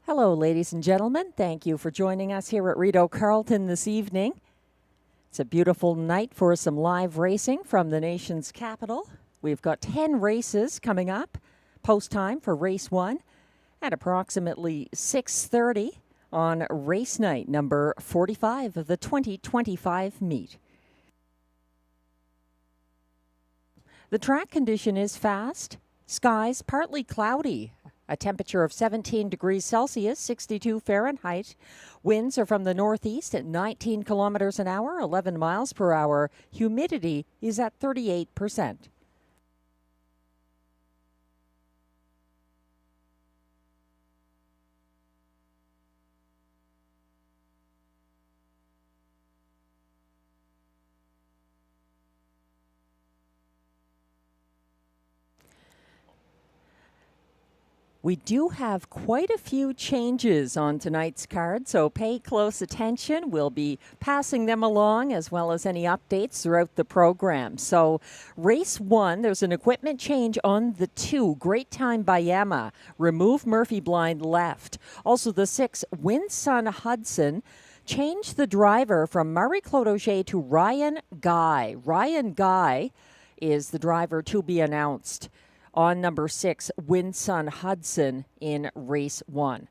Hello, ladies and gentlemen. Thank you for joining us here at Rideau Carleton this evening. It's a beautiful night for some live racing from the nation's capital. We've got 10 races coming up. Post time for race 1 at approximately 6:30 on race night number 45 of the 2025 meet. The track condition is fast. Skies partly cloudy. A temperature of 17 degrees Celsius, 62 Fahrenheit. Winds are from the northeast at 19 kilometers an hour, 11 miles per hour. Humidity is at 38%. We do have quite a few changes on tonight's card, so pay close attention. We'll be passing them along as well as any updates throughout the program. So race 1, there's an equipment change on the 2. Great time by Emma. Remove Murphy blind left. Also the 6, Winsun Hudson. Change the driver from Marie-Claude Auger to Ryan Guy. Ryan Guy is the driver to be announced on number 6, Winsun Hudson in race 1.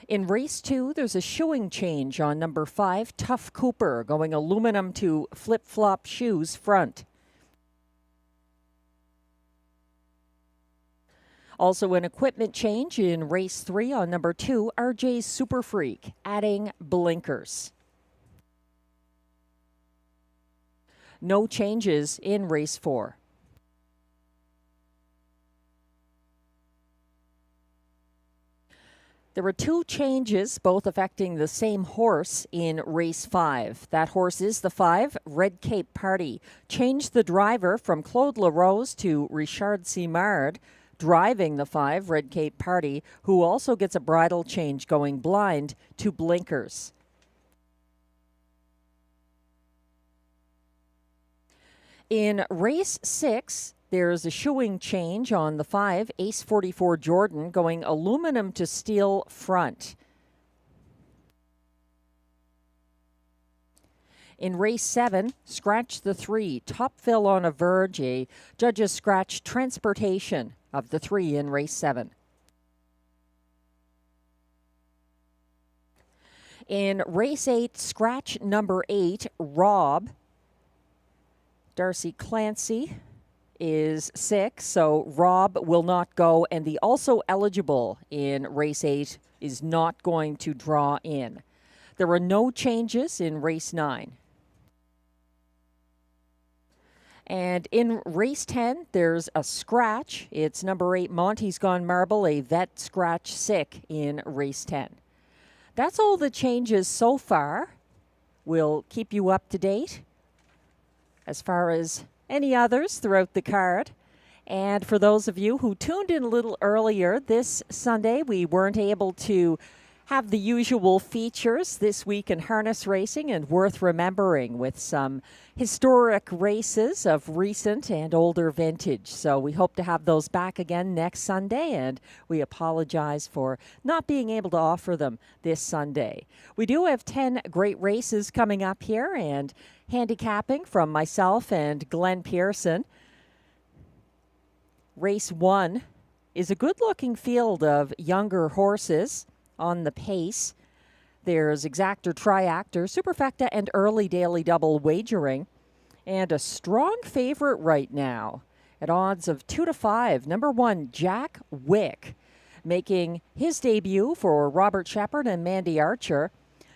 In race 2, there's a shoeing change on number 5, Tough Cooper, going aluminum to flip-flop shoes front. Also an equipment change in race 3 on number 2, RJ's Super Freak, adding blinkers. No changes in race 4. There were 2 changes, both affecting the same horse in race 5. That horse is the 5, Red Cape Party. Changed the driver from Claude LaRose to Richard Simard, driving the 5, Red Cape Party, who also gets a bridle change going blind to blinkers. In race 6, there's a shoeing change on the 5, Ace 44 Jordan, going aluminum to steel front. In race 7, scratch the 3, Top Fill on a Verge, a judges scratch transportation of the 3 in race 7. In race 8, scratch number 8, Rob. Darcy Clancy is sick, so Rob will not go, and the also eligible in race 8 is not going to draw in. There were no changes in race 9. And in race 10, there's a scratch. It's number 8, Monty's Gone Marble, a vet scratch sick in race 10. That's all the changes so far. We'll keep you up to date as far as any others throughout the card. And for those of you who tuned in a little earlier, this Sunday we weren't able to have the usual features this week in harness racing, and worth remembering with some historic races of recent and older vintage. So we hope to have those back again next Sunday, and we apologize for not being able to offer them this Sunday. We do have 10 great races coming up here, and handicapping from myself and Glenn Pearson. Race 1 is a good-looking field of younger horses on the pace. There's Exactor, Triactor, Superfecta, and Early Daily Double wagering. And a strong favorite right now at odds of 2-5. Number 1, Jack Wick, making his debut for Robert Shepard and Mandy Archer.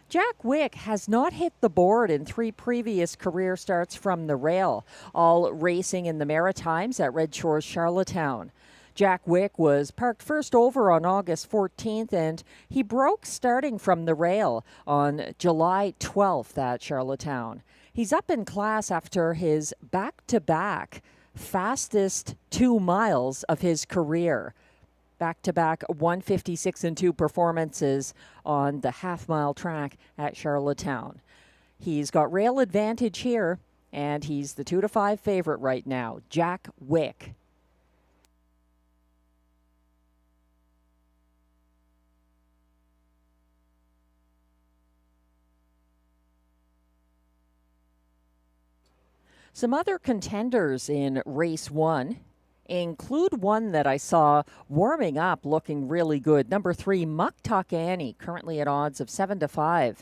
Jack Wick has not hit the board in 3 previous career starts from the rail, all racing in the Maritimes at Red Shores, Charlottetown. Jack Wick was parked first over on August 14th, and he broke starting from the rail on July 12th at Charlottetown. He's up in class after his back-to-back fastest 2 miles of his career. Back-to-back 156 and 2 performances on the half-mile track at Charlottetown. He's got rail advantage here, and he's the 2-5 favorite right now, Jack Wick. Some other contenders in race 1 include one that I saw warming up looking really good. Number 3, Muck Tuck Annie, currently at odds of 7-5.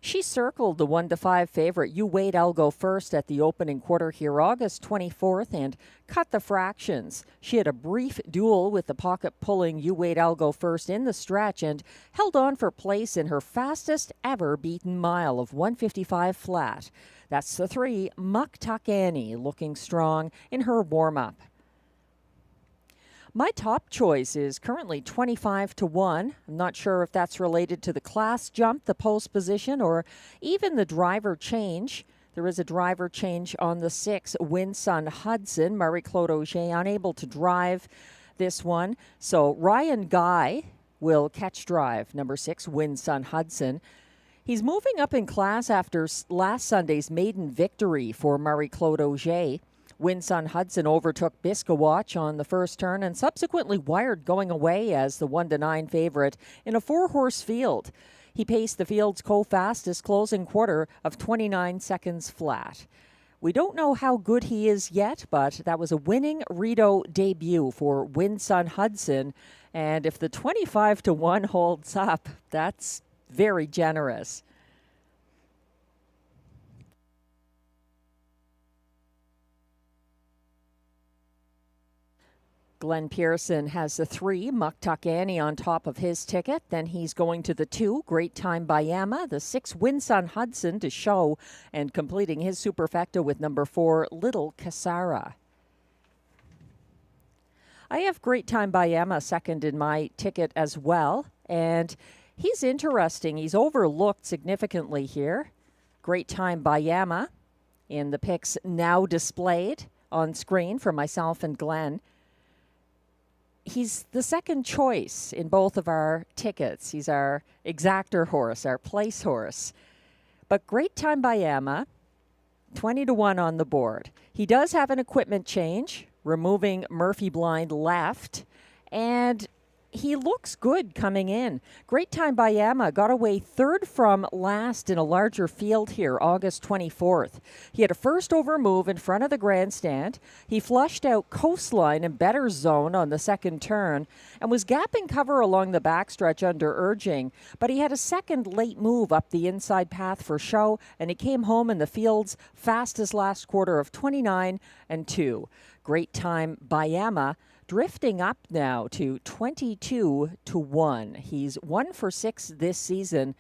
She circled the 1-5 favorite. You Wait, I'll Go First at the opening quarter here, August 24th, and cut the fractions. She had a brief duel with the pocket-pulling You Wait, I'll Go First in the stretch and held on for place in her fastest ever beaten mile of 1:55 flat. That's the 3, Muck Tuck Annie, looking strong in her warm-up. My top choice is currently 25-1. I'm not sure if that's related to the class jump, the post position, or even the driver change. There is a driver change on the 6, Winsun Hudson. Marie-Claude Auger unable to drive this one. So Ryan Guy will catch drive, number 6, Winsun Hudson. He's moving up in class after last Sunday's maiden victory for Marie-Claude Auger. Winsun Hudson overtook Biskawatch on the first turn and subsequently wired going away as the 1-9 favorite in a 4-horse field. He paced the field's co-fastest closing quarter of 29 seconds flat. We don't know how good he is yet, but that was a winning Rideau debut for Winsun Hudson. And if the 25-1 holds up, that's very generous. Glenn Pearson has the 3, Muck Tuck Annie, on top of his ticket. Then he's going to the 2, Great Time by Emma, the 6, Winsun Hudson to show, and completing his superfecta with number 4, Little Casara. I have Great Time by Emma second in my ticket as well, and he's interesting. He's overlooked significantly here. Great Time by Emma in the picks now displayed on screen for myself and Glenn. He's the second choice in both of our tickets. He's our exactor horse, our place horse. But Great Time by Emma, 20-1 on the board. He does have an equipment change, removing Murphy blind left, and he looks good coming in. Great Time by Emma got away third from last in a larger field here, August 24th. He had a first over move in front of the grandstand. He flushed out Coastline and Better Zone on the second turn and was gapping cover along the backstretch under urging, but he had a second late move up the inside path for show, and he came home in the field's fastest last quarter of 29-2. Great Time by Emma drifting up now to 22-1. He's 1 for 6 this season,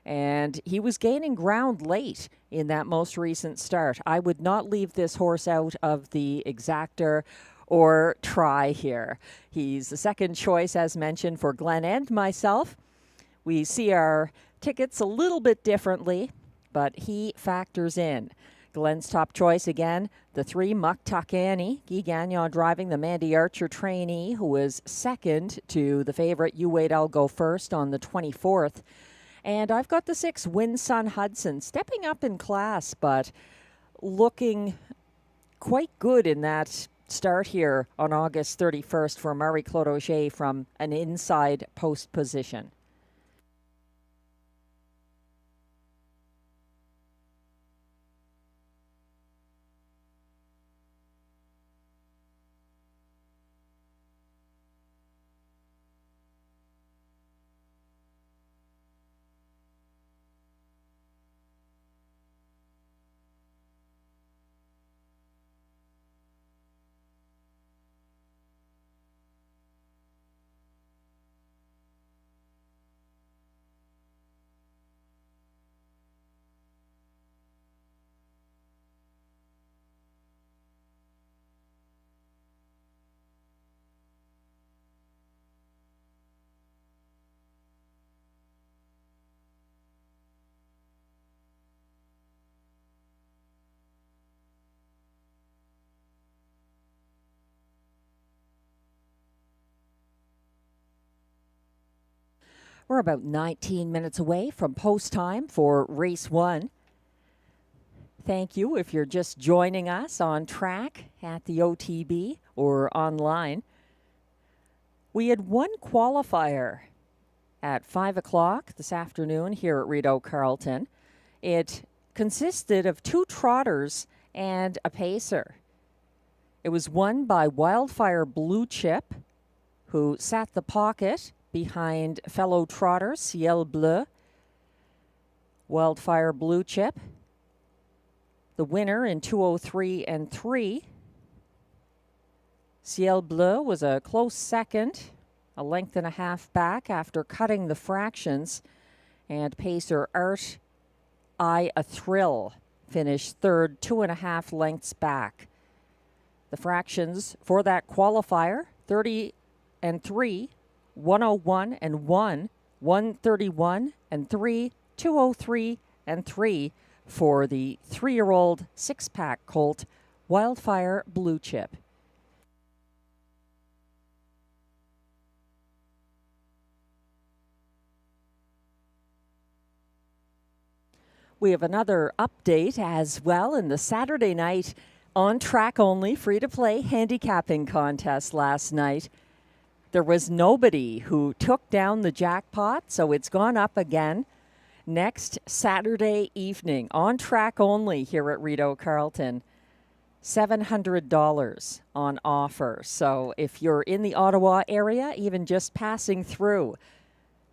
and he was gaining ground late in that most recent start. I would not leave this horse out of the exactor or try here. He's the second choice, as mentioned, for Glenn and myself. We see our tickets a little bit differently, but he factors in. Glenn's top choice again, the 3, Muck Tuck Annie. Guy Gagnon driving the Mandy Archer trainee, who was second to the favorite You Wait, I'll Go First on the 24th. And I've got the 6, Winsun Hudson, stepping up in class, but looking quite good in that start here on August 31st for Marie-Claude Auger from an inside post position. We're about 19 minutes away from post time for race 1. Thank you if you're just joining us on track at the OTB or online. We had one qualifier at 5 o'clock this afternoon here at Rideau Carleton. It consisted of 2 trotters and a pacer. It was won by Wildfire Blue Chip, who sat the pocket behind fellow trotter Ciel Bleu. Wildfire Blue Chip, the winner in 2:03 and 3. Ciel Bleu was a close second, a length and a half back after cutting the fractions. And pacer Art I A Thrill finished third, 2.5 lengths back. The fractions for that qualifier, 30 and 3, 101 and 1, 131 and 3, 203 and 3 for the 3-year-old six-pack colt, Wildfire Blue Chip. We have another update as well in the Saturday night on track only free-to-play handicapping contest last night. There was nobody who took down the jackpot, so it's gone up again next Saturday evening on track only here at Rideau Carleton. $700 on offer. So if you're in the Ottawa area, even just passing through,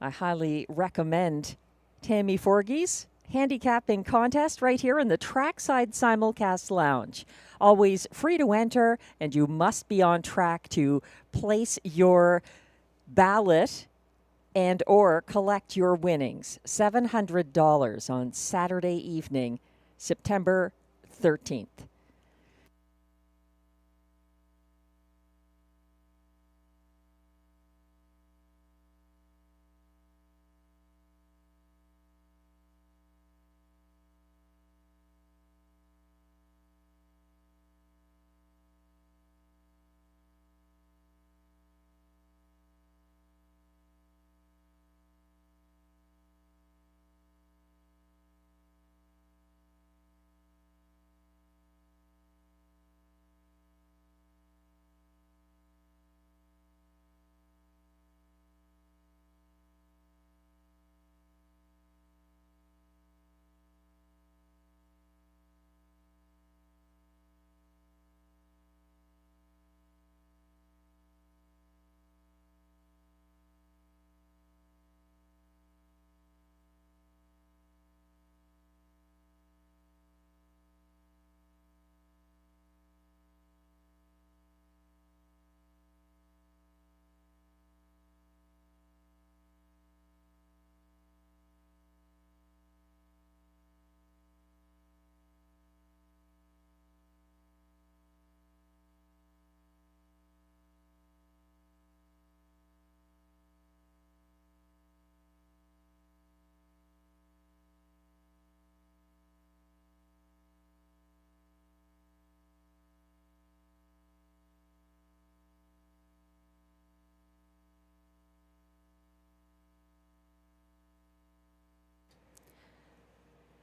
I highly recommend Tammy Forgey's handicapping contest right here in the Trackside Simulcast Lounge. Always free to enter, and you must be on track to place your ballot and or collect your winnings. $700 on Saturday evening, September 13th.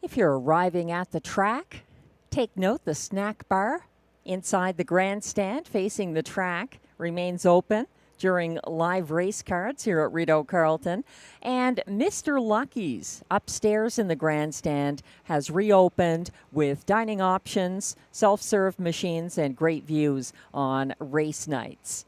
If you're arriving at the track, take note the snack bar inside the grandstand facing the track remains open during live race cards here at Rideau Carleton. And Mr. Lucky's upstairs in the grandstand has reopened with dining options, self-serve machines, and great views on race nights.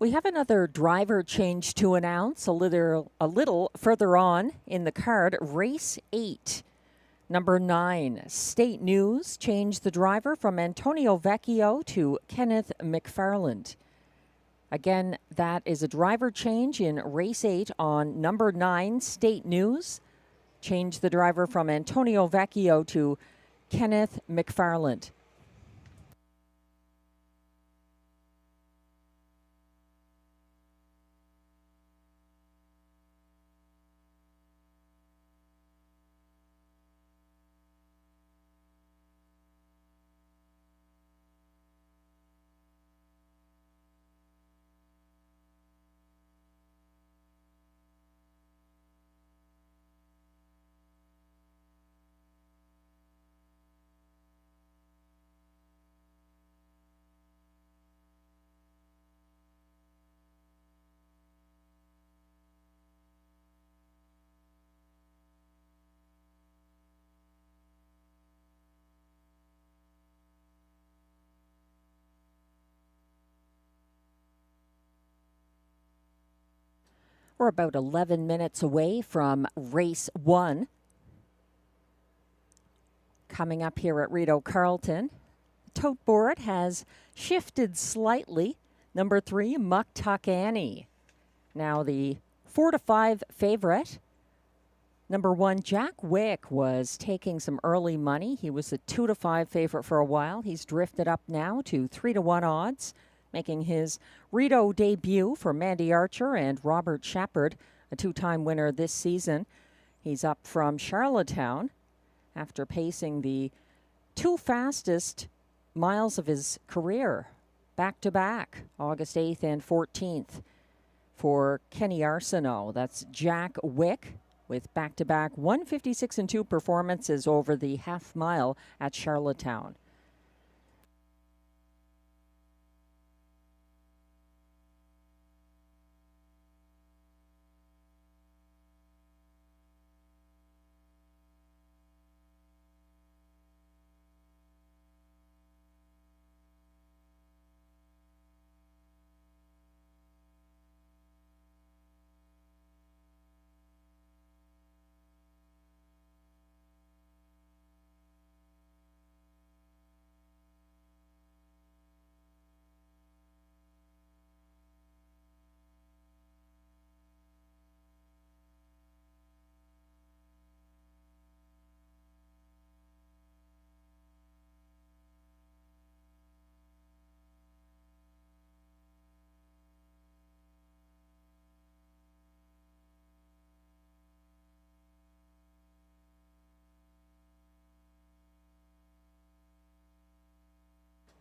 We have another driver change to announce a little further on in the card. Race 8, number 9, State News, changed the driver from Antonio Vecchio to Kenneth McFarland. Again, that is a driver change in race 8 on number 9, State News. Changed the driver from Antonio Vecchio to Kenneth McFarland. We're about 11 minutes away from race 1. Coming up here at Rideau Carleton, the tote board has shifted slightly. Number 3, Muck Tuck Annie. Now the 4 to 5 favorite. Number 1, Jack Wick, was taking some early money. He was a 2 to 5 favorite for a while. He's drifted up now to 3 to 1 odds, making his Rideau debut for Mandy Archer and Robert Shepard, a 2-time winner this season. He's up from Charlottetown after pacing the 2 fastest miles of his career, back-to-back, August 8th and 14th for Kenny Arsenault. That's Jack Wick with back-to-back 156 and 2 performances over the half mile at Charlottetown.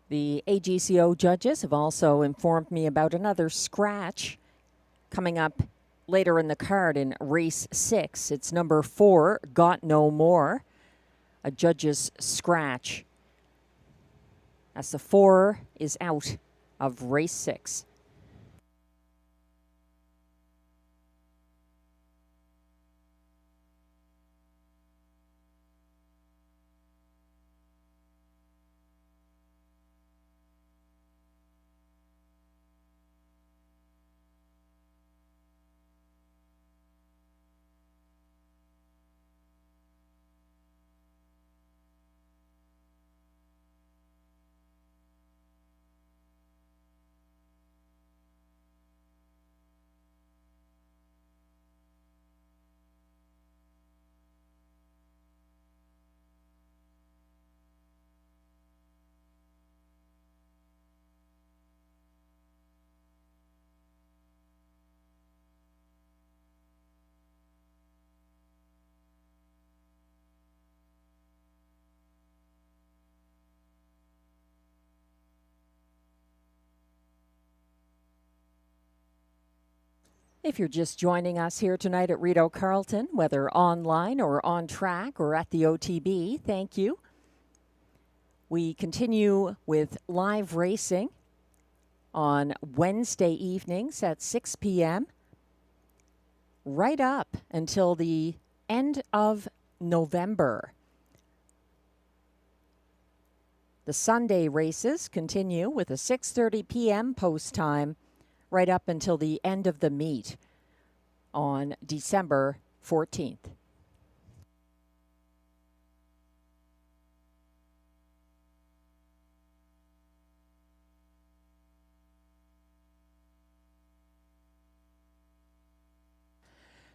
The AGCO judges have also informed me about another scratch coming up later in the card in race 6. It's number 4, Got No More, a judge's scratch, as the 4 is out of race 6. If you're just joining us here tonight at Rideau Carleton, whether online or on track or at the OTB, thank you. We continue with live racing on Wednesday evenings at 6 p.m. right up until the end of November. The Sunday races continue with a 6:30 p.m. post time right up until the end of the meet on December 14th.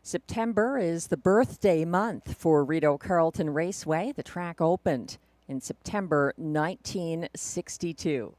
September is the birthday month for Rideau Carleton Raceway. The track opened in September 1962.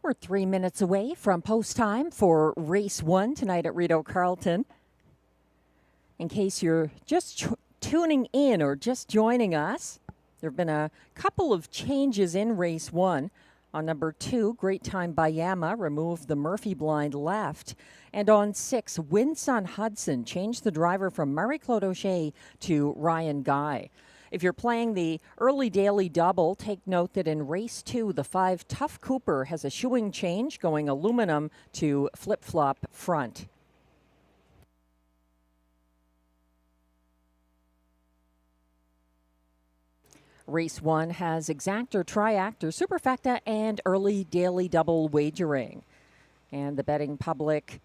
We're 3 minutes away from post time for race 1 tonight at Rideau Carleton. In case you're just tuning in or just joining us, there have been a couple of changes in race 1. On number 2, Great Time by Yama removed the Murphy blind left. And on 6, Winson Hudson changed the driver from Marie-Claude O'Shea to Ryan Guy. If you're playing the early daily double, take note that in race 2, the 5 Tough Cooper has a shoeing change going aluminum to flip-flop front. Race 1 has exactor, triactor, superfecta, and early daily double wagering. And the betting public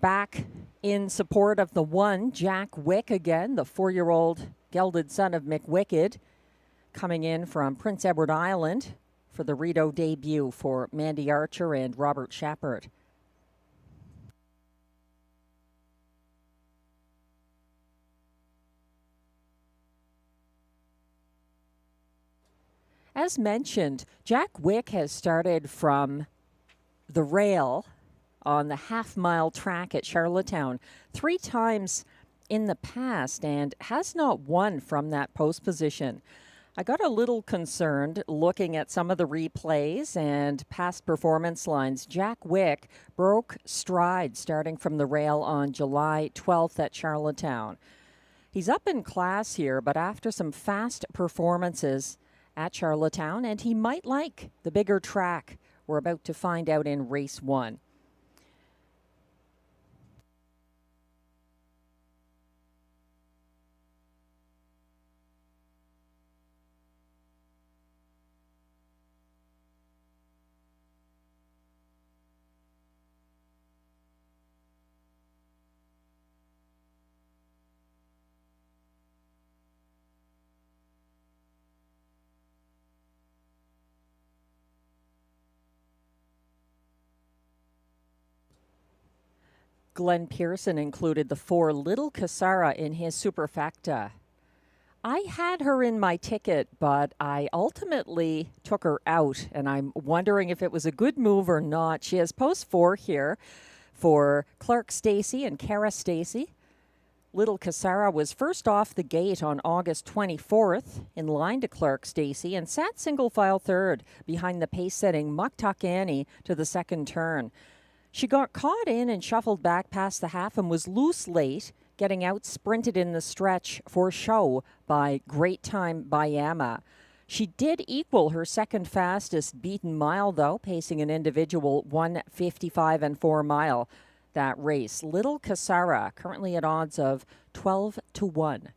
Back in support of the one, Jack Wick again, the 4-year-old gelded son of Mick Wicked, coming in from Prince Edward Island for the Rideau debut for Mandy Archer and Robert Shepard. As mentioned, Jack Wick has started from the rail on the half-mile track at Charlottetown 3 times in the past and has not won from that post position. I got a little concerned looking at some of the replays and past performance lines. Jack Wick broke stride starting from the rail on July 12th at Charlottetown. He's up in class here, but after some fast performances at Charlottetown, and he might like the bigger track. We're about to find out in race 1. Glenn Pearson included the 4 Little Casara in his superfecta. I had her in my ticket, but I ultimately took her out, and I'm wondering if it was a good move or not. She has post 4 here for Clark Stacey and Kara Stacey. Little Casara was first off the gate on August 24th, in line to Clark Stacey, and sat single file third behind the pace-setting Muktuk Annie to the second turn. She got caught in and shuffled back past the half and was loose late, getting out sprinted in the stretch for show by Great Time Bayama. She did equal her second fastest beaten mile, though, pacing an individual 1:55 and 4 mile that race. Little Casara, currently at odds of 12-1.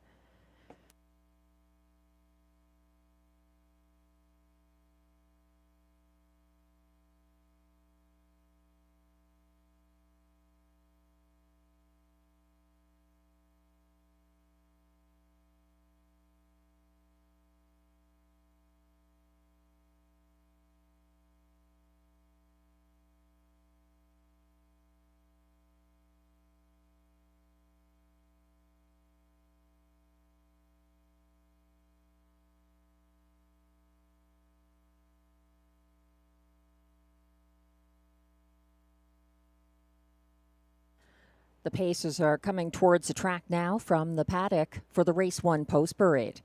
The Pacers are coming towards the track now from the paddock for the Race 1 post parade.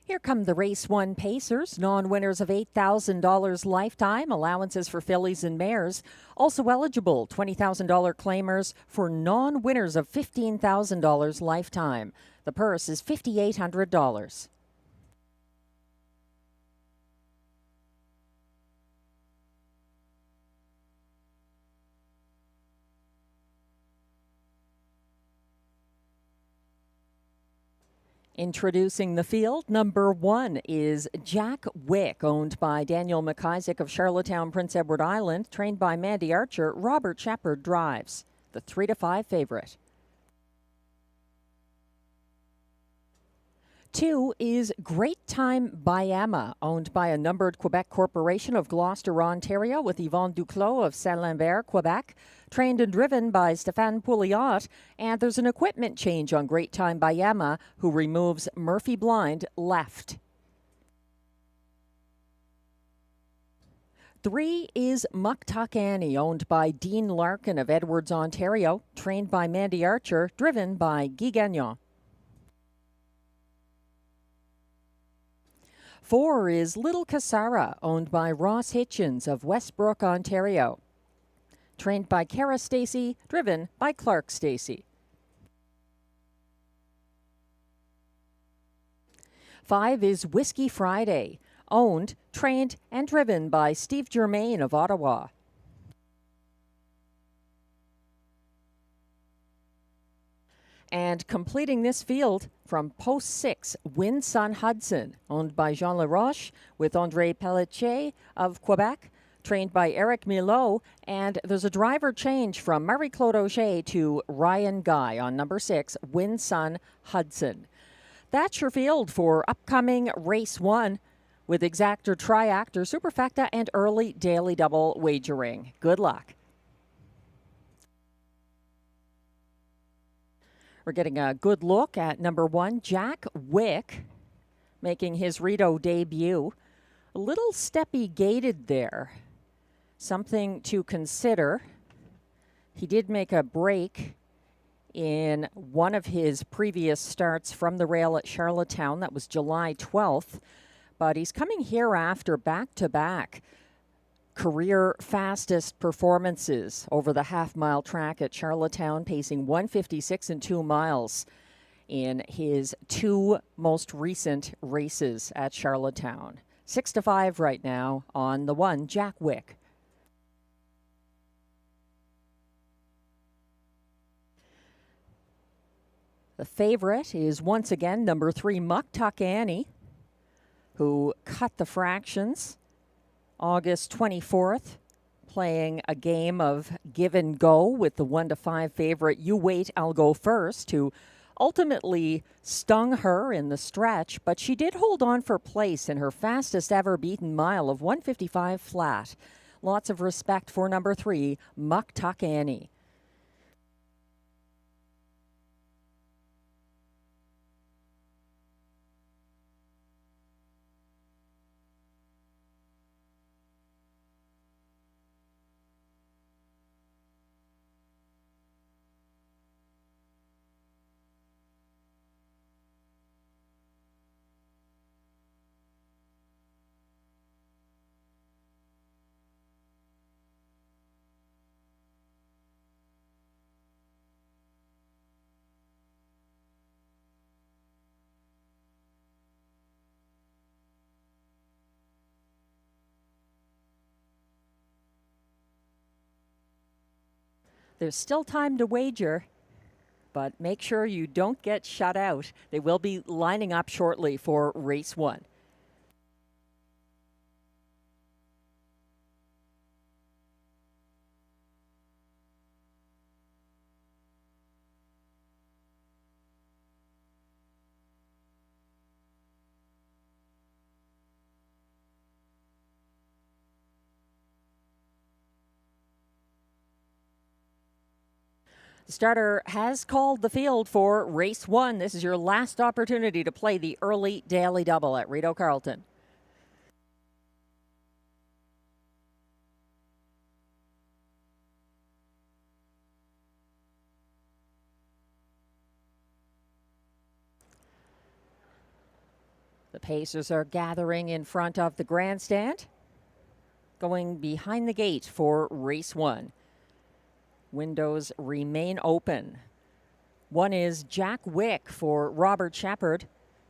Here come the Race 1 Pacers, non-winners of $8,000 lifetime, allowances for fillies and mares. Also eligible, $20,000 claimers for non-winners of $15,000 lifetime. The purse is $5,800. Introducing the field, number 1 is Jack Wick, owned by Daniel McIsaac of Charlottetown, Prince Edward Island, trained by Mandy Archer. Robert Shepard drives, the 3-5 favorite. 2 is Great Time by Emma, owned by a numbered Quebec corporation of Gloucester, Ontario, with Yvonne Duclos of Saint-Lambert, Quebec, trained and driven by Stéphane Pouliot. And there's an equipment change on Great Time by Emma, who removes Murphy blind left. 3 is Muck Tuck Annie, owned by Dean Larkin of Edwards, Ontario, trained by Mandy Archer, driven by Guy Gagnon. 4 is Little Cassara, owned by Ross Hitchens of Westbrook, Ontario, trained by Cara Stacey, driven by Clark Stacey. 5 is Whiskey Friday, owned, trained, and driven by Steve Germain of Ottawa. And completing this field from post 6, Wind Sun Hudson, owned by Jean Laroche, with André Pelletier of Quebec, trained by Eric Milot. And there's a driver change from Marie-Claude Auger to Ryan Guy on number 6, Wind Sun Hudson. That's your field for upcoming race 1 with exactor, triactor, superfecta, and early daily double wagering. Good luck. We're getting a good look at number 1, Jack Wick, making his Rideau debut. A little steppy gated there. Something to consider. He did make a break in one of his previous starts from the rail at Charlottetown. That was July 12th. But he's coming here after back-to-back career fastest performances over the half-mile track at Charlottetown, pacing 1:56 in 2 miles in his 2 most recent races at Charlottetown. 6-5 right now on the 1, Jack Wick. The favorite is once again number 3, Muck Tuck Annie, who cut the fractions August 24th, playing a game of give and go with the 1-5 favorite You Wait, I'll Go First, who ultimately stung her in the stretch, but she did hold on for place in her fastest ever beaten mile of 1:55 flat. Lots of respect for number 3, Muck Tuck Annie. There's still time to wager, but make sure you don't get shut out. They will be lining up shortly for race 1. The starter has called the field for race 1. This is your last opportunity to play the early daily double at Rideau Carleton. The Pacers are gathering in front of the grandstand, going behind the gate for race 1. Windows remain open. 1 is Jack Wick for Robert Shepard.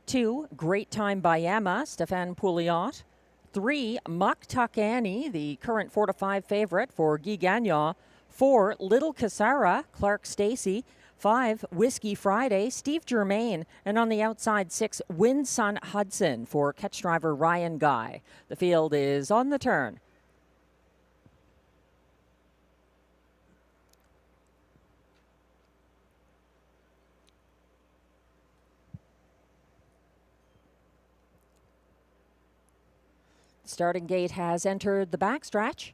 2, Great Time by Emma, Stéphane Pouliot. 3, Muck Tuck Annie, the current 4-5 favorite for Guy Gagnon. 4, Little Cassara, Clark Stacey. 5, Whiskey Friday, Steve Germain. And on the outside, 6, Win Sun Hudson for catch driver Ryan Guy. The field is on the turn. Starting gate has entered the backstretch.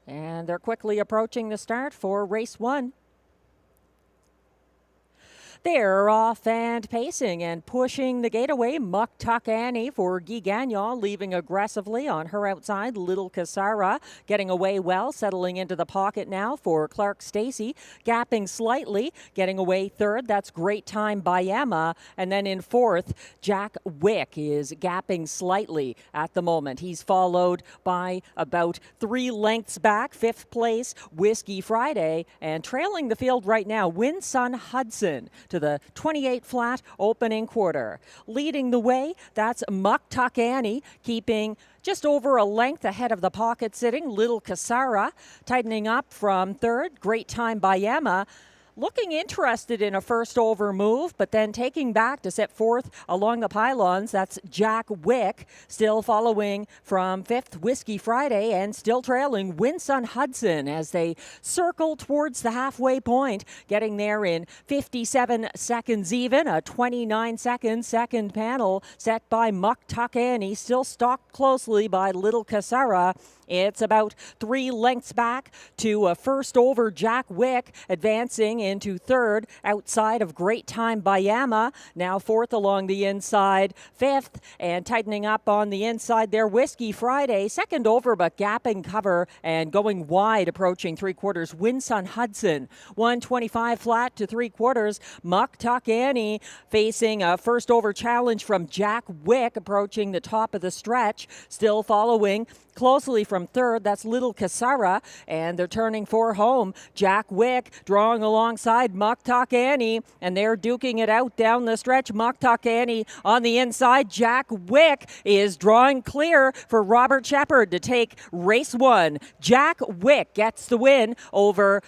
And they're quickly approaching the start for race 1. They're off and pacing and pushing the gate away. Muck Tuck Annie for Guy Gagnon, leaving aggressively on her outside. Little Casara getting away well, settling into the pocket now for Clark Stacy. Gapping slightly, getting away third. That's Great Time by Emma. And then in fourth, Jack Wick is gapping slightly at the moment. He's followed by about 3 lengths back. Fifth place, Whiskey Friday. And trailing the field right now, Win Sun Hudson to the 28 flat opening quarter. Leading the way, that's Muck Tuck Annie, keeping just over a length ahead of the pocket sitting Little Casara. Tightening up from third, Great Time by Emma. Looking interested in a first over move, but then taking back to set fourth along the pylons. That's Jack Wick, still following from fifth, Whiskey Friday, and still trailing Win Sun Hudson as they circle towards the halfway point, getting there in 57 seconds even. A 29-second second panel set by Muck Tuck Annie, still stalked closely by Little Casara. It's about 3 lengths back to a first over Jack Wick, advancing into third outside of Great Time by Emma. Now fourth along the inside, fifth, and tightening up on the inside there, Whiskey Friday. Second over, but gapping cover and going wide, approaching 3/4, Win Sun Hudson. 125 flat to 3/4. Muck Tuck Annie facing a first over challenge from Jack Wick, approaching the top of the stretch. Still following closely from third, that's Little Casara, and they're turning for home. Jack Wick drawing alongside Muck Tuck Annie, and they're duking it out down the stretch. Muck Tuck Annie on the inside. Jack Wick is drawing clear for Robert Shepard to take race 1. Jack Wick gets the win over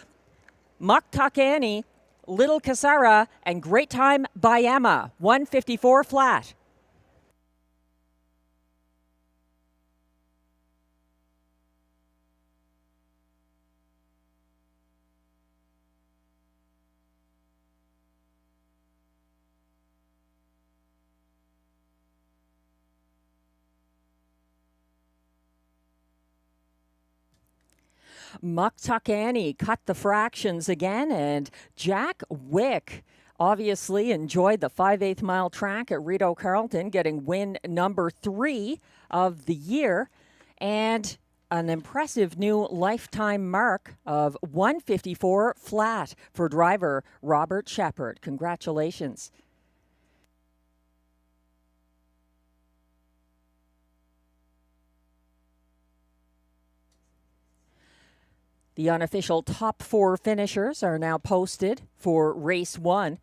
Muck Tuck Annie, Little Casara, and Great Time by Emma. 154 flat. Muck Tuck Annie cut the fractions again, and Jack Wick obviously enjoyed the 5/8 mile track at Rideau Carleton, getting win number 3 of the year, and an impressive new lifetime mark of 154 flat for driver Robert Shepard. Congratulations. The unofficial top 4 finishers are now posted for race 1.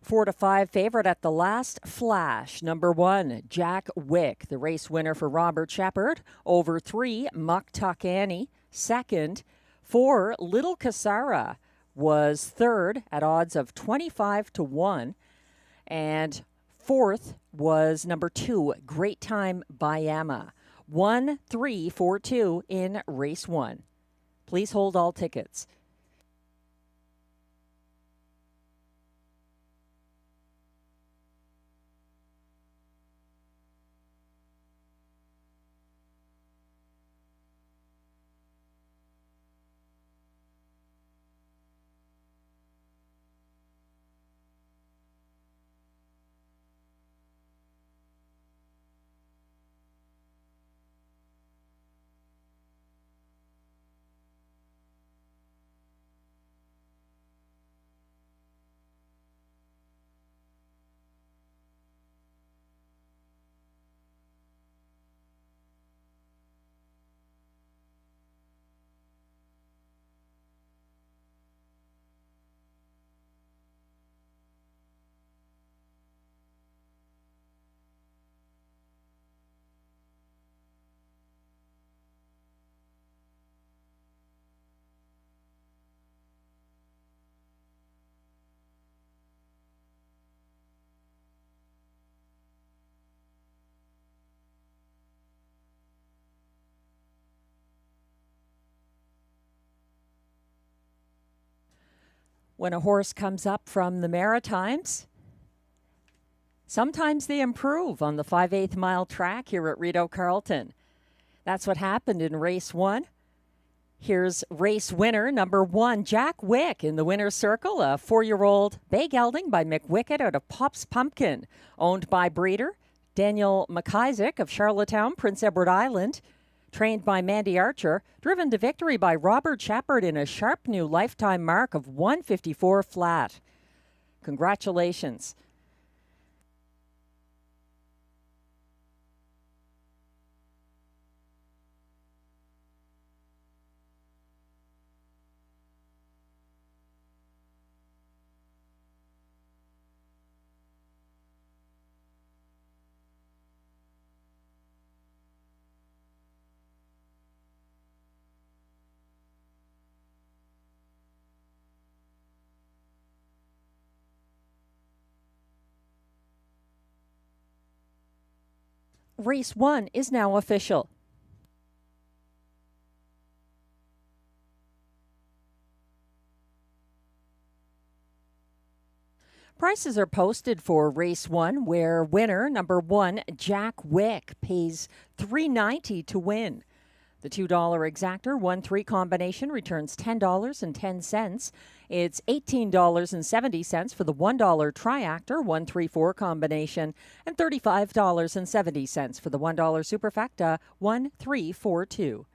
4 to 5 favorite at the last flash. Number 1, Jack Wick, the race winner for Robert Shepard. Over 3, Muck Tuck Annie. Second, 4, Little Casara was third at odds of 25 to 1. And fourth was number 2, Great Time by Emma. 1, 3, 4, 2 in race 1. Please hold all tickets. When a horse comes up from the Maritimes, sometimes they improve on the 5/8 mile track here at Rideau Carleton. That's what happened in race 1. Here's race winner number 1, Jack Wick in the winner's circle, a 4-year-old bay gelding by Mick Wickett out of Pop's Pumpkin, owned by breeder Daniel McIsaac of Charlottetown, Prince Edward Island, trained by Mandy Archer, driven to victory by Robert Shepard in a sharp new lifetime mark of 154 flat. Congratulations. Race 1 is now official. Prices are posted for race 1, where winner number 1, Jack Wick, pays $3.90 to win. The $2 exactor 1-3 combination returns $10.10. It's $18.70 for the $1 triactor 1-3-4 combination and $35.70 for the $1 superfecta 1-3-4-2.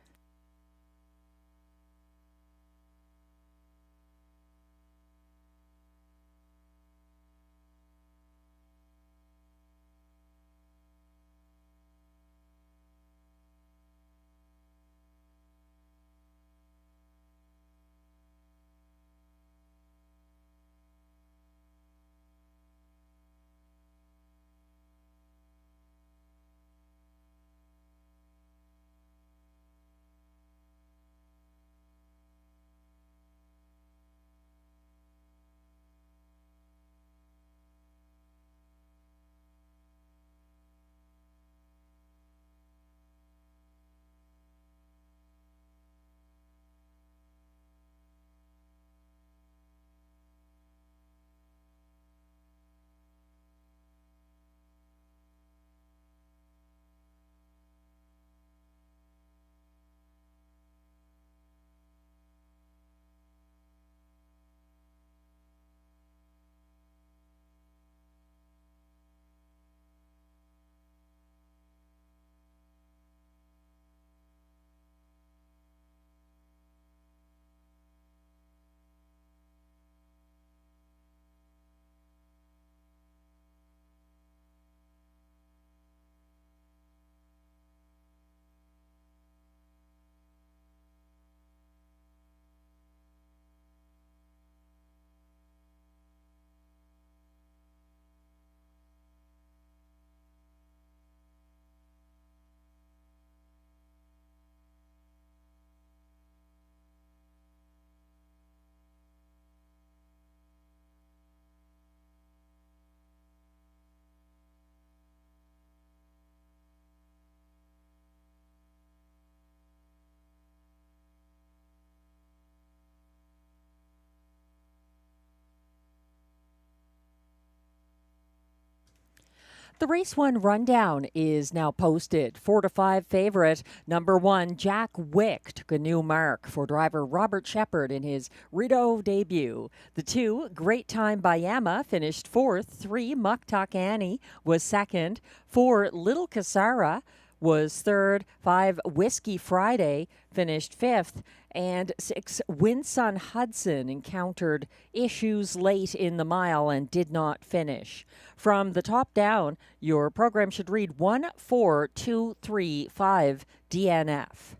The race 1 rundown is now posted. 4-5 favorite, number 1, Jack Wick, took a new mark for driver Robert Shepard in his Rideau debut. The 2, Great Time by Emma, finished 4th. 3, Muck Tuck Annie was 2nd. 4, Little Casara was 3rd. 5, Whiskey Friday finished 5th. And 6, Winsun Hudson encountered issues late in the mile and did not finish. From the top down, your program should read 1-4-2-3-5 DNF.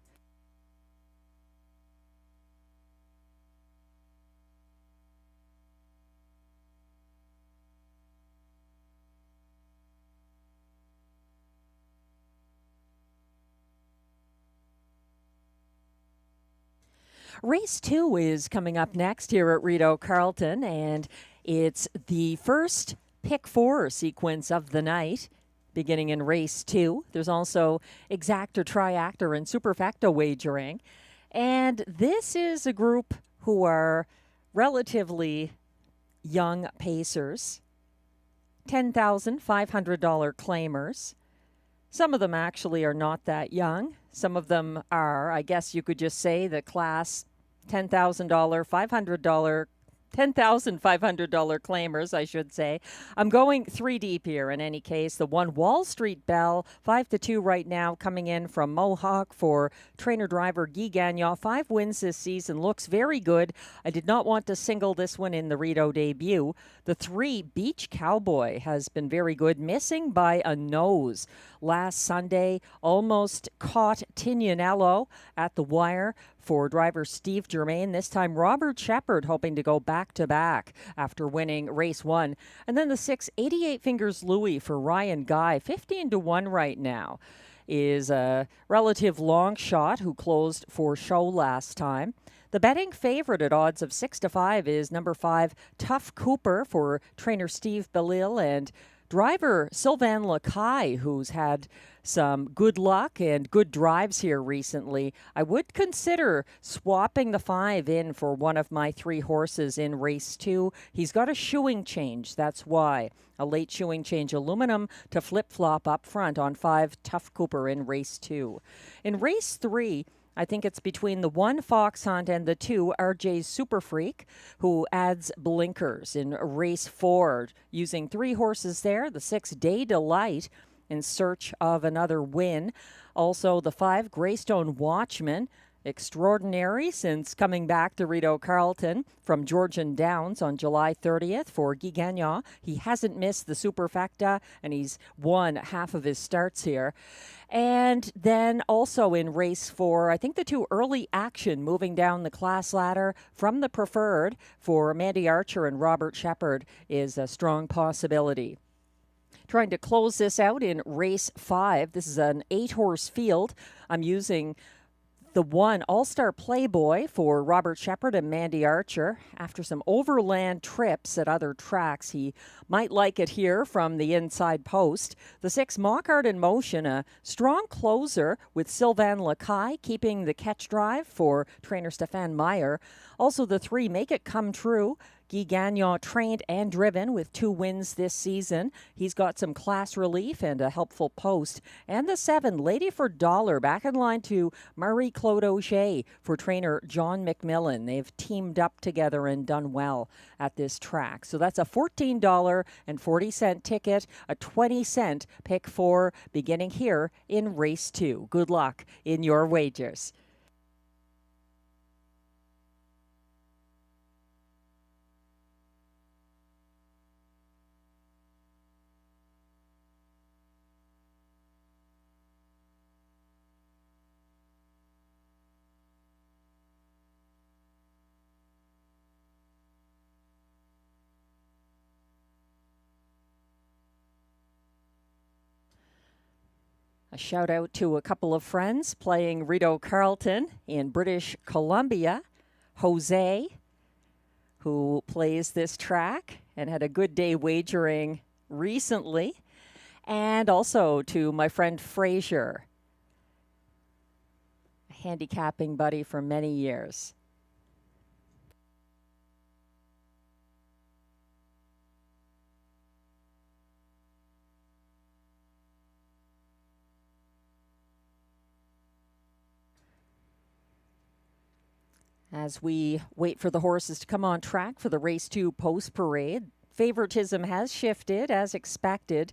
Race 2 is coming up next here at Rideau Carleton, and it's the first pick 4 sequence of the night, beginning in race 2. There's also exactor, triactor, and superfecta wagering. And this is a group who are relatively young pacers, $10,500 claimers. Some of them actually are not that young. Some of them are, I guess you could just say, the class $10,000, $10,500 claimers, I should say. I'm going 3 deep here in any case. The one Wall Street Belle, 5-2 right now, coming in from Mohawk for trainer-driver Guy Gagnon. 5 wins this season, looks very good. I did not want to single this one in the Rideau debut. The 3 Beach Cowboy has been very good, missing by a nose. Last Sunday, almost caught Tignanello at the wire for driver Steve Germain. This time, Robert Shepard hoping to go back-to-back after winning race 1. And then the 6 88 Fingers Louis for Ryan Guy, 15-1 right now, is a relative long shot who closed for show last time. The betting favorite at odds of 6-5 is number 5 Tough Cooper for trainer Steve Bellil and driver Sylvain Lacaille, who's had some good luck and good drives here recently. I would consider swapping the 5 in for one of my 3 horses in race 2. He's got a shoeing change, that's why. A late shoeing change, aluminum to flip-flop up front on 5 Tough Cooper in race 2. In race 3, I think it's between the 1 Fox Hunt and the 2 RJ's Super Freak, who adds blinkers in race 4, using 3 horses there. The 6 Day Delight in search of another win. Also the 5 Greystone Watchman, extraordinary since coming back to Rideau Carleton from Georgian Downs on July 30th for Guy Gagnon. He hasn't missed the Superfecta, and he's won half of his starts here. And then also in race 4, I think the 2 Early Action moving down the class ladder from the preferred for Mandy Archer and Robert Shepard is a strong possibility. Trying to close this out in race 5. This is an 8-horse field. I'm using the 1 All-Star Playboy for Robert Shepard and Mandy Archer. After some overland trips at other tracks, he might like it here from the inside post. The 6 Mockart in Motion, a strong closer with Sylvain Lacaille keeping the catch drive for trainer Stéphane Meyer. Also the 3 Make It Come True. Guy Gagnon trained and driven with 2 wins this season. He's got some class relief and a helpful post. And the 7, Lady for Dollar, back in line to Marie-Claude Auger for trainer John McMillan. They've teamed up together and done well at this track. So that's a $14.40 ticket, a 20-cent pick 4, beginning here in race 2. Good luck in your wagers. A shout out to a couple of friends playing Rideau Carleton in British Columbia. Jose, who plays this track and had a good day wagering recently. And also to my friend Fraser, a handicapping buddy for many years. As we wait for the horses to come on track for the race 2 post parade, favoritism has shifted as expected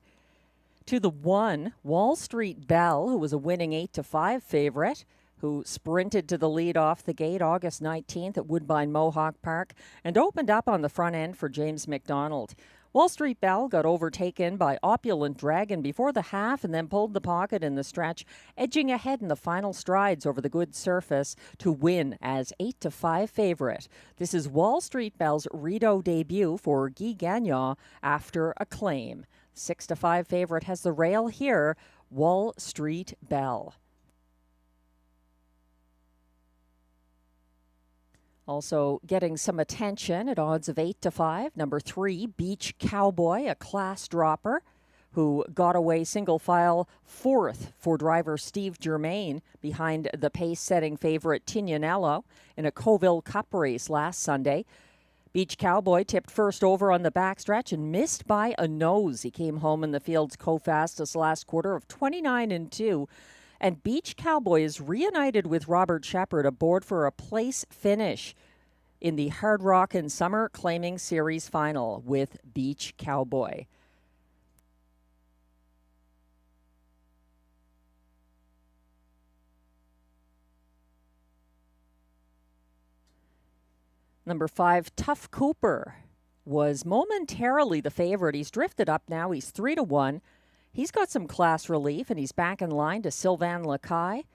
to the 1 Wall Street Belle, who was a winning 8-5 favorite, who sprinted to the lead off the gate August 19th at Woodbine Mohawk Park and opened up on the front end for James McDonald. Wall Street Belle got overtaken by Opulent Dragon before the half and then pulled the pocket in the stretch, edging ahead in the final strides over the good surface to win as 8-5 favorite. This is Wall Street Belle's Rideau debut for Guy Gagnon after a claim. 6-5 favorite has the rail here, Wall Street Belle. Also getting some attention at odds of 8-5, number 3, Beach Cowboy, a class dropper, who got away single file 4th for driver Steve Germain behind the pace-setting favorite Tignanello in a Coville Cup race last Sunday. Beach Cowboy tipped first over on the backstretch and missed by a nose. He came home in the field's co-fastest last quarter of 29-2. And Beach Cowboy is reunited with Robert Shepard aboard for a place finish in the Hard Rock and Summer Claiming Series final with Beach Cowboy. Number 5, Tough Cooper, was momentarily the favorite. He's drifted up now. He's 3-1. He's got some class relief, and he's back in line to Sylvain Lacaille,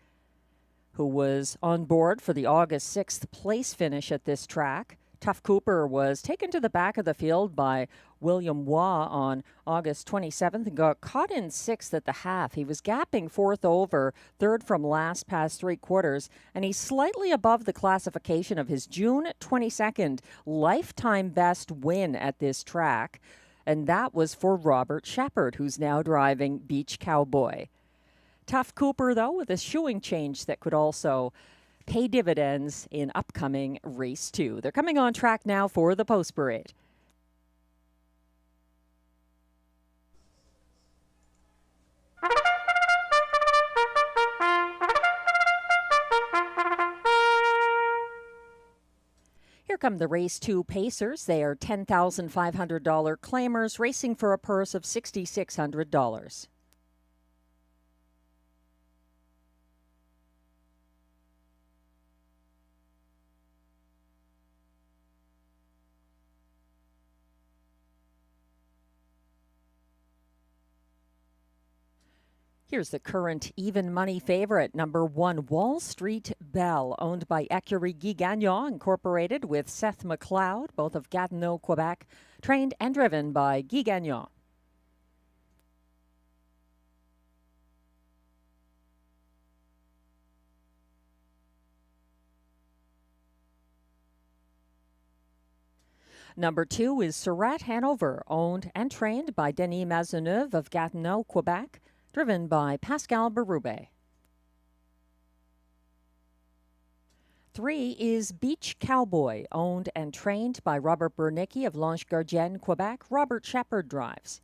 who was on board for the August 6th place finish at this track. Tough Cooper was taken to the back of the field by William Waugh on August 27th and got caught in 6th at the half. He was gapping 4th over, 3rd from last past 3 quarters, and he's slightly above the classification of his June 22nd lifetime best win at this track. And that was for Robert Shepard, who's now driving Beach Cowboy. Tough Cooper, though, with a shoeing change that could also pay dividends in upcoming race 2. They're coming on track now for the post parade. Here come the race 2 pacers. They are $10,500 claimers racing for a purse of $6,600. Here's the current even money favorite, number 1, Wall Street Belle, owned by Écurie Guy Gagnon, incorporated with Seth McLeod, both of Gatineau, Quebec, trained and driven by Guy Gagnon. Number 2 is Surratt Hanover, owned and trained by Denis Maisonneuve of Gatineau, Quebec, driven by Pascal Berube. 3 is Beach Cowboy, owned and trained by Robert Bernicki of Lange-Gardienne, Quebec. Robert Shepard drives.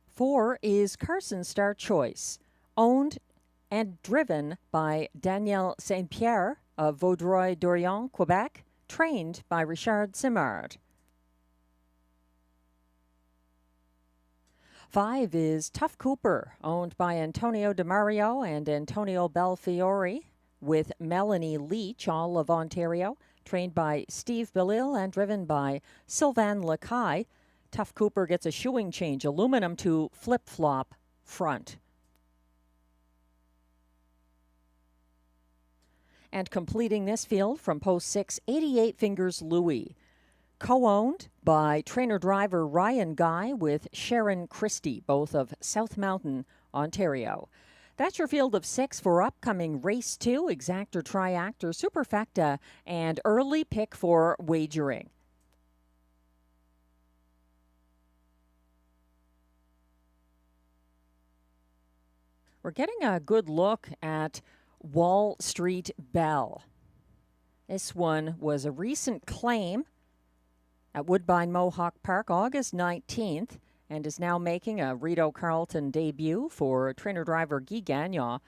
Four is Carson Star Choice, owned and driven by Daniel Saint-Pierre of Vaudreuil-Dorion, Quebec, trained by Richard Simard. 5 is Tough Cooper, owned by Antonio DeMario and Antonio Belfiore, with Melanie Leach, all of Ontario, trained by Steve Bellil and driven by Sylvain Lacaille. Tough Cooper gets a shoeing change, aluminum to flip-flop front. And completing this field from post 6, 88 Fingers Louie, co-owned by trainer-driver Ryan Guy with Sharon Christie, both of South Mountain, Ontario. That's your field of 6 for upcoming Race 2, Exactor, Triactor, Superfecta, and early pick for wagering. We're getting a good look at Wall Street Belle. This one was a recent claim at Woodbine Mohawk Park, August 19th, and is now making a Rideau Carleton debut for trainer-driver Guy Gagnon.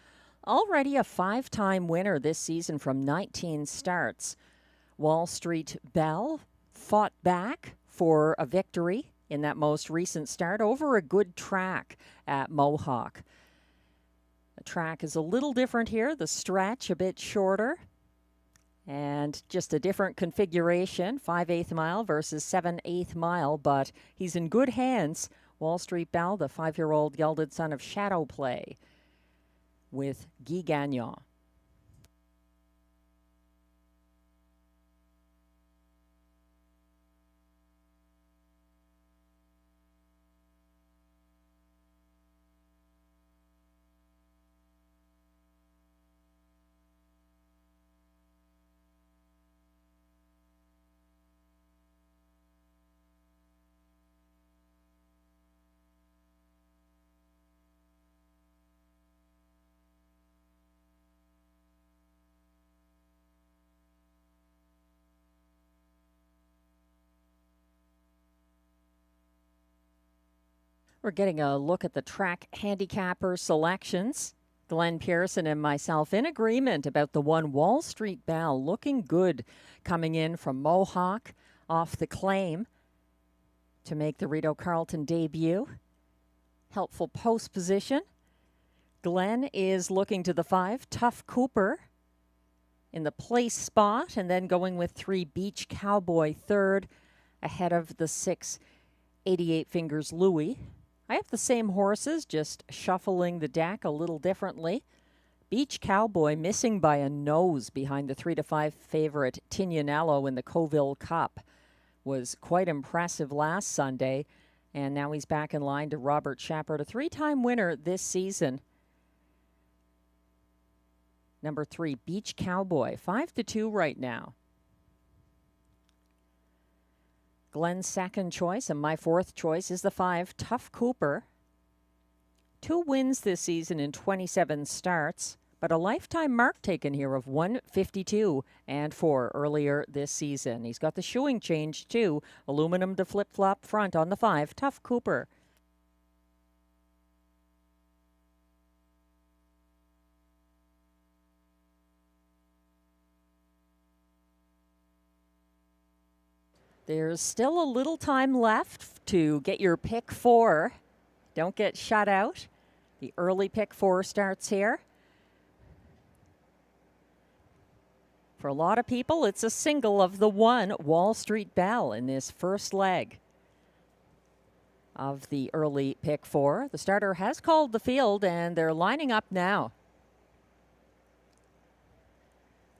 Already a 5-time winner this season from 19 starts. Wall Street Belle fought back for a victory in that most recent start over a good track at Mohawk. The track is a little different here, the stretch a bit shorter, and just a different configuration, 5/8 mile versus 7/8 mile, but he's in good hands. Wall Street Belle, the 5-year-old gelded son of Shadow Play, with Guy Gagnon. We're getting a look at the track handicapper selections. Glenn Pearson and myself in agreement about the one Wall Street Belle, looking good coming in from Mohawk off the claim to make the Rideau Carleton debut. Helpful post position. Glenn is looking to the 5, Tough Cooper in the place spot, and then going with 3, Beach Cowboy third, ahead of the 6, 88 Fingers Louie. I have the same horses, just shuffling the deck a little differently. Beach Cowboy missing by a nose behind the 3-5 favorite Tignanello in the Coville Cup. Was quite impressive last Sunday, and now he's back in line to Robert Shepard, a 3-time winner this season. Number 3, Beach Cowboy, 5-2 right now. Glenn's second choice, and my fourth choice is the 5, Tough Cooper. 2 wins this season in 27 starts, but a lifetime mark taken here of 152 and 4 earlier this season. He's got the shoeing change too, aluminum to flip-flop front on the 5, Tough Cooper. There's still a little time left to get your pick 4. Don't get shut out. The early pick 4 starts here. For a lot of people, it's a single of the 1, Wall Street Belle, in this first leg of the early pick 4. The starter has called the field, and they're lining up now.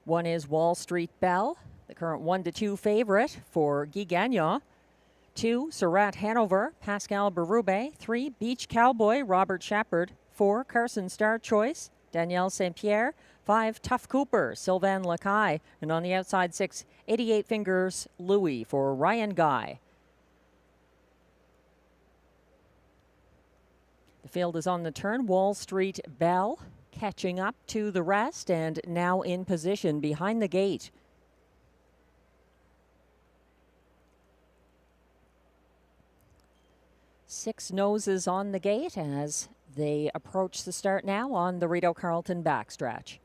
1 is Wall Street Belle, the current 1-2 favorite for Guy Gagnon. 2, Surratt Hanover, Pascal Berube. 3, Beach Cowboy, Robert Shepard. 4, Carson Star Choice, Danielle St. Pierre. 5, Tough Cooper, Sylvain Lacaille. And on the outside, 6, 88 Fingers Louie for Ryan Guy. The field is on the turn. Wall Street Belle catching up to the rest and now in position behind the gate. Six noses on the gate as they approach the start now on the Rideau Carleton backstretch.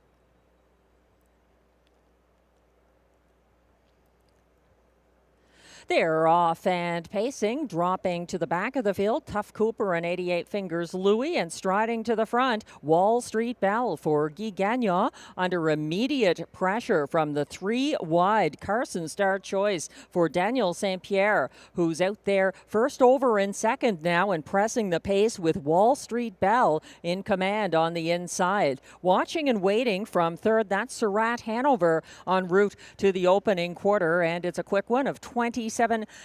They're off and pacing, dropping to the back of the field. Tough Cooper and 88 Fingers Louie, and striding to the front, Wall Street Belle for Guy Gagnon, under immediate pressure from the 3 wide Carson Star Choice for Daniel St. Pierre, who's out there first over in second now and pressing the pace with Wall Street Belle in command on the inside. Watching and waiting from third, that's Surratt Hanover en route to the opening quarter, and it's a quick one of 27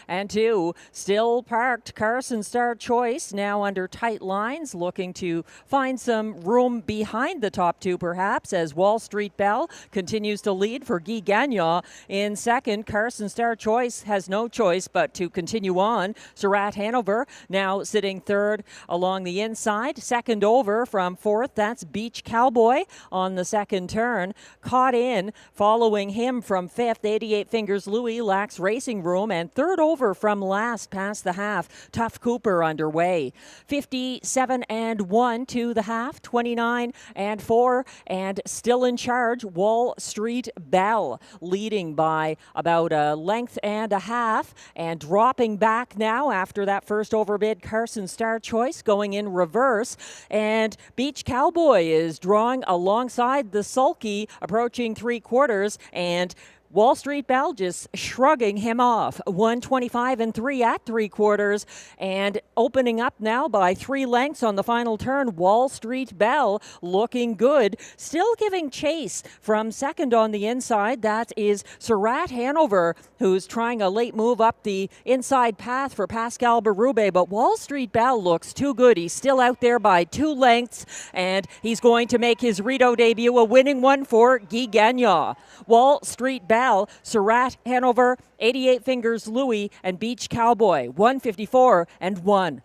and 2. Still parked Carson Star Choice, now under tight lines, looking to find some room behind the top 2 perhaps, as Wall Street Belle continues to lead for Guy Gagnon in second. Carson Star Choice has no choice but to continue on. Surratt Hanover now sitting third along the inside. Second over from fourth, that's Beach Cowboy on the second turn. Caught in following him from fifth, 88 Fingers Louie lacks racing room, and third over from last past the half, Tough Cooper underway. 57 and 1 to the half, 29 and 4, and still in charge, Wall Street Belle, leading by about a length and a half, and dropping back now after that first overbid. Carson Star Choice going in reverse, and Beach Cowboy is drawing alongside the sulky, approaching 3/4, and Wall Street Belle just shrugging him off. 125 and 3 at 3/4, and opening up now by 3 lengths on the final turn. Wall Street Belle looking good, still giving chase from second on the inside. That is Surratt Hanover, who's trying a late move up the inside path for Pascal Berube, but Wall Street Belle looks too good. He's still out there by 2 lengths, and he's going to make his Rideau debut, a winning one for Guy Gagnon. Wall Street Belle, Surratt Hanover, 88 Fingers Louie, and Beach Cowboy, 154 and 1.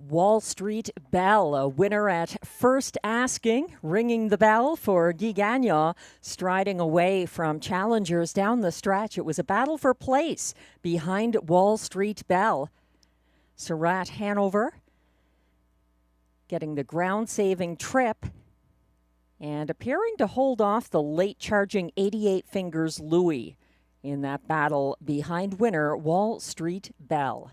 Wall Street Bell, a winner at first asking, ringing the bell for Guy Gagnon, striding away from challengers down the stretch. It was a battle for place behind Wall Street Bell. Surratt Hanover getting the ground-saving trip and appearing to hold off the late-charging 88 Fingers Louis in that battle behind winner Wall Street Bell.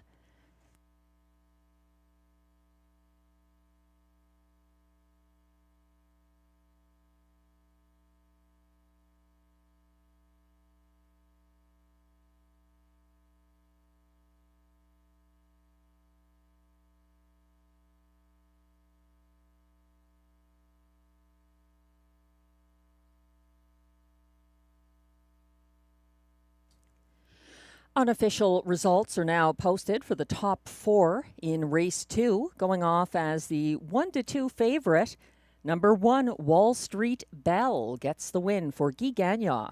Unofficial results are now posted for the top four in race 2, going off as the 1-2 favorite. Number 1, Wall Street Bell gets the win for Guy Gagnon.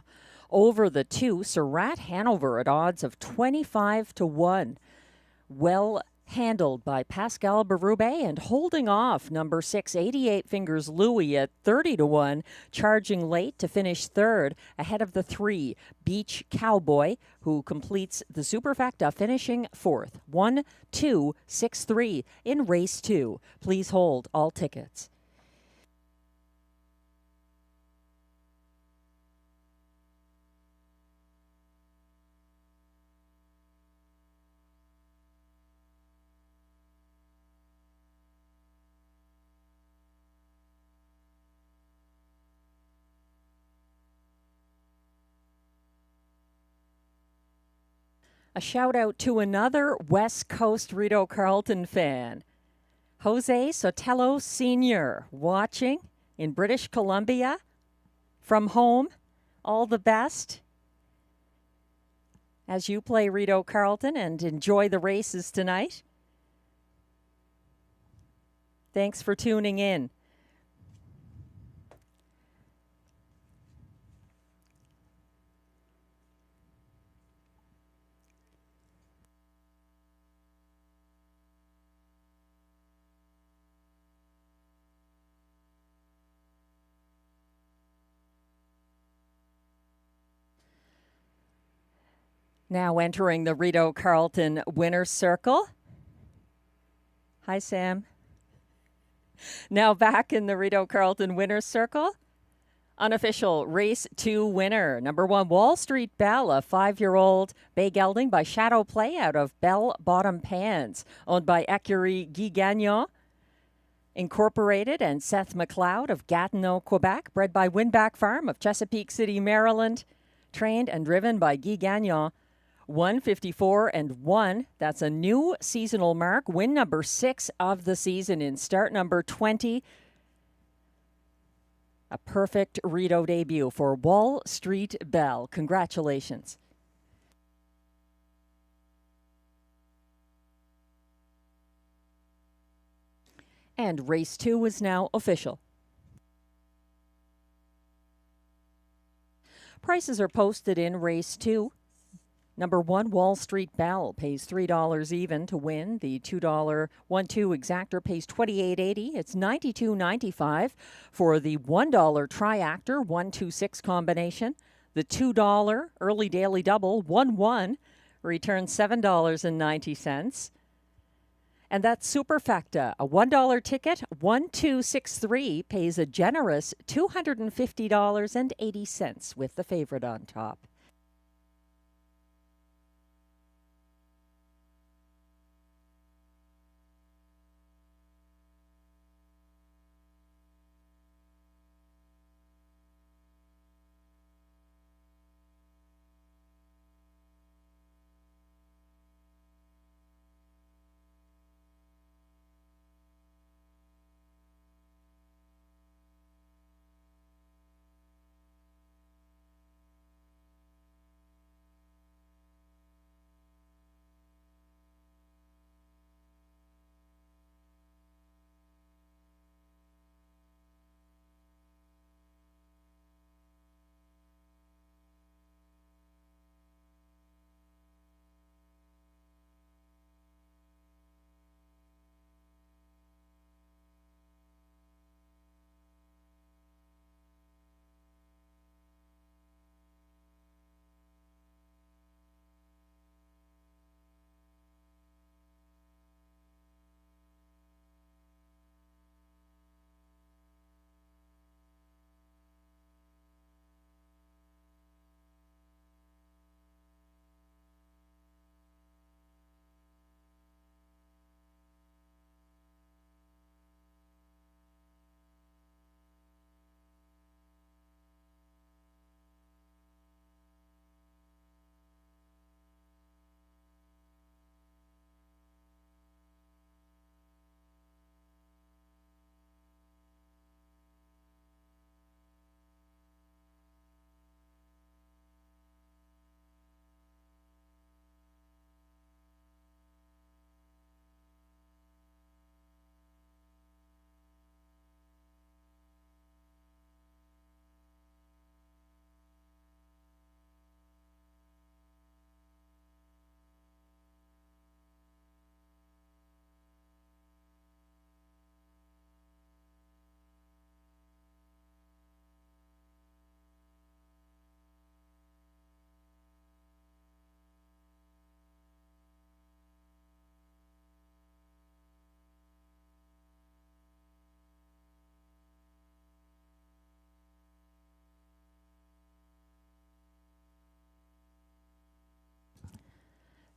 Over the 2, Surratt Hanover at odds of 25-1. Well handled by Pascal Berube and holding off number 6, 88 Fingers Louis at 30-1, charging late to finish third ahead of the 3, Beach Cowboy, who completes the superfecta, finishing fourth. 1-2-6-3 in race 2. Please hold all tickets. A shout out to another West Coast Rideau Carleton fan, Jose Sotelo Sr., watching in British Columbia from home. All the best as you play Rideau Carleton and enjoy the races tonight. Thanks for tuning in. Now entering the Rideau Carleton winner's circle. Hi, Sam. Now back in the Rideau Carleton winner's circle. Unofficial race 2 winner. Number 1, Wall Street Bell, a 5-year-old bay gelding by Shadow Play out of Bell Bottom Pans, owned by Ecurie Guy Gagnon Incorporated and Seth McLeod of Gatineau, Quebec, bred by Winback Farm of Chesapeake City, Maryland, trained and driven by Guy Gagnon. 154-1. That's a new seasonal mark. Win number 6 of the season in start number 20. A perfect Rideau debut for Wall Street Bell. Congratulations. And race 2 is now official. Prices are posted in race 2. Number 1, Wall Street Bell, pays $3 even to win. The $2 1-2 exactor pays $28.80. It's $92.95 for the $1 triactor 1-2-6 combination. The $2 early daily double 1-1 returns $7.90. And that's superfecta, a $1 ticket 1-2-6-3 pays a generous $250.80 with the favorite on top.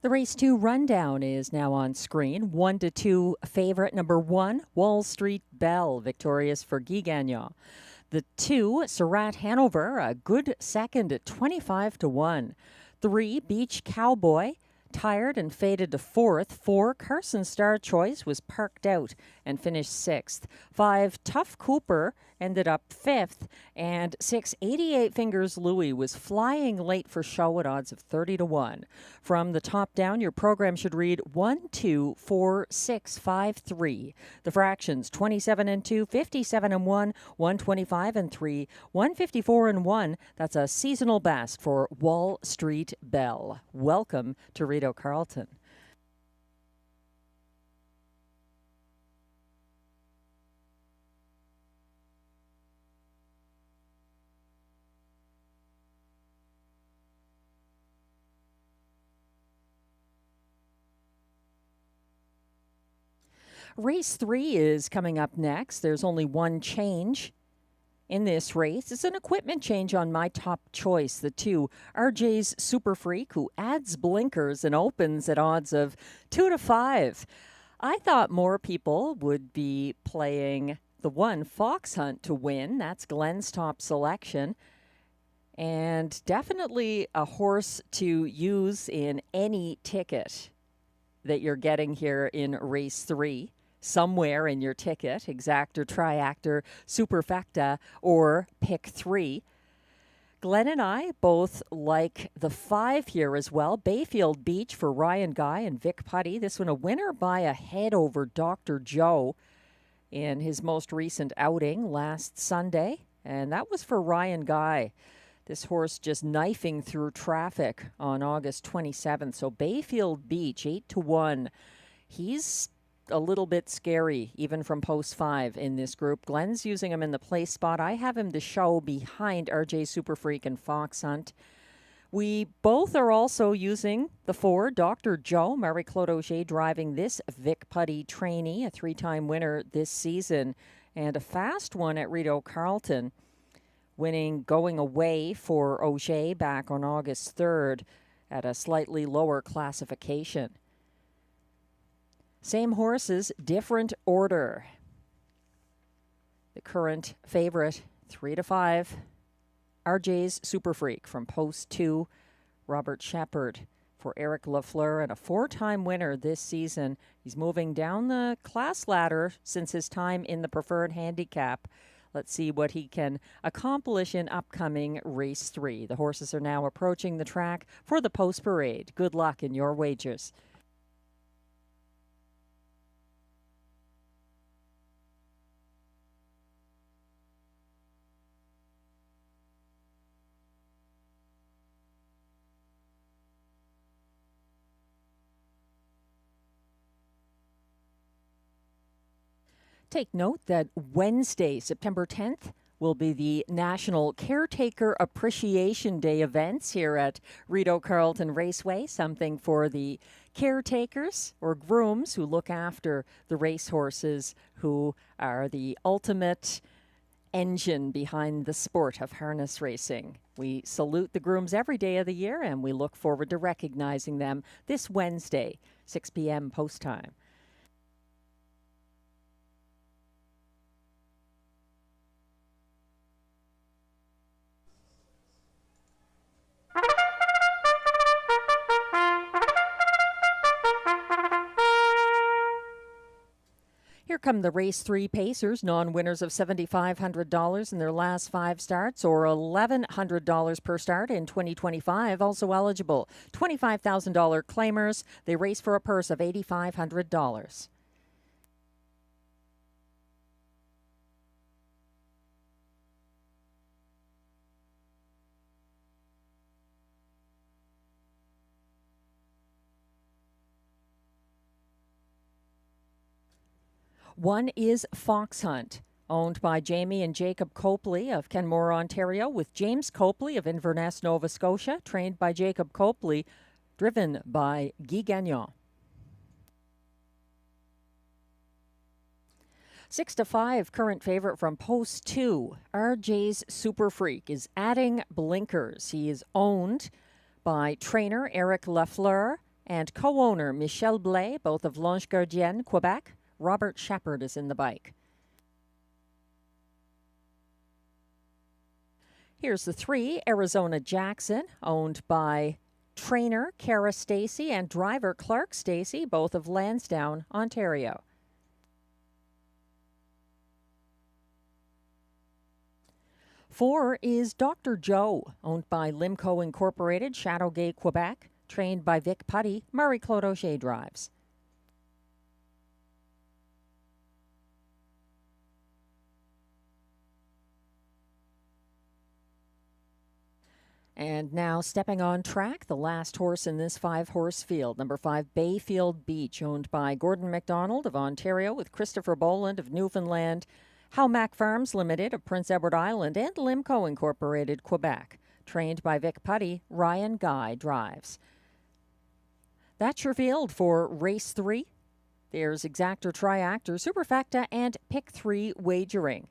The race 2 rundown is now on screen. 1-2 favorite number 1, Wall Street Belle, victorious for Guy Gagnon. The 2, Surratt Hanover, a good second at 25-1. 3, Beach Cowboy, tired and faded to 4th. 4, Carson Star Choice was parked out and finished 6th. 5, Tough Cooper ended up 5th. And 6, 88 Fingers Louie was flying late for show at odds of 30-1. From the top down, your program should read 1, 2, 4, 6, 5, 3. The fractions 27 and 2, 57 and 1, 125 and 3, 154 and 1. That's a seasonal best for Wall Street Belle. Welcome to Rideau Carleton. Race 3 is coming up next. There's only one change in this race. It's an equipment change on my top choice, the 2, RJ's Super Freak, who adds blinkers and opens at odds of 2-5. I thought more people would be playing the 1, Fox Hunt, to win. That's Glenn's top selection. And definitely a horse to use in any ticket that you're getting here in race 3. Somewhere in your ticket, exactor, triactor, superfecta, or pick 3. Glenn and I both like the 5 here as well. Bayfield Beach for Ryan Guy and Vic Putty. This one a winner by a head over Dr. Joe in his most recent outing last Sunday. And that was for Ryan Guy. This horse just knifing through traffic on August 27th. So Bayfield Beach, 8-1. He's a little bit scary, even from post 5 in this group. Glenn's using him in the place spot. I have him to show behind RJ Super Freak and Fox Hunt. We both are also using the 4, Dr. Joe, Marie-Claude Auger driving this Vic Putty trainee, a 3-time winner this season, and a fast one at Rideau Carleton, winning going away for Auger back on August 3rd at a slightly lower classification. Same horses, different order. The current favorite, 3-5, RJ's Super Freak from post 2, Robert Shepard for Eric Lafleur, and a 4-time winner this season. He's moving down the class ladder since his time in the preferred handicap. Let's see what he can accomplish in upcoming race 3. The horses are now approaching the track for the post parade. Good luck in your wagers. Take note that Wednesday, September 10th, will be the National Caretaker Appreciation Day events here at Rideau Carleton Raceway, something for the caretakers or grooms who look after the racehorses, who are the ultimate engine behind the sport of harness racing. We salute the grooms every day of the year, and we look forward to recognizing them this Wednesday, 6 p.m. post time. Here come the race 3 pacers, non-winners of $7,500 in their last 5 starts, or $1,100 per start in 2025. Also eligible, $25,000 claimers. They race for a purse of $8,500. One is Fox Hunt, owned by Jamie and Jacob Copley of Kenmore, Ontario, with James Copley of Inverness, Nova Scotia, trained by Jacob Copley, driven by Guy Gagnon. 6-5, current favorite from post 2. RJ's Super Freak is adding blinkers. He is owned by trainer Eric Lafleur and co-owner Michel Blais, both of L'Ange Gardien, Quebec. Robert Shepard is in the bike. Here's the 3, Arizona Jackson, owned by trainer Cara Stacey and driver Clark Stacey, both of Lansdowne, Ontario. Four is Dr. Joe, owned by Limco Incorporated, Shadowgate, Quebec, trained by Vic Putty. Marie-Claude Auger drives. And now stepping on track, the last horse in this 5-horse field, number 5, Bayfield Beach, owned by Gordon MacDonald of Ontario with Christopher Boland of Newfoundland, Howmack Farms Limited of Prince Edward Island, and Limco Incorporated, Quebec. Trained by Vic Putty, Ryan Guy drives. That's your field for race 3. There's Exactor, Triactor, Superfecta, and Pick 3 wagering.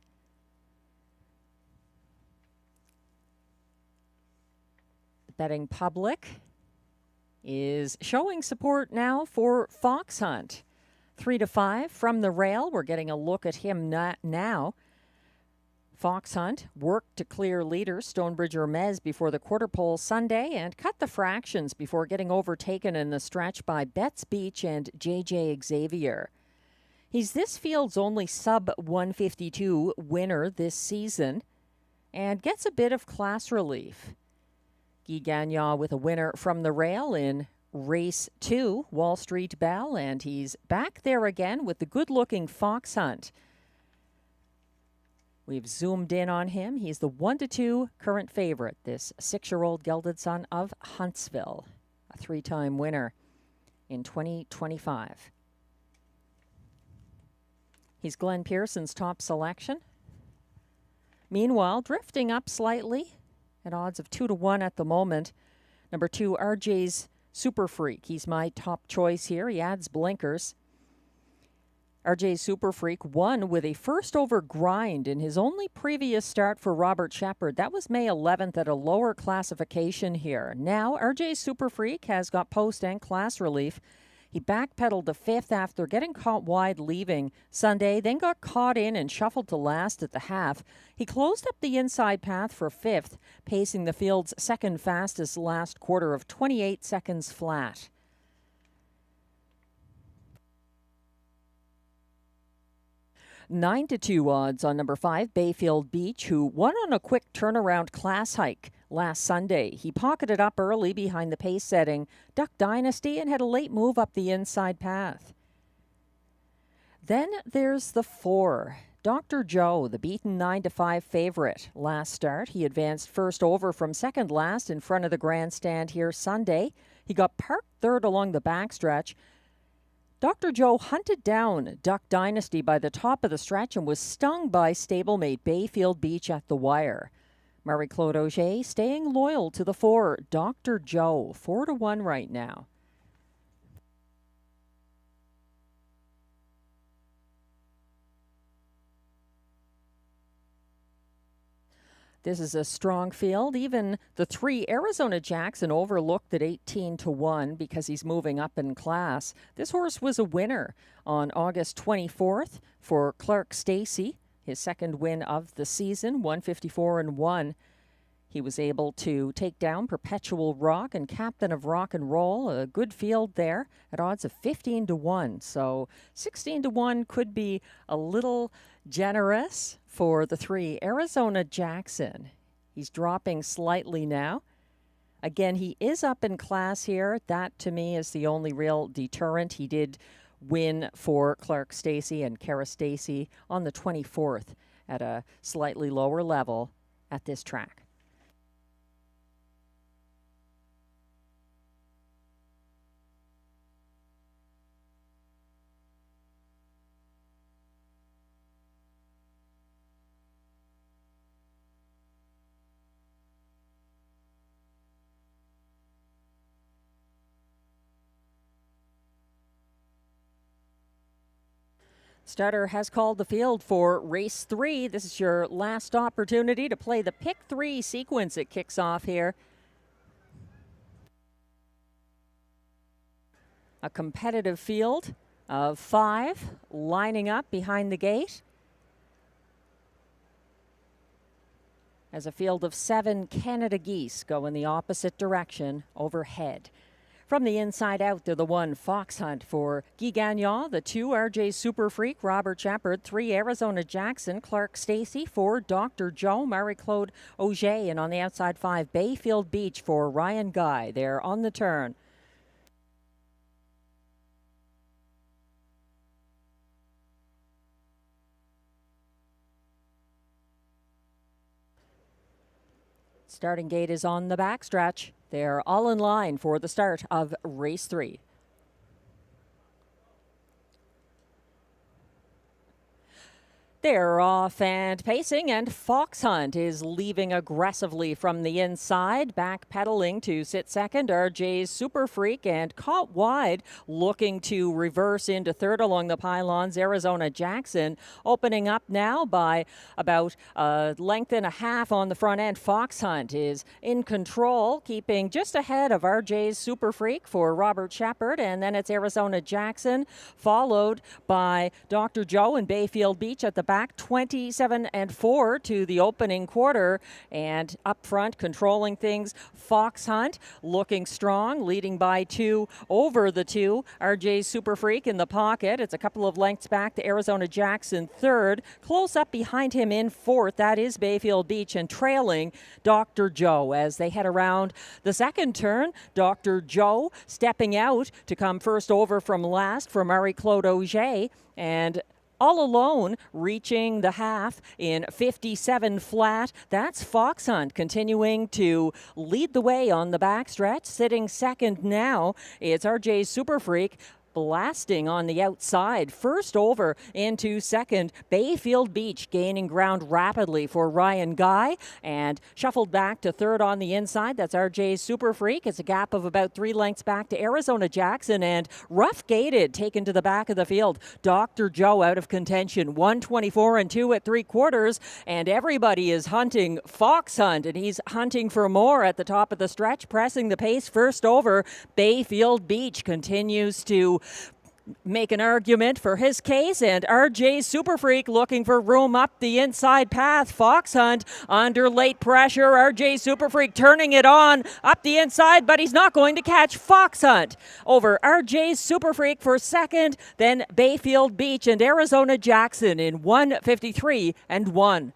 The betting public is showing support now for Fox Hunt. 3-5 from the rail. We're getting a look at him now. Fox Hunt worked to clear leader Stonebridge Hermes before the quarter pole Sunday and cut the fractions before getting overtaken in the stretch by Betts Beach and JJ Xavier. He's this field's only sub-152 winner this season and gets a bit of class relief. Guy Gagnon with a winner from the rail in race 2, Wall Street Belle, and he's back there again with the good-looking Fox Hunt. We've zoomed in on him. He's the 1-2 current favorite, this 6-year-old gelded son of Huntsville, a 3-time winner in 2025. He's Glenn Pearson's top selection. Meanwhile, drifting up slightly at odds of 2-1 at the moment, number 2, RJ's Super Freak. He's my top choice here. He adds blinkers. RJ Super Freak won with a first over grind in his only previous start for Robert Shepard. That was May 11th at a lower classification here. Now, RJ Super Freak has got post and class relief. He backpedaled to 5th after getting caught wide leaving Sunday, then got caught in and shuffled to last at the half. He closed up the inside path for 5th, pacing the field's second fastest last quarter of 28 seconds flat. $9-2 odds on number 5, Bayfield Beach, who won on a quick turnaround class hike last Sunday. He pocketed up early behind the pace-setting Duck Dynasty and had a late move up the inside path. Then there's the 4, Dr. Joe, the beaten 9-5 favorite. Last start, he advanced first over from second last in front of the grandstand here Sunday. He got parked third along the backstretch. Dr. Joe hunted down Duck Dynasty by the top of the stretch and was stung by stablemate Bayfield Beach at the wire. Marie-Claude Auger staying loyal to the 4, Dr. Joe, 4-1 right now. This is a strong field. Even the 3, Arizona Jackson, overlooked at 18-1 because he's moving up in class. This horse was a winner on August 24th for Clark Stacey, his second win of the season, 154-1. He was able to take down Perpetual Rock and Captain of Rock and Roll, a good field there at odds of 15-1. So 16-1 could be a little generous for the 3, Arizona Jackson. He's dropping slightly now. Again, he is up in class here. That, to me, is the only real deterrent. He did win for Clark Stacey and Cara Stacey on the 24th at a slightly lower level at this track. Starter has called the field for race 3. This is your last opportunity to play the pick 3 sequence. It kicks off here. A competitive field of 5 lining up behind the gate. As a field of 7 Canada geese go in the opposite direction overhead. From the inside out, they're the 1 Fox Hunt for Guy Gagnon, the 2 RJ Super Freak, Robert Shepard, 3 Arizona Jackson, Clark Stacy, 4 Dr. Joe, Marie-Claude Auger, and on the outside 5 Bayfield Beach for Ryan Guy. They're on the turn. Starting gate is on the backstretch. They're all in line for the start of race 3. They're off and pacing, and Fox Hunt is leaving aggressively from the inside, backpedaling to sit second. RJ's Super Freak, and caught wide, looking to reverse into third along the pylons. Arizona Jackson opening up now by about a length and a half on the front end. Fox Hunt is in control, keeping just ahead of RJ's Super Freak for Robert Shepard, and then it's Arizona Jackson, followed by Dr. Joe and Bayfield Beach at the back, 27-4 to the opening quarter, and up front controlling things, Fox Hunt looking strong, leading by 2 over the 2. RJ's Super Freak in the pocket. It's a couple of lengths back to Arizona Jackson third. Close up behind him in fourth, that is Bayfield Beach, and trailing Dr. Joe as they head around the second turn. Dr. Joe stepping out to come first over from last for Marie-Claude Auger, and all alone, reaching the half in 57 flat. That's Fox Hunt continuing to lead the way on the backstretch. Sitting second now, it's RJ's Super Freak, blasting on the outside. First over into second, Bayfield Beach gaining ground rapidly for Ryan Guy, and shuffled back to third on the inside. That's RJ's Super Freak. It's a gap of about 3 lengths back to Arizona Jackson, and rough gated, taken to the back of the field. Dr. Joe out of contention, 124 2 at 3/4, and everybody is hunting Fox Hunt, and he's hunting for more at the top of the stretch, pressing the pace. First over, Bayfield Beach continues to make an argument for his case, and RJ's Super Freak looking for room up the inside path. Fox Hunt under late pressure. RJ's Super Freak turning it on up the inside, but he's not going to catch Fox Hunt. Over RJ's Super Freak for second, then Bayfield Beach and Arizona Jackson in 1:53.1.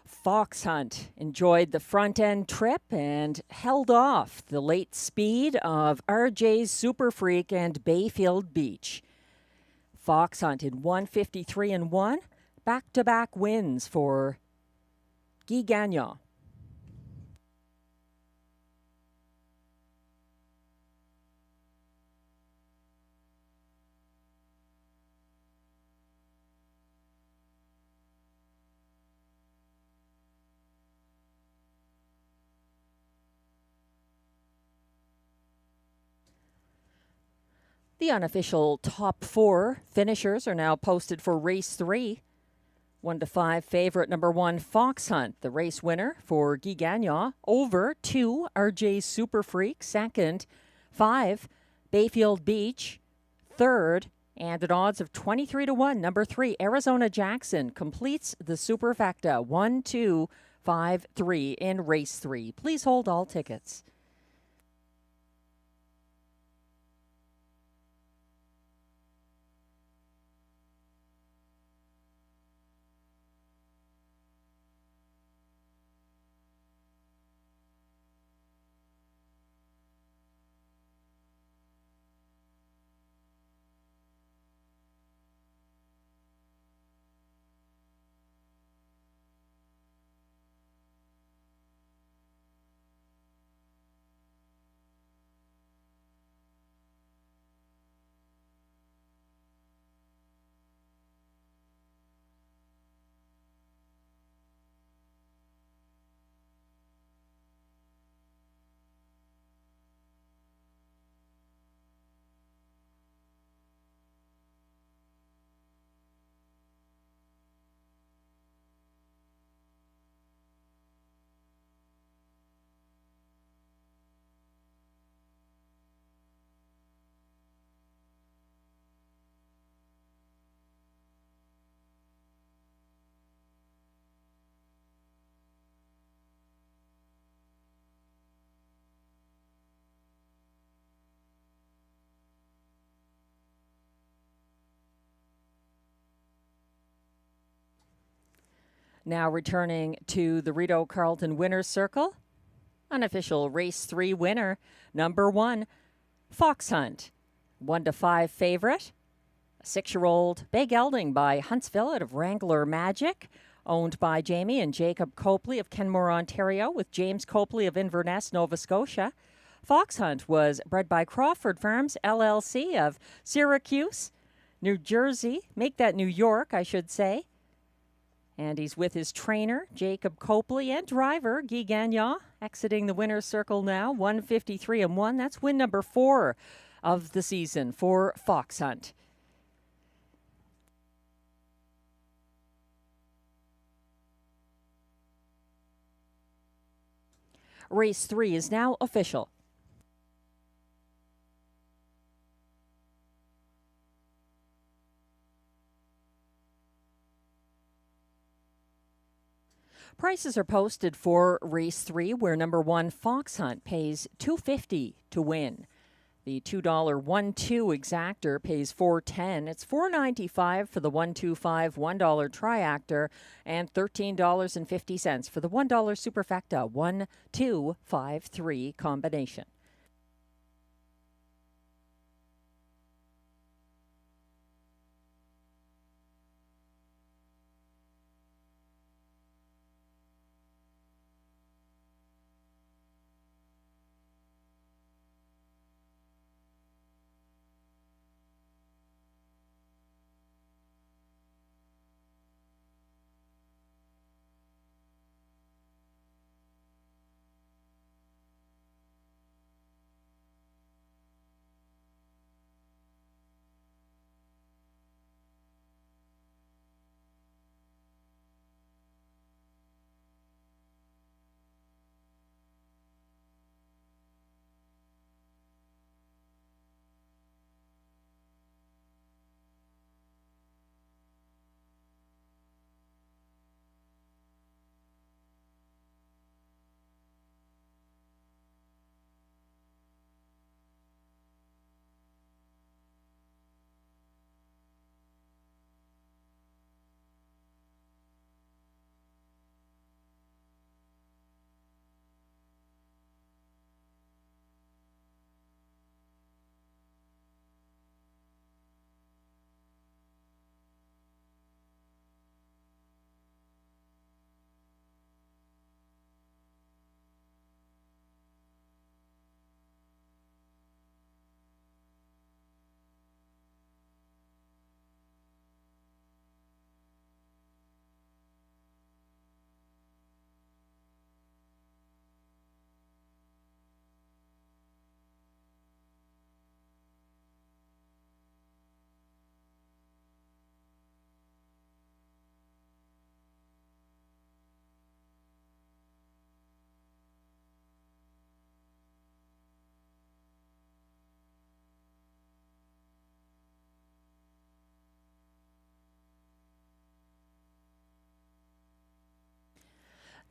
Fox Hunt enjoyed the front end trip and held off the late speed of RJ's Super Freak and Bayfield Beach. Fox Hunt in 1:53.1, back-to-back wins for Guy Gagnon. The unofficial top 4 finishers are now posted for race 3. 1 to 5 favorite number 1 Fox Hunt, the race winner for Guy Gagnon. Over 2 RJ's Super Freak, second. 5 Bayfield Beach, third. And at odds of 23-1, number 3 Arizona Jackson completes the superfecta 1, 2, 5, 3 in race 3. Please hold all tickets. Now returning to the Rideau Carleton Winner's Circle, unofficial race 3 winner, number 1, Fox Hunt. 1-5 favorite, a 6-year-old bay gelding by Huntsville out of Wrangler Magic, owned by Jamie and Jacob Copley of Kenmore, Ontario, with James Copley of Inverness, Nova Scotia. Fox Hunt was bred by Crawford Farms, LLC of Syracuse, New Jersey. Make that New York, I should say. And he's with his trainer, Jacob Copley, and driver, Guy Gagnon, exiting the winner's circle now, 153-1. That's win number 4 of the season for Fox Hunt. Race 3 is now official. Prices are posted for race 3, where number 1 Fox Hunt pays $2.50 to win. The $2 1-2 exactor pays $4.10. It's $4.95 for the 1-2-5 $1 triactor and $13.50 for the $1 superfecta 1-2-5-3 combination.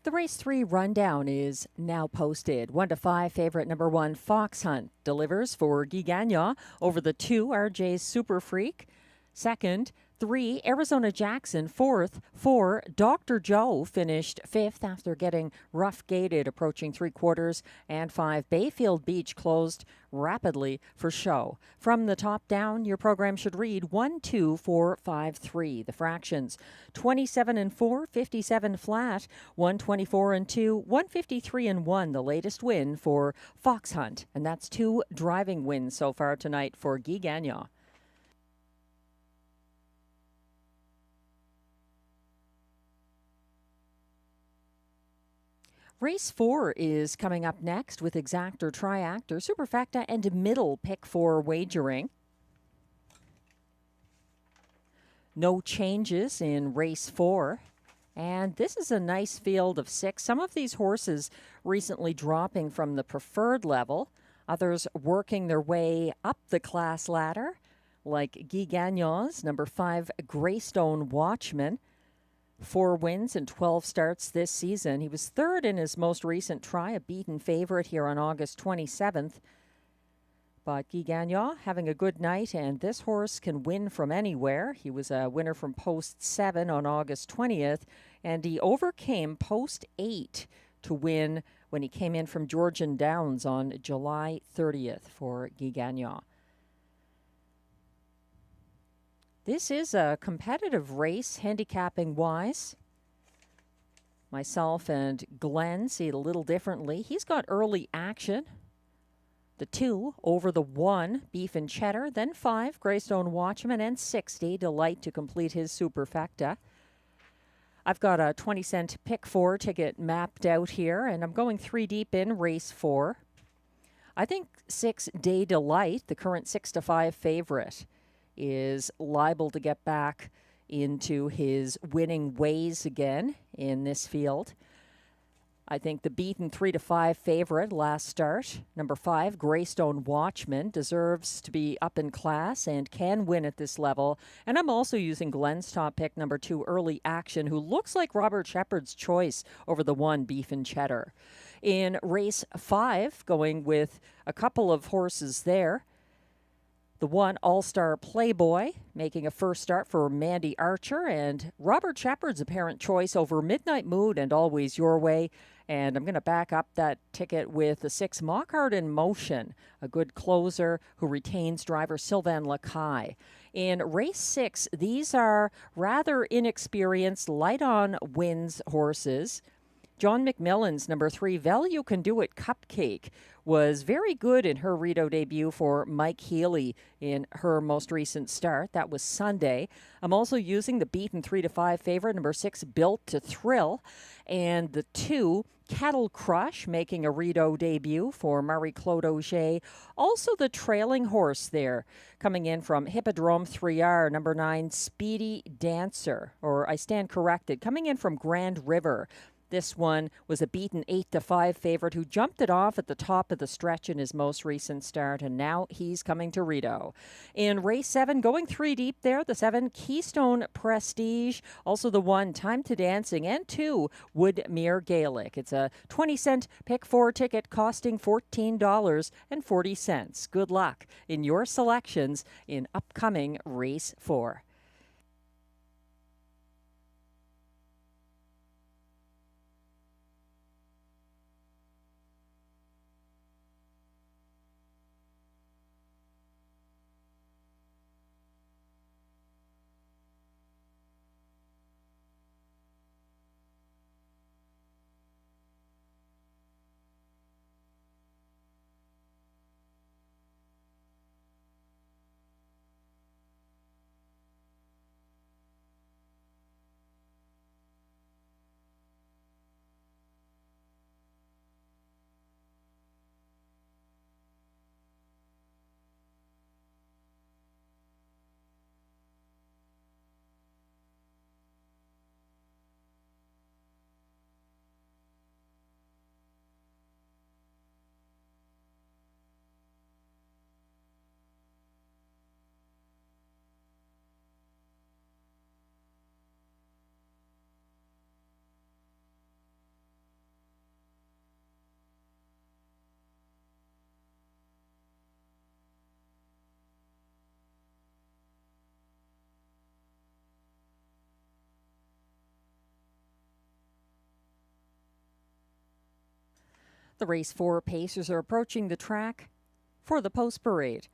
The race 3 rundown is now posted. 1-5 favorite number 1 Fox Hunt delivers for Guy Gagnon over the 2 RJ's Super Freak. Second, 3 Arizona Jackson. Fourth, 4 Dr. Joe finished 5th after getting rough gated approaching 3/4, and 5 Bayfield Beach closed rapidly for show. From the top down, your program should read 1, 2, 4, 5, 3. The fractions 27-4, 57 flat, 124-2, 153-1. The latest win for Fox Hunt, and that's 2 driving wins so far tonight for Guy Gagnon. Race 4 is coming up next with exactor, triactor, superfecta, and middle pick 4 wagering. No changes in race 4. And this is a nice field of 6. Some of these horses recently dropping from the preferred level, others working their way up the class ladder, like Guy Gagnon's number 5 Greystone Watchman. 4 wins and 12 starts this season. He was 3rd in his most recent try, a beaten favorite here on August 27th. But Guy Gagnon having a good night, and this horse can win from anywhere. He was a winner from post 7 on August 20th, and he overcame post 8 to win when he came in from Georgian Downs on July 30th for Guy Gagnon. This is a competitive race, handicapping-wise. Myself and Glenn see it a little differently. He's got early action. The 2 over the 1, Beef and Cheddar, then 5, Greystone Watchman, and 60, Delight to complete his superfecta. I've got a 20-cent pick 4 ticket mapped out here, and I'm going 3 deep in race 4. I think 6 Day Delight, the current 6-5 favorite, is liable to get back into his winning ways again in this field. I think the beaten 3-5 favorite last start, number 5, Greystone Watchman, deserves to be up in class and can win at this level. And I'm also using Glenn's top pick, number 2, Early Action, who looks like Robert Shepard's choice over the 1, Beef and Cheddar. In race 5, going with a couple of horses there, the 1, All-Star Playboy, making a first start for Mandy Archer, and Robert Shepard's apparent choice over Midnight Mood and Always Your Way. And I'm going to back up that ticket with the 6, Mockart in Motion, a good closer who retains driver Sylvain Lacaille. In race 6, these are rather inexperienced, light on wins horses. John McMillan's number 3, Value Can Do It Cupcake, was very good in her Rideau debut for Mike Healy in her most recent start. That was Sunday. I'm also using the beaten 3-5 favorite, number 6, Built to Thrill, and the 2, Cattle Crush, making a Rideau debut for Marie-Claude Auger. Also the trailing horse there, coming in from Hippodrome 3R, number 9, Speedy Dancer, or I stand corrected, coming in from Grand River. This one was a beaten 8-5 favorite who jumped it off at the top of the stretch in his most recent start, and now he's coming to Rideau. In race 7, going 3 deep there, the 7, Keystone Prestige, also the 1, Time to Dancing, and 2, Woodmere Gaelic. It's a 20-cent pick 4 ticket costing $14.40. Good luck in your selections in upcoming race 4. The race 4 pacers are approaching the track for the post parade.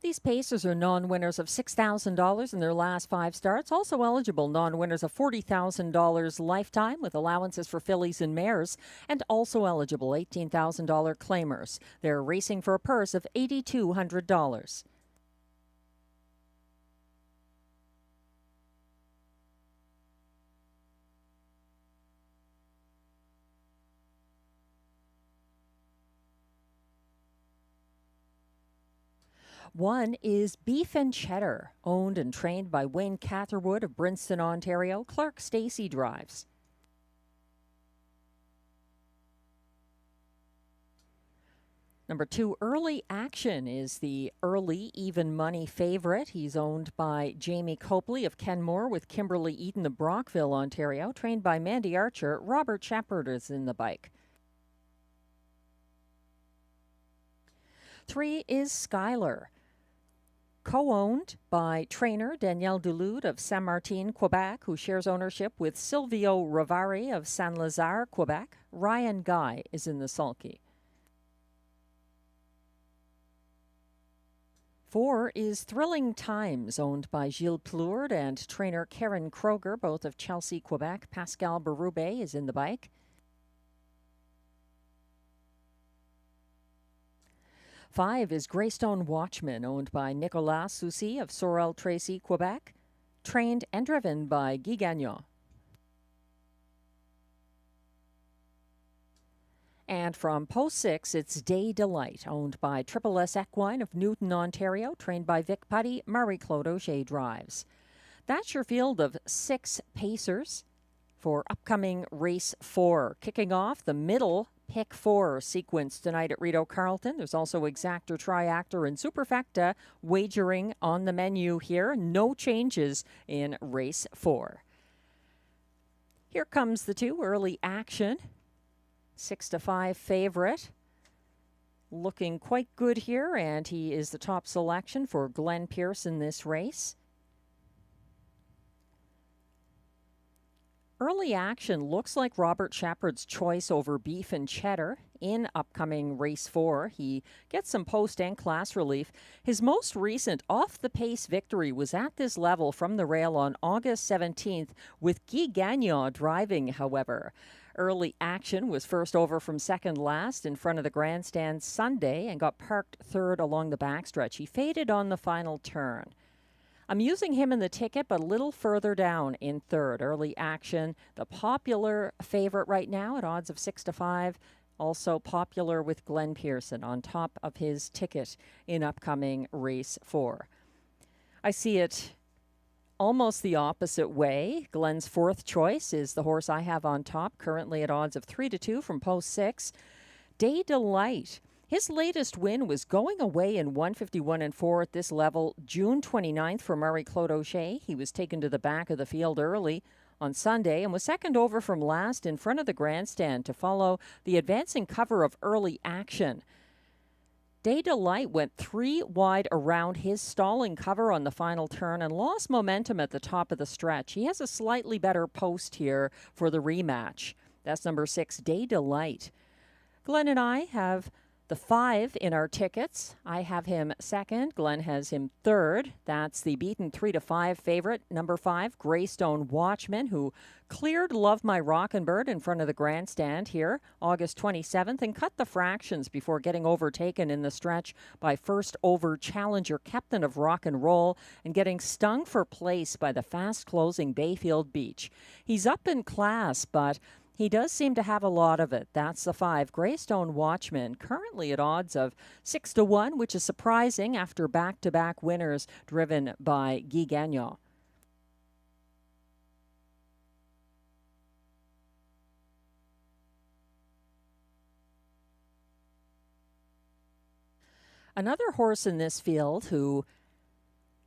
These pacers are non-winners of $6,000 in their last 5 starts. Also eligible non-winners of $40,000 lifetime with allowances for fillies and mares. And also eligible $18,000 claimers. They're racing for a purse of $8,200. One is Beef and Cheddar, owned and trained by Wayne Catherwood of Brinston, Ontario. Clark Stacey drives. Number 2, Early Action is the early even money favorite. He's owned by Jamie Copley of Kenmore with Kimberly Eaton of Brockville, Ontario. Trained by Mandy Archer, Robert Shepard is in the bike. 3 is Skylar. Co-owned by trainer Danielle Dulude of Saint-Martin, Quebec, who shares ownership with Silvio Rivari of Saint-Lazare, Quebec. Ryan Guy is in the sulky. 4 is Thrilling Times, owned by Gilles Plourde and trainer Karen Kroger, both of Chelsea, Quebec. Pascal Berube is in the bike. 5 is Greystone Watchman, owned by Nicolas Soucy of Sorel-Tracy, Quebec, trained and driven by Guy Gagnon. And from post 6, it's Day Delight, owned by Triple S Equine of Newton, Ontario, trained by Vic Putty. Marie-Claude Auger drives. That's your field of 6 pacers for upcoming race 4. Kicking off the middle pick 4 sequence tonight at Rideau Carleton. There's also Exactor, Triactor, and Superfecta wagering on the menu here. No changes in race 4. Here comes the 2, Early Action. 6-5 favorite. Looking quite good here, and he is the top selection for Glenn Pierce in this race. Early Action looks like Robert Shepard's choice over Beef and Cheddar in upcoming race 4. He gets some post and class relief. His most recent off-the-pace victory was at this level from the rail on August 17th with Guy Gagnon driving, however. Early Action was first over from second last in front of the grandstand Sunday and got parked third along the backstretch. He faded on the final turn. I'm using him in the ticket, but a little further down in third. Early Action, the popular favorite right now at odds of 6-5. Also popular with Glenn Pearson on top of his ticket in upcoming race 4. I see it almost the opposite way. Glenn's 4th choice is the horse I have on top, currently at odds of 3-2 from post 6. Day Delight. His latest win was going away in 151-4 at this level, June 29th for Marie-Claude Auger. He was taken to the back of the field early on Sunday and was second over from last in front of the grandstand to follow the advancing cover of Early Action. Day Delight went 3 wide around his stalling cover on the final turn and lost momentum at the top of the stretch. He has a slightly better post here for the rematch. That's number 6, Day Delight. Glenn and I have the 5 in our tickets. I have him second. Glenn has him third. That's the beaten 3-5 favorite, number 5, Greystone Watchman, who cleared Love My Rockin' Bird in front of the grandstand here August 27th and cut the fractions before getting overtaken in the stretch by first over challenger Captain of Rock and Roll and getting stung for place by the fast-closing Bayfield Beach. He's up in class, but he does seem to have a lot of it. That's the 5, Greystone Watchman, currently at odds of 6-1, which is surprising after back-to-back winners driven by Guy Gagnon. Another horse in this field who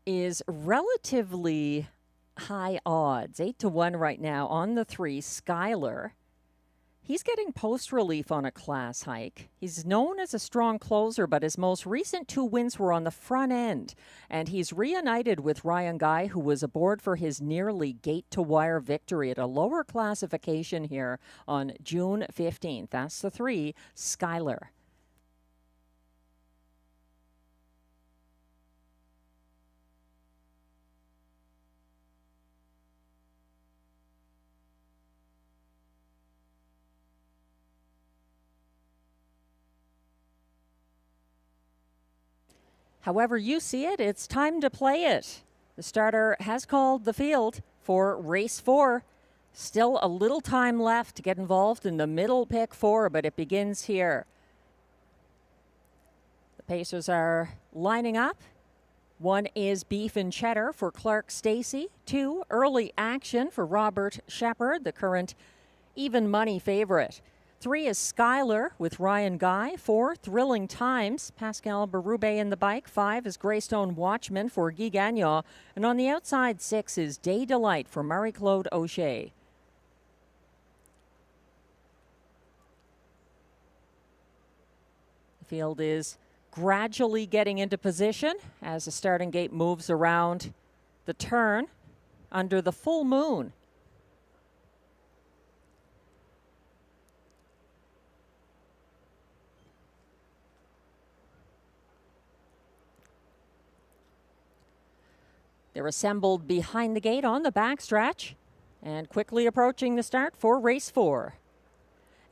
is relatively high odds, 8-1 right now on the 3, Skylar. He's getting post relief on a class hike. He's known as a strong closer, but his most recent 2 wins were on the front end. And he's reunited with Ryan Guy, who was aboard for his nearly gate-to-wire victory at a lower classification here on June 15th. That's the 3, Skylar. However you see it, it's time to play it. The starter has called the field for race 4. Still a little time left to get involved in the middle pick 4, but it begins here. The pacers are lining up. 1 is Beef and Cheddar for Clark Stacey. 2, Early Action for Robert Shepard, the current even money favorite. 3 is Skylar with Ryan Guy. 4, Thrilling Times, Pascal Berube in the bike. 5 is Greystone Watchman for Guy Gagnon. And on the outside, 6 is Day Delight for Marie-Claude O'Shea. The field is gradually getting into position as the starting gate moves around the turn under the full moon. They're assembled behind the gate on the backstretch and quickly approaching the start for race 4.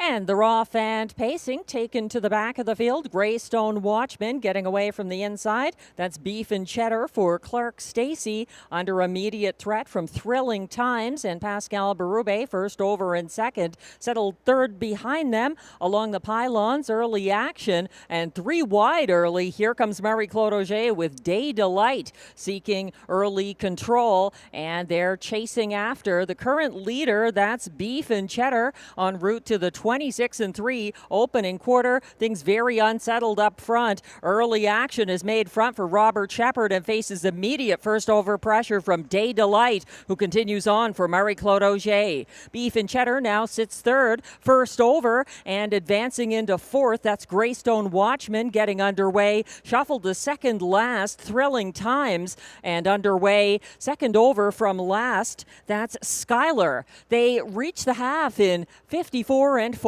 And they're off and pacing, taken to the back of the field. Greystone Watchman getting away from the inside. That's Beef and Cheddar for Clark Stacy, under immediate threat from Thrilling Times, and Pascal Berube first over and second. Settled third behind them along the pylons. Early action and 3 wide early. Here comes Marie-Claude Auger with Day Delight seeking early control, and they're chasing after the current leader. That's Beef and Cheddar en route to the 26-3 opening quarter. Things very unsettled up front. Early action is made front for Robert Shepard and faces immediate first over pressure from Day Delight, who continues on for Marie-Claude Auger. Beef and Cheddar now sits third, first over, and advancing into fourth. That's Greystone Watchman getting underway. Shuffled to second last, Thrilling Times, and underway second over from last. That's Skylar. They reach the half in 54-4,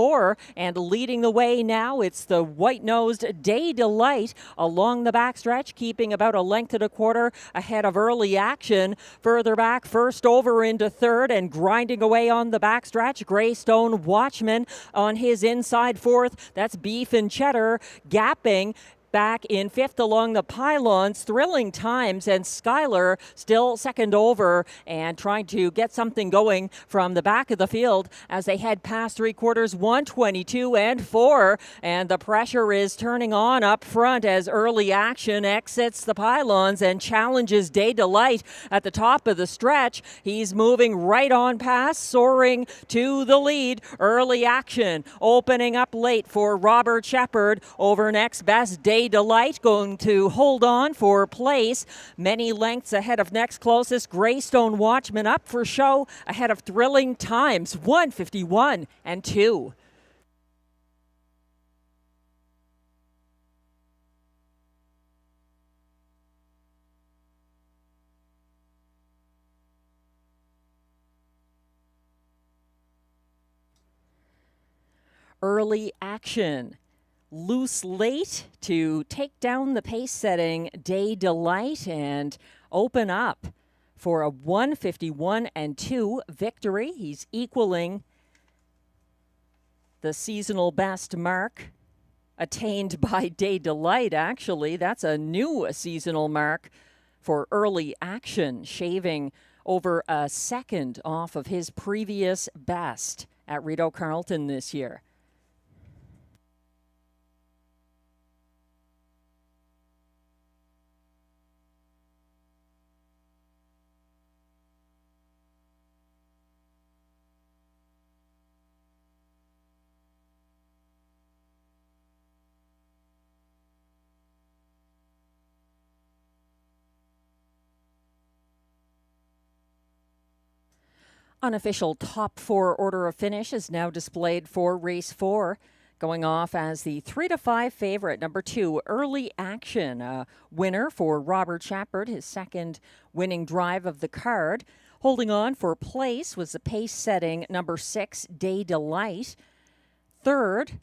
and leading the way now, it's the white-nosed Day Delight along the backstretch, keeping about a length and a quarter ahead of early action. Further back, first over into third and grinding away on the backstretch, Greystone Watchman on his inside fourth. That's Beef and Cheddar gapping back in fifth along the pylons. Thrilling Times and Skylar still second over and trying to get something going from the back of the field as they head past three quarters, 1:22-4, and the pressure is turning on up front as early action exits the pylons and challenges Day Delight at the top of the stretch. He's moving right on past, soaring to the lead. Early action opening up late for Robert Shepard over next best. Day Delight going to hold on for place. Many lengths ahead of next closest. Greystone Watchman up for show ahead of Thrilling Times, 1:51-2. Early action. Loose late to take down the pace-setting Day Delight and open up for a 1:51-2 victory. He's equaling the seasonal best mark attained by Day Delight, actually. That's a new seasonal mark for early action, shaving over a second off of his previous best at Rideau Carleton this year. Unofficial top four order of finish is now displayed for race 4. Going off as the 3-5 favorite, number 2, Early Action, a winner for Robert Shepard, his second winning drive of the card. Holding on for place was the pace-setting number 6, Day Delight. Third,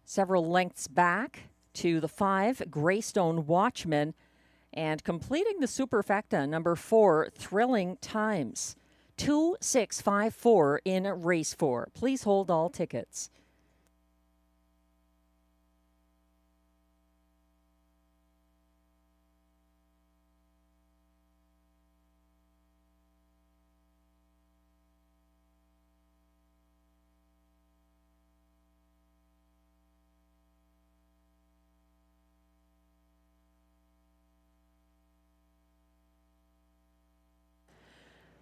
several lengths back to the 5, Greystone Watchman. And completing the superfecta, number 4, Thrilling Times. 2-6-5-4 in race 4. Please hold all tickets.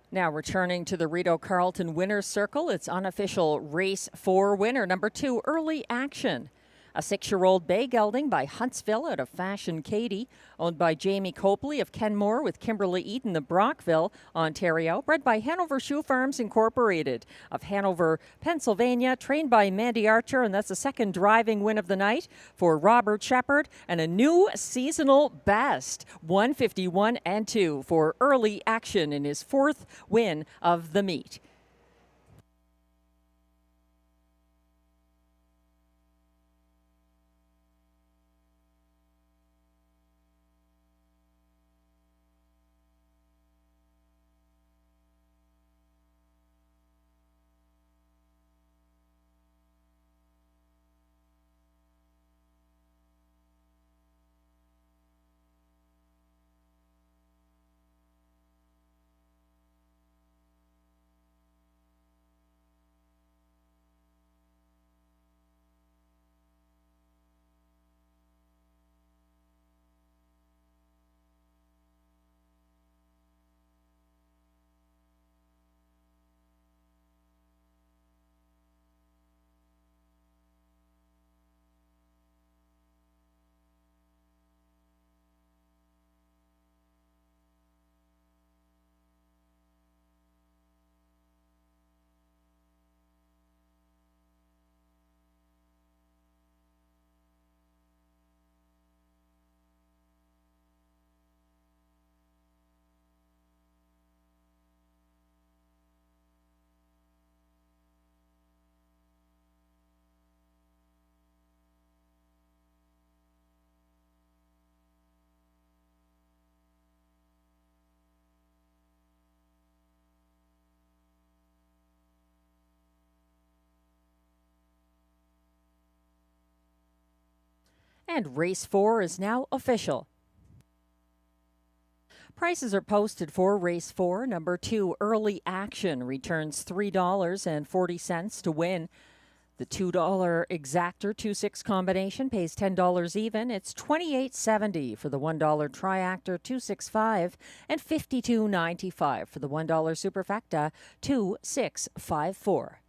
Now returning to the Rideau Carleton Winner's Circle, its unofficial Race 4 winner, number 2, Early Action. A 6-year-old bay gelding by Huntsville out of Fashion Katie, owned by Jamie Copley of Kenmore with Kimberly Eaton of Brockville, Ontario, bred by Hanover Shoe Farms Incorporated of Hanover, Pennsylvania, trained by Mandy Archer, and that's the second driving win of the night for Robert Shepard, and a new seasonal best, 151 and 2 for Early Action in his 4th win of the meet. And race 4 is now official. Prices are posted for race 4. Number 2, Early Action, returns $3.40 to win. The $2 exactor 2-6 combination pays $10 even. It's $28.70 for the $1 triactor 265 and $52.95 for the $1 superfecta 2654.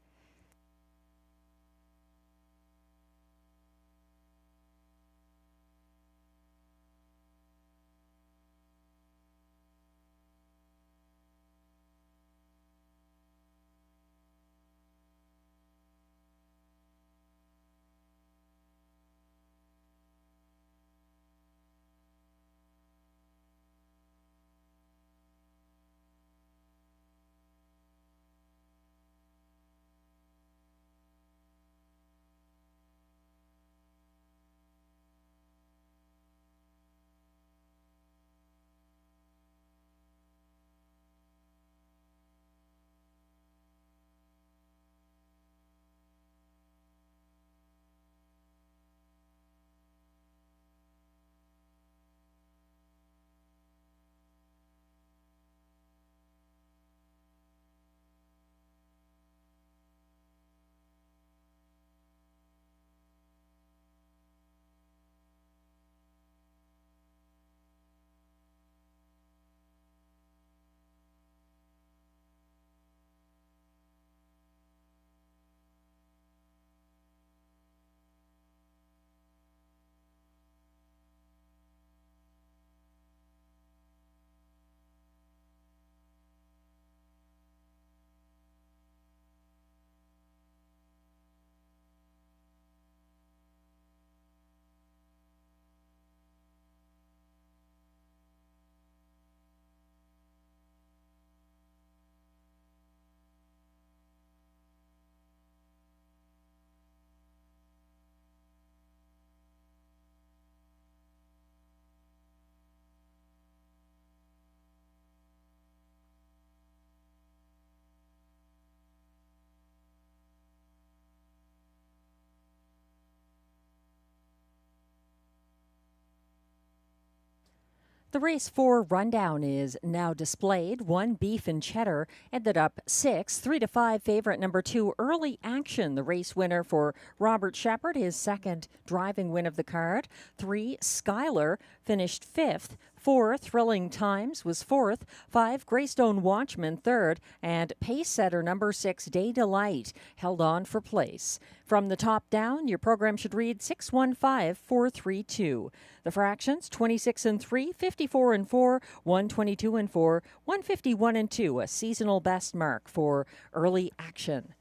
The race 4 rundown is now displayed. 1 Beef and Cheddar ended up 6th. 3-5 favorite number 2 Early Action, the race winner for Robert Shepard, his second driving win of the card. 3 Skylar finished 5th. 4, Thrilling Times, was 4th. 5, Greystone Watchman, 3rd. And pace setter number 6, Day Delight, held on for place. From the top down, your program should read 615-432. The fractions, 26 and 3, 54 and 4, 122 and 4, 151 and 2, a seasonal best mark for early action.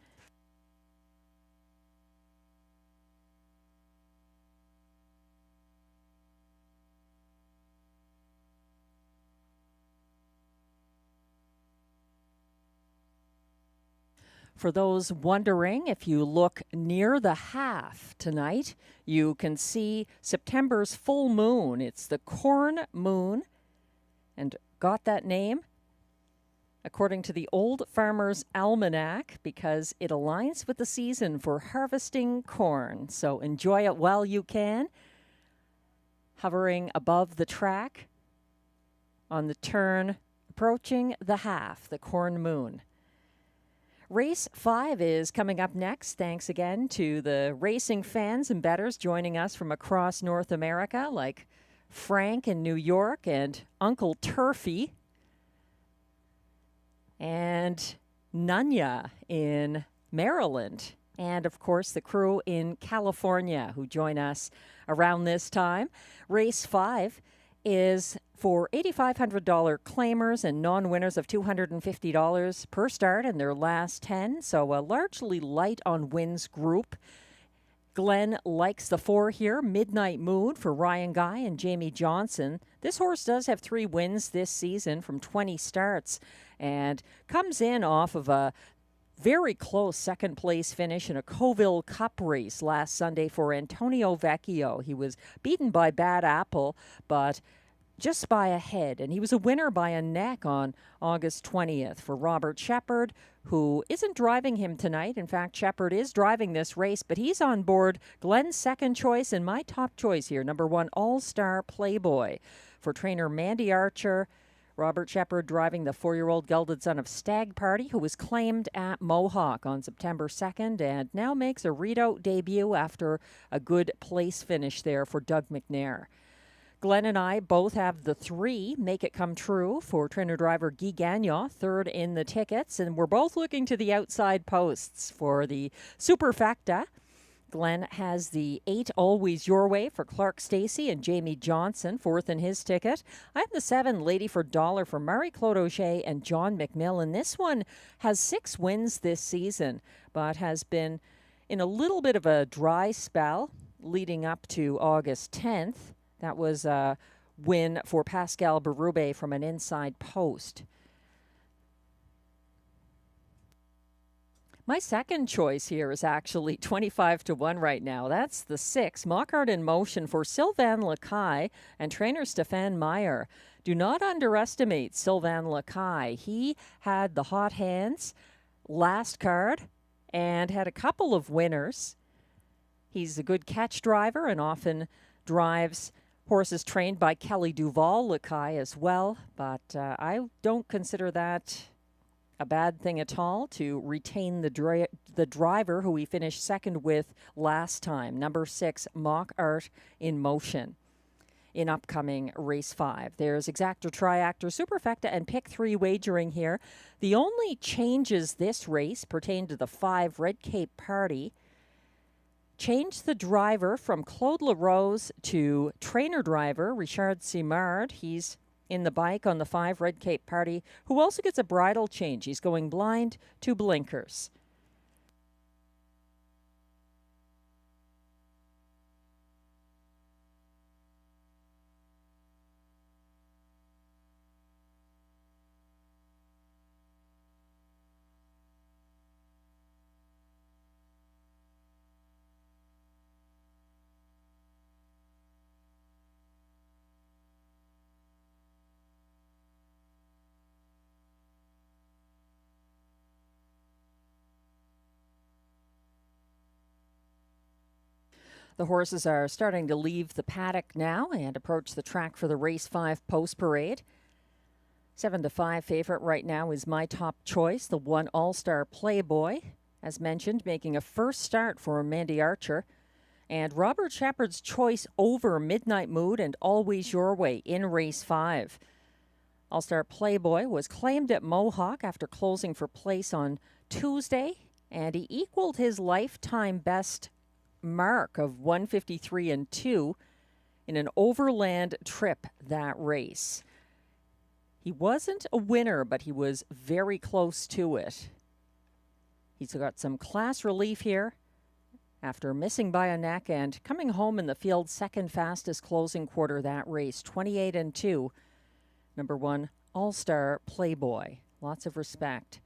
For those wondering, if you look near the half tonight, you can see September's full moon. It's the corn moon, and got that name according to the Old Farmer's Almanac because it aligns with the season for harvesting corn. So enjoy it while you can. Hovering above the track on the turn, approaching the half, the corn moon. Race 5 is coming up next. Thanks again to the racing fans and bettors joining us from across North America, like Frank in New York and Uncle Turfy and Nunya in Maryland. And, of course, the crew in California who join us around this time. Race 5 is for $8,500 claimers and non-winners of $250 per start in their last 10. So a largely light on wins group. Glenn likes the 4 here, Midnight Mood for Ryan Guy and Jamie Johnson. This horse does have 3 wins this season from 20 starts and comes in off of a very close second place finish in a Coville Cup race last Sunday for Antonio Vecchio. He was beaten by Bad Apple, but just by a head, and he was a winner by a neck on August 20th for Robert Shepard, who isn't driving him tonight. In fact, Shepard is driving this race, but he's on board Glenn's second choice and my top choice here, number 1, All-Star Playboy. For trainer Mandy Archer, Robert Shepard driving the 4-year-old gelded son of Stag Party, who was claimed at Mohawk on September 2nd and now makes a Rideau debut after a good place finish there for Doug McNair. Glenn and I both have the 3, Make It Come True, for trainer-driver Guy Gagnon, 3rd in the tickets, and we're both looking to the outside posts for the Superfecta. Glenn has the 8, Always Your Way, for Clark Stacey and Jamie Johnson, 4th in his ticket. I have the 7, Lady for Dollar, for Marie-Claude Auger and John McMillan. This one has 6 wins this season, but has been in a little bit of a dry spell leading up to August 10th. That was a win for Pascal Berube from an inside post. My second choice here is actually 25-1 right now. That's the 6, Mockart in Motion, for Sylvain Lacaille and trainer Stéphane Meyer. Do not underestimate Sylvain Lacaille. He had the hot hands last card and had a couple of winners. He's a good catch driver and often drives horses trained by Kelly Duval Lacaille as well, but I don't consider that a bad thing at all to retain the driver who we finished second with last time, number 6, Mock Art in Motion, in upcoming race 5. There's Exactor, Triactor, Superfecta, and Pick 3 wagering here. The only changes this race pertain to the 5, Red Cape Party. Changed the driver from Claude LaRose to trainer driver Richard Simard. He's in the bike on the 5, Red Cape Party, who also gets a bridle change. He's going blind to blinkers. The horses are starting to leave the paddock now and approach the track for the race 5 post parade. 7-5 favorite right now is my top choice, the 1, All-Star Playboy, as mentioned, making a first start for Mandy Archer. And Robert Shepard's choice over Midnight Mood and Always Your Way in race 5. All-Star Playboy was claimed at Mohawk after closing for place on Tuesday, and he equaled his lifetime best mark of 153-2 in an overland trip that race. He wasn't a winner, but he was very close to it. He's got some class relief here after missing by a neck and coming home in the field's second fastest closing quarter that race, 28-2. Number 1, All-Star Playboy. Lots of respect.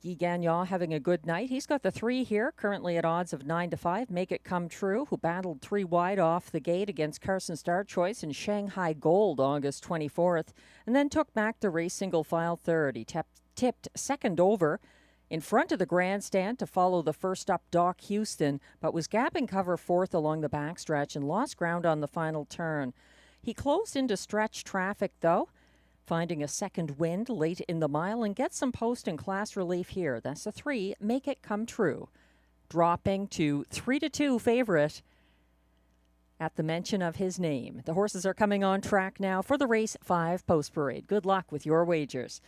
Guy Gagnon having a good night. He's got the 3 here, currently at odds of 9-5. Make It Come True, who battled 3 wide off the gate against Carson Star Choice in Shanghai Gold August 24th, and then took back the race single file third. He tipped second over in front of the grandstand to follow the first up Doc Houston, but was gapping cover fourth along the backstretch and lost ground on the final turn. He closed into stretch traffic, though, finding a second wind late in the mile and gets some post and class relief here. That's a 3, Make It Come True, dropping to 3-2 favorite at the mention of his name. The horses are coming on track now for the race 5 post parade. Good luck with your wagers.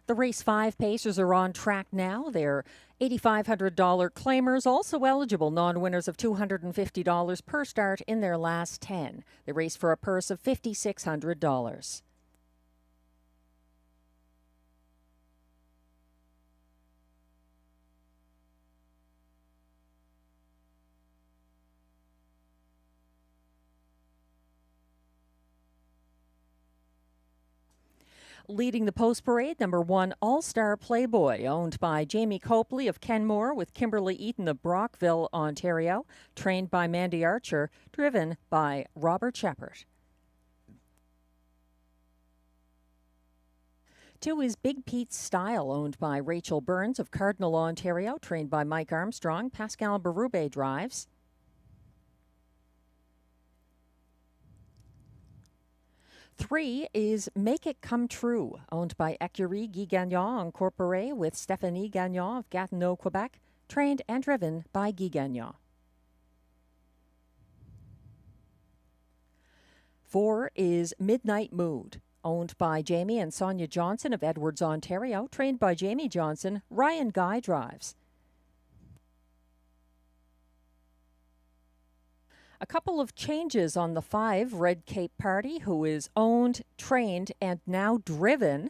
The race 5 pacers are on track now. They're $8,500 claimers, also eligible non-winners of $250 per start in their last 10. They race for a purse of $5,600. Leading the post parade, number 1, All-Star Playboy, owned by Jamie Copley of Kenmore with Kimberly Eaton of Brockville, Ontario, trained by Mandy Archer, driven by Robert Shepard. 2 is Big Pete's Style, owned by Rachel Burns of Cardinal, Ontario, trained by Mike Armstrong. Pascal Berube drives. 3 is Make It Come True, owned by Écurie Guy Gagnon Incorporé with Stéphanie Gagnon of Gatineau, Quebec, trained and driven by Guy Gagnon. 4 is Midnight Mood, owned by Jamie and Sonia Johnson of Edwards, Ontario, trained by Jamie Johnson. Ryan Guy drives. A couple of changes on the 5, Red Cape Party, who is owned, trained, and now driven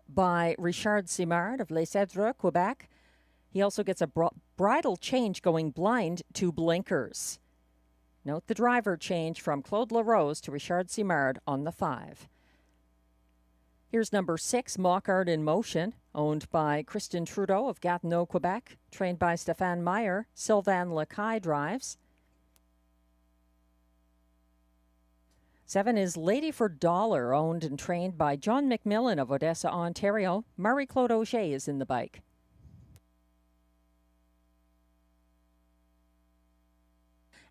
by Richard Simard of Les Cèdres, Quebec. He also gets a bridle change going blind to blinkers. Note the driver change from Claude LaRose to Richard Simard on the 5. Here's number 6, Mockart in Motion, owned by Kristen Trudeau of Gatineau, Quebec, trained by Stéphane Meyer. Sylvain Lacaille drives. 7 is Lady for Dollar, owned and trained by John McMillan of Odessa, Ontario. Marie-Claude Auger is in the bike.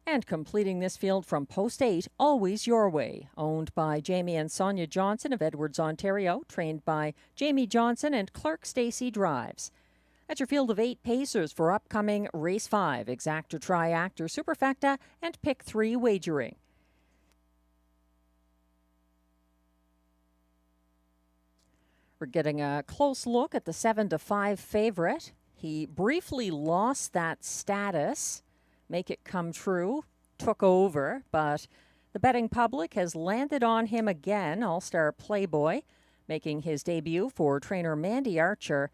And completing this field from post 8, Always Your Way, owned by Jamie and Sonia Johnson of Edwards, Ontario, trained by Jamie Johnson and Clark Stacey drives. That's your field of 8 pacers for upcoming race 5, exactor, triactor, superfecta, and pick 3 wagering. We're getting a close look at the 7-5 favorite. He briefly lost that status. Make It Come True took over, but the betting public has landed on him again. All-Star Playboy making his debut for trainer Mandy Archer.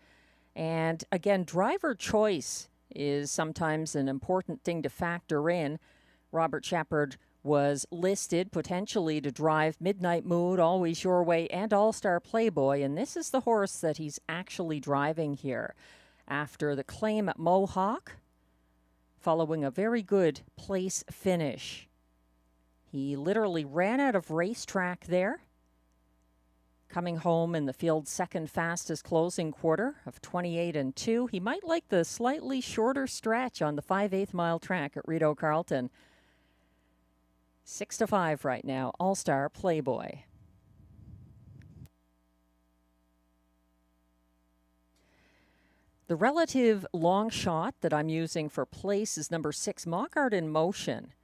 And again, driver choice is sometimes an important thing to factor in. Robert Shepard was listed potentially to drive Midnight Mood, Always Your Way, and All-Star Playboy, and this is the horse that he's actually driving here. After the claim at Mohawk, following a very good place finish. He literally ran out of racetrack there coming home in the field's second fastest closing quarter of 28-2. He might like the slightly shorter stretch on the 5/8 mile track at Rideau Carleton. 6-5 right now, All-Star Playboy. The relative long shot that I'm using for place is number 6, Mockart in Motion.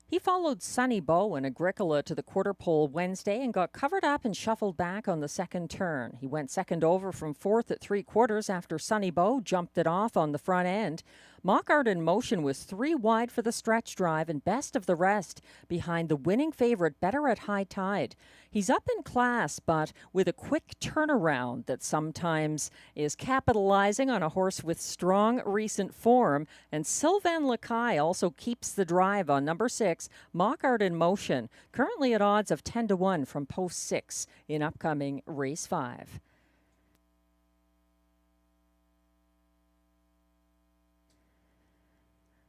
He followed Sonny Bow and Agricola to the quarter pole Wednesday and got covered up and shuffled back on the second turn. He went second over from fourth at 3/4 after Sonny Bow jumped it off on the front end. Mockart in Motion was 3 wide for the stretch drive and best of the rest behind the winning favorite Better at High Tide. He's up in class, but with a quick turnaround that sometimes is capitalizing on a horse with strong recent form. And Sylvain Lacaille also keeps the drive on number 6, Mockart in Motion, currently at odds of 10-1 from post 6 in upcoming race 5.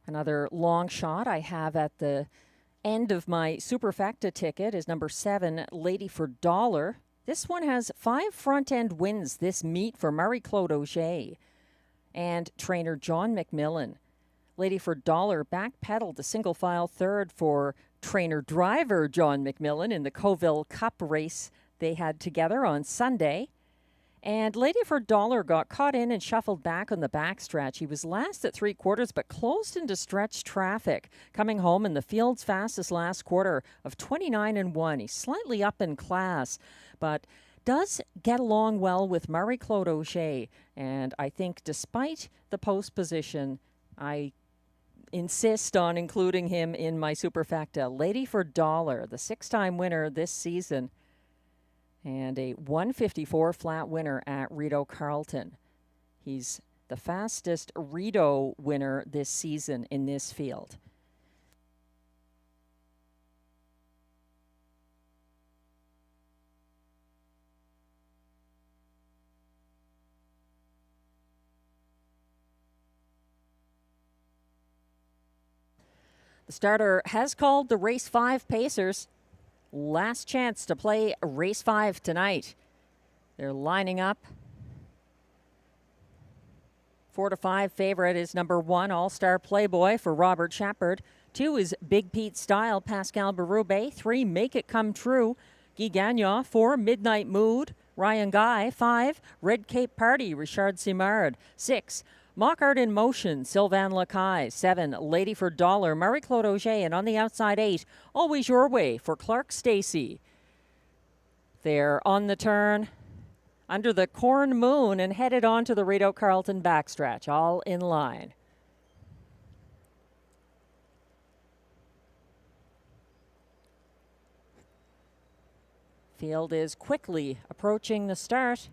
Another long shot I have at the end of my Superfecta ticket is number 7, Lady for Dollar. This one has 5 front-end wins this meet for Marie-Claude Auger and trainer John McMillan. Lady for Dollar backpedaled the single file third for trainer driver John McMillan in the Coville Cup race they had together on Sunday. And Lady for Dollar got caught in and shuffled back on the backstretch. He was last at 3/4 but closed into stretch traffic, coming home in the field's fastest last quarter of 29-1. He's slightly up in class, but does get along well with Marie-Claude Auger. And I think despite the post position, I insist on including him in my Superfecta. Lady for Dollar, the 6-time winner this season, and a 154 flat winner at Rideau Carleton. He's the fastest Rideau winner this season in this field. The starter has called the race 5 pacers. Last chance to play race 5 tonight. They're lining up. 4-5 favorite is number 1, All-Star Playboy for Robert Shepard. 2 is Big Pete Style, Pascal Berube. 3, Make It Come True, Guy Gagnon. 4, Midnight Mood, Ryan Guy. 5, Red Cape Party, Richard Simard. 6, Mockart in Motion, Sylvain Lacaille. 7, Lady for Dollar, Marie-Claude Auger. And on the outside, 8, Always Your Way for Clark Stacey. They're on the turn under the corn moon and headed on to the Rideau Carleton backstretch, all in line. Field is quickly approaching the start.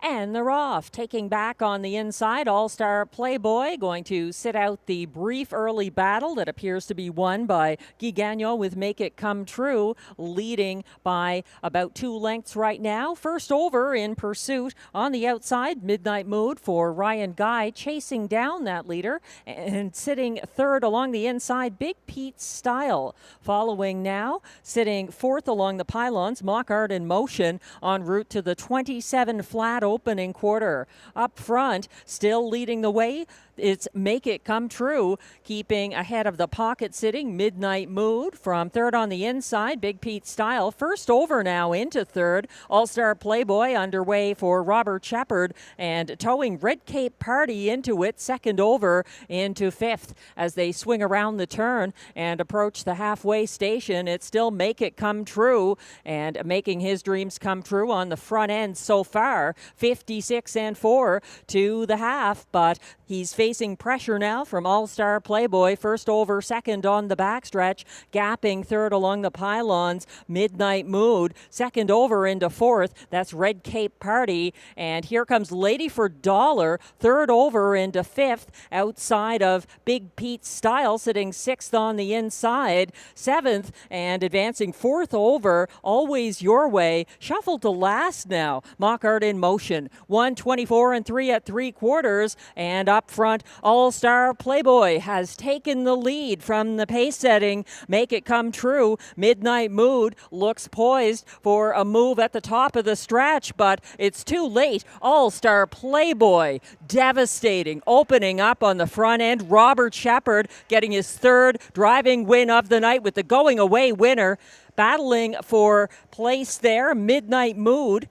And they're off, taking back on the inside. All-Star Playboy going to sit out the brief early battle that appears to be won by Guy Gagnon with Make It Come True, leading by about 2 lengths right now. First over in pursuit on the outside, Midnight Mood for Ryan Guy, chasing down that leader. And sitting third along the inside, Big Pete Style. Following now, sitting fourth along the pylons, Mockart in Motion en route to the 27 flat opening quarter. Up front, still leading the way, it's Make It Come True, keeping ahead of the pocket sitting Midnight Mood. From third on the inside, Big Pete Style. First over now into third. All-Star Playboy underway for Robert Shepard and towing Red Cape Party into it. Second over into fifth as they swing around the turn and approach the halfway station. It's still Make It Come True and making his dreams come true on the front end so far. 56-4 to the half, but he's facing pressure now from All-Star Playboy. First over, second on the backstretch, gapping third along the pylons, Midnight Mood. Second over into fourth, that's Red Cape Party. And here comes Lady for Dollar, third over into fifth, outside of Big Pete Style, sitting sixth on the inside. Seventh and advancing fourth over, Always Your Way, shuffled to last now. Mockart in Motion motion. 124 and 3 at 3/4, and up front, All-Star Playboy has taken the lead from the pace setting. Make It Come True. Midnight Mood looks poised for a move at the top of the stretch, but it's too late. All-Star Playboy devastating, opening up on the front end. Robert Shepard getting his third driving win of the night with the going away winner. Battling for place there, Midnight Mood.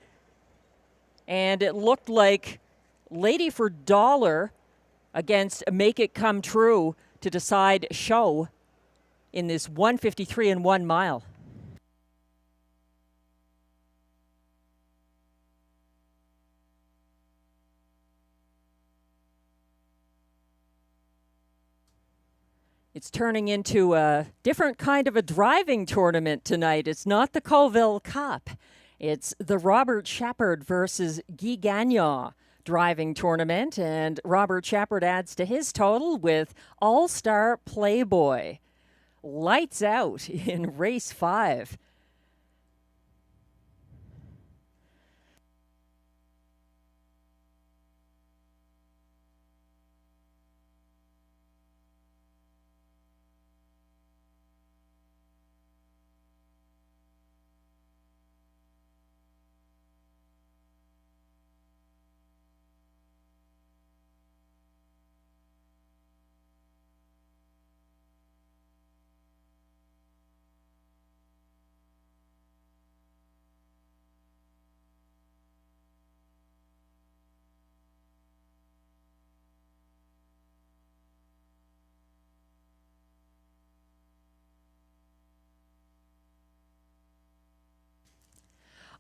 And it looked like Lady for Dollar against Make It Come True to decide show in this 153 and 1 mile. It's turning into a different kind of a driving tournament tonight. It's not the Colville Cup. It's the Robert Shepard versus Guy Gagnon driving tournament, and Robert Shepard adds to his total with All-Star Playboy. Lights out in race 5.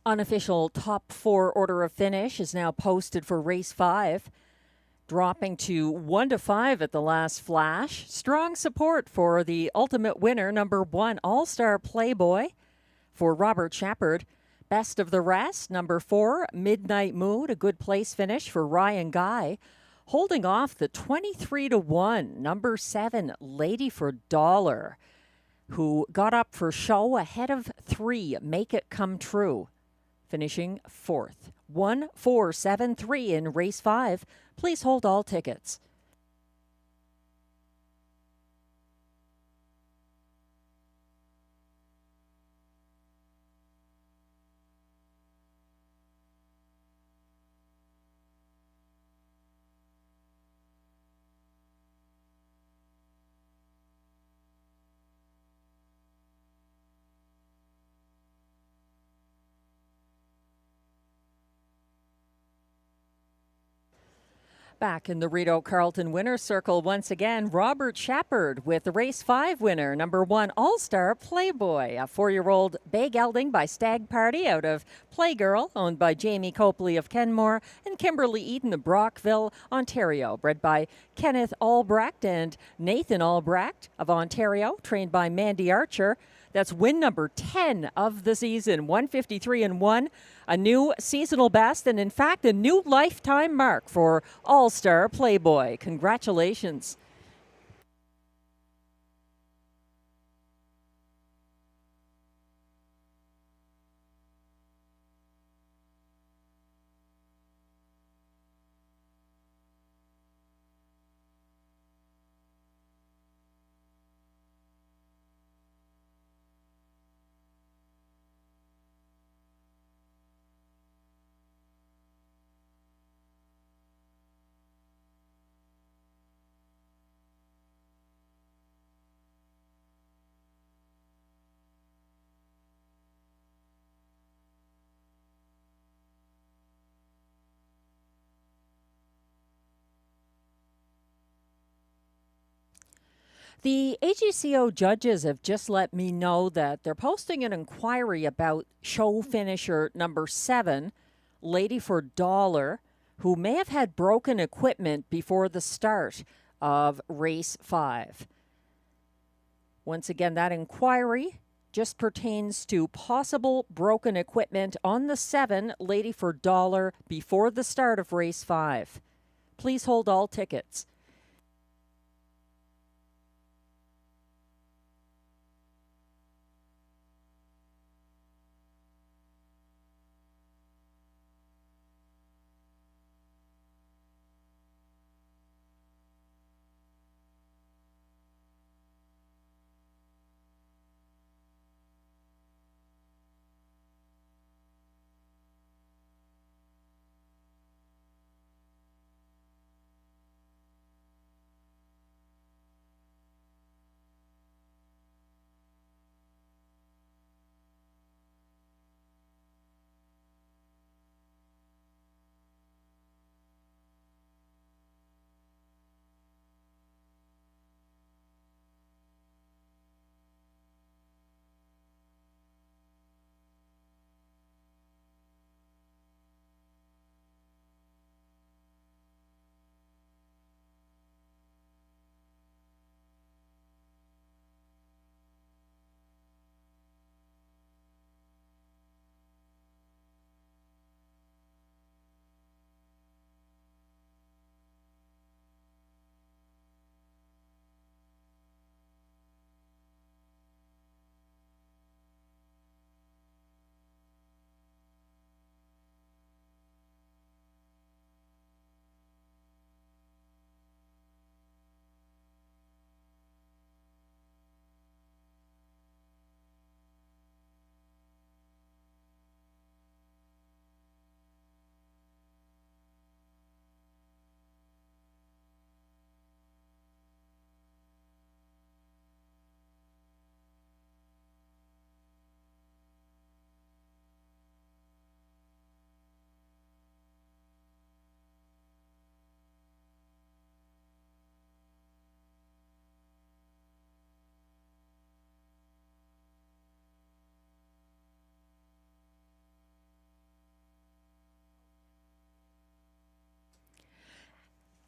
Unofficial top 4 order of finish is now posted for race 5, dropping to 1-5 at the last flash. Strong support for the ultimate winner, number 1, All-Star Playboy for Robert Shepard. Best of the rest, number 4, Midnight Mood, a good place finish for Ryan Guy. Holding off the 23-1, number 7, Lady for Dollar, who got up for show ahead of 3, Make It Come True, finishing 4th. 1-4-7-3 in race 5. Please hold all tickets. Back in the Rideau Carleton winner's circle once again, Robert Shepard with the race 5 winner, number 1, All-Star Playboy, a 4-year-old bay gelding by Stag Party out of Playgirl, owned by Jamie Copley of Kenmore and Kimberly Eden of Brockville, Ontario. Bred by Kenneth Albrecht and Nathan Albrecht of Ontario, trained by Mandy Archer. That's win number 10 of the season, 153 and 1, a new seasonal best, and in fact, a new lifetime mark for All-Star Playboy. Congratulations. The AGCO judges have just let me know that they're posting an inquiry about show finisher number 7, Lady for Dollar, who may have had broken equipment before the start of race 5. Once again, that inquiry just pertains to possible broken equipment on the 7, Lady for Dollar, before the start of race 5. Please hold all tickets.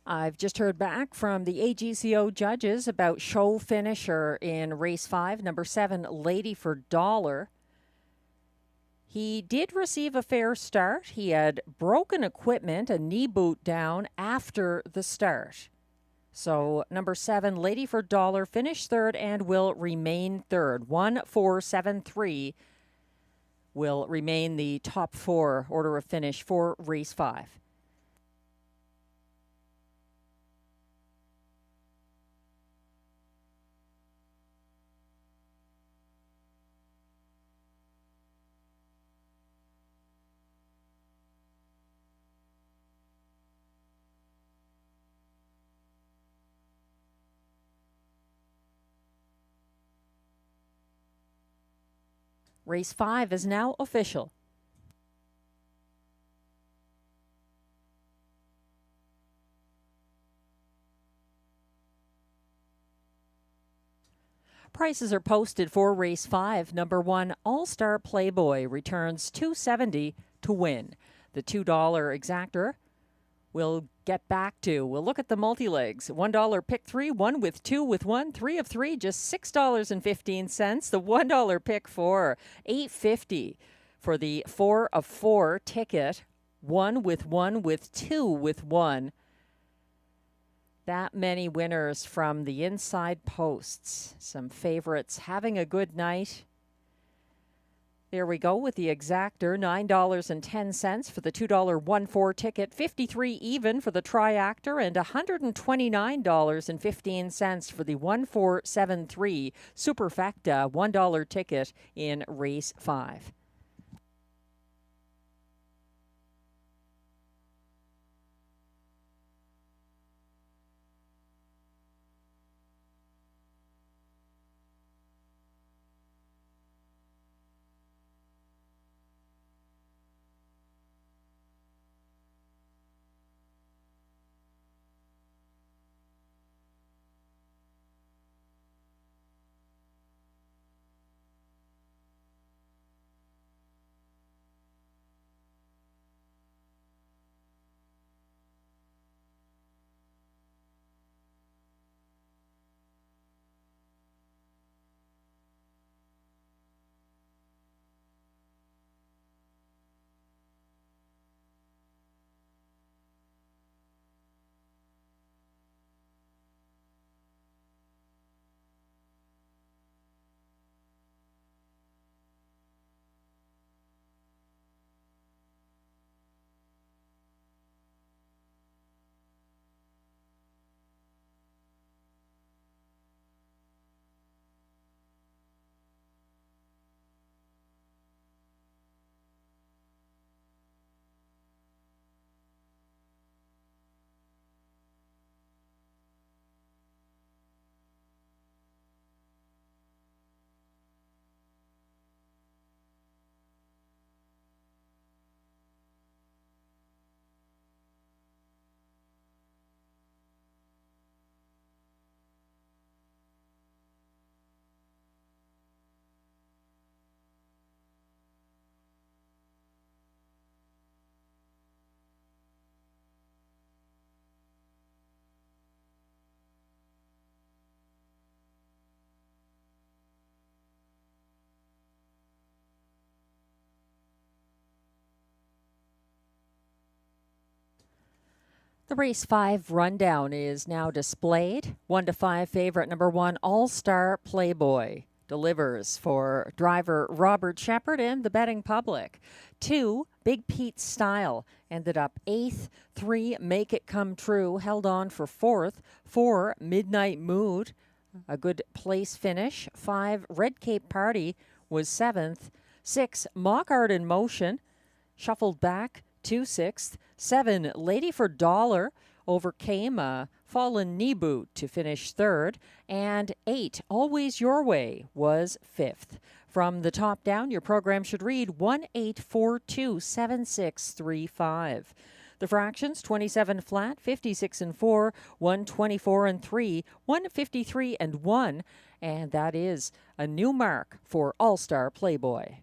I've just heard back from the AGCO judges about show finisher in race 5, number 7, Lady for Dollar. He did receive a fair start. He had broken equipment, a knee boot down after the start. So number 7, Lady for Dollar, finished third and will remain third. 1-4-7-3 will remain the top 4 order of finish for race 5. Race 5 is now official. Prices are posted for race 5. Number 1, All-Star Playboy returns $2.70 to win. The $2 exactor we'll get back to. We'll look at the multi-legs. $1 pick 3, 1 with 2 with 1, 3 of 3, just $6.15. The $1 pick 4, $8.50 for the 4 of 4 ticket. 1 with 1 with 2 with 1. That many winners from the inside posts. Some favorites having a good night. There we go with the exactor, $9.10 for the $2 1-4 ticket, $53 even for the triactor, and $129.15 for the 1-4-7-3 superfecta $1 ticket in race 5. The race 5 rundown is now displayed. 1-5 favorite number 1, All-Star Playboy, delivers for driver Robert Shepard and the betting public. 2, Big Pete Style, ended up 8th. 3, Make It Come True, held on for 4th. 4, Midnight Mood, a good place finish. 5, Red Cape Party was 7th. 6, Mock Art in Motion, shuffled back to 6th. 7, Lady for Dollar, overcame a fallen knee boot to finish 3rd. And 8, Always Your Way, was 5th. From the top down, your program should read 18427635. The fractions: 27 flat, 56 and 4, 124 and 3, 153 and 1. And that is a new mark for All-Star Playboy.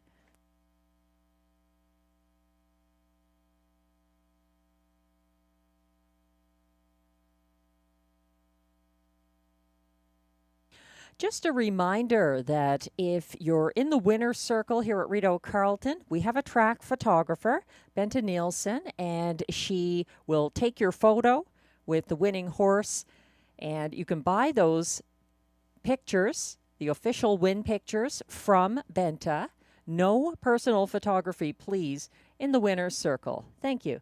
Just a reminder that if you're in the winner's circle here at Rideau Carleton, we have a track photographer, Benta Nielsen, and she will take your photo with the winning horse, and you can buy those pictures, the official win pictures from Benta. No personal photography, please, in the winner's circle. Thank you.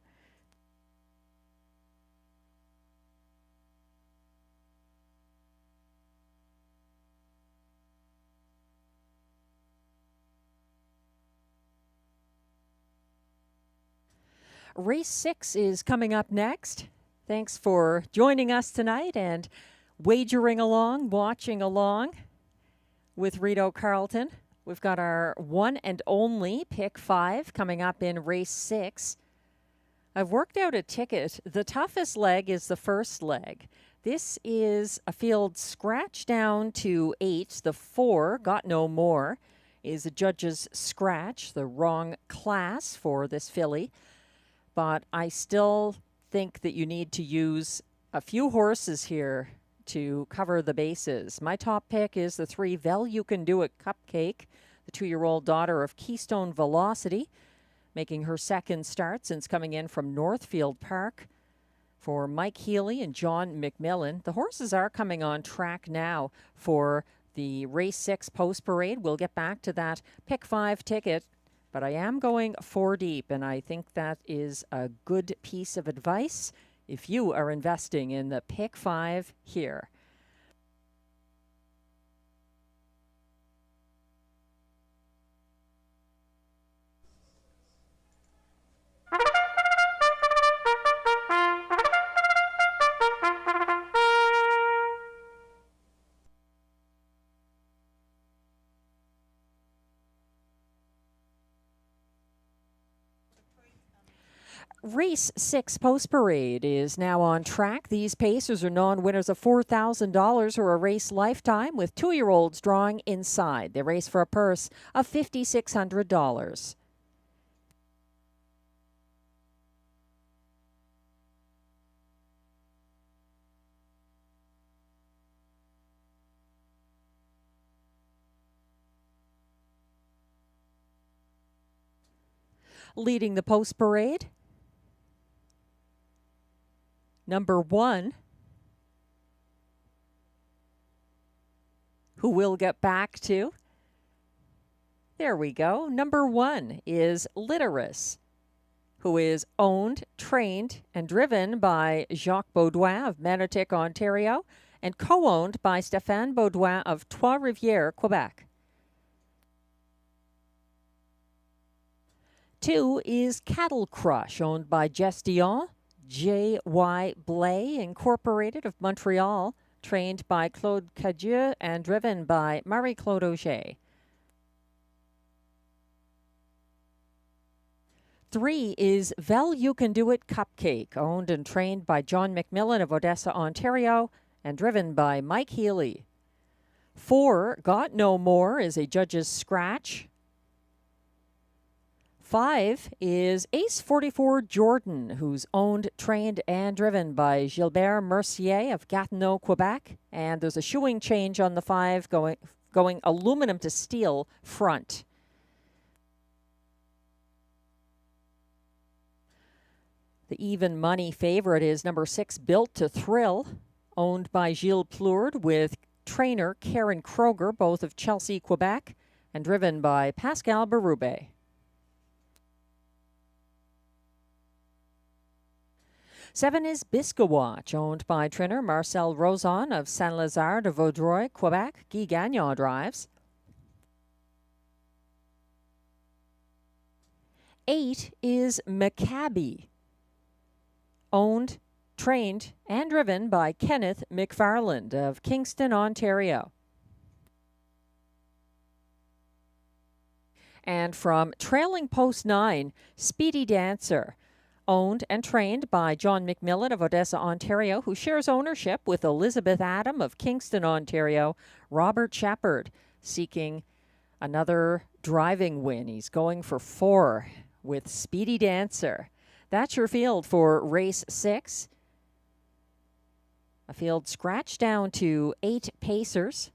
Race 6 is coming up next. Thanks for joining us tonight and wagering along, watching along with Rideau Carleton. We've got our one and only pick 5 coming up in race 6. I've worked out a ticket. The toughest leg is the first leg. This is a field scratched down to 8. The 4, Got No More, is a judge's scratch, the wrong class for this filly. But I still think that you need to use a few horses here to cover the bases. My top pick is the 3, Vel You Can Do It Cupcake, the 2-year-old daughter of Keystone Velocity, making her second start since coming in from Northfield Park for Mike Healy and John McMillan. The horses are coming on track now for the race 6 post parade. We'll get back to that pick 5 ticket. But I am going 4 deep, and I think that is a good piece of advice if you are investing in the pick 5 here. Race 6 post parade is now on track. These pacers are non-winners of $4,000 or a race lifetime, with 2-year-olds drawing inside. They race for a purse of $5,600. Leading the post parade, number 1, who we'll get back to. There we go. Number 1 is Literus, who is owned, trained, and driven by Jacques Baudouin of Manotick, Ontario, and co-owned by Stéphane Baudouin of Trois-Rivières, Quebec. 2 is Cattle Crush, owned by Jess Dion, J.Y. Blay Incorporated of Montreal, trained by Claude Cadieux and driven by Marie-Claude Auger. 3 is Vel You Can Do It Cupcake, owned and trained by John McMillan of Odessa, Ontario, and driven by Mike Healy. 4, Got No More, is a judge's scratch. 5 is Ace 44 Jordan, who's owned, trained, and driven by Gilbert Mercier of Gatineau, Quebec. And there's a shoeing change on the 5 going aluminum to steel front. The even money favorite is number 6, Built to Thrill, owned by Gilles Plourde with trainer Karen Kroger, both of Chelsea, Quebec, and driven by Pascal Berube. 7 is Biscawatch, owned by trainer Marcel Rozon of Saint-Lazare de Vaudreuil, Quebec. Guy Gagnon drives. 8 is Maccabi, owned, trained, and driven by Kenneth McFarland of Kingston, Ontario. And from trailing post 9, Speedy Dancer, owned and trained by John McMillan of Odessa, Ontario, who shares ownership with Elizabeth Adam of Kingston, Ontario. Robert Shepard seeking another driving win. He's going for 4 with Speedy Dancer. That's your field for race 6. A field scratched down to 8 pacers.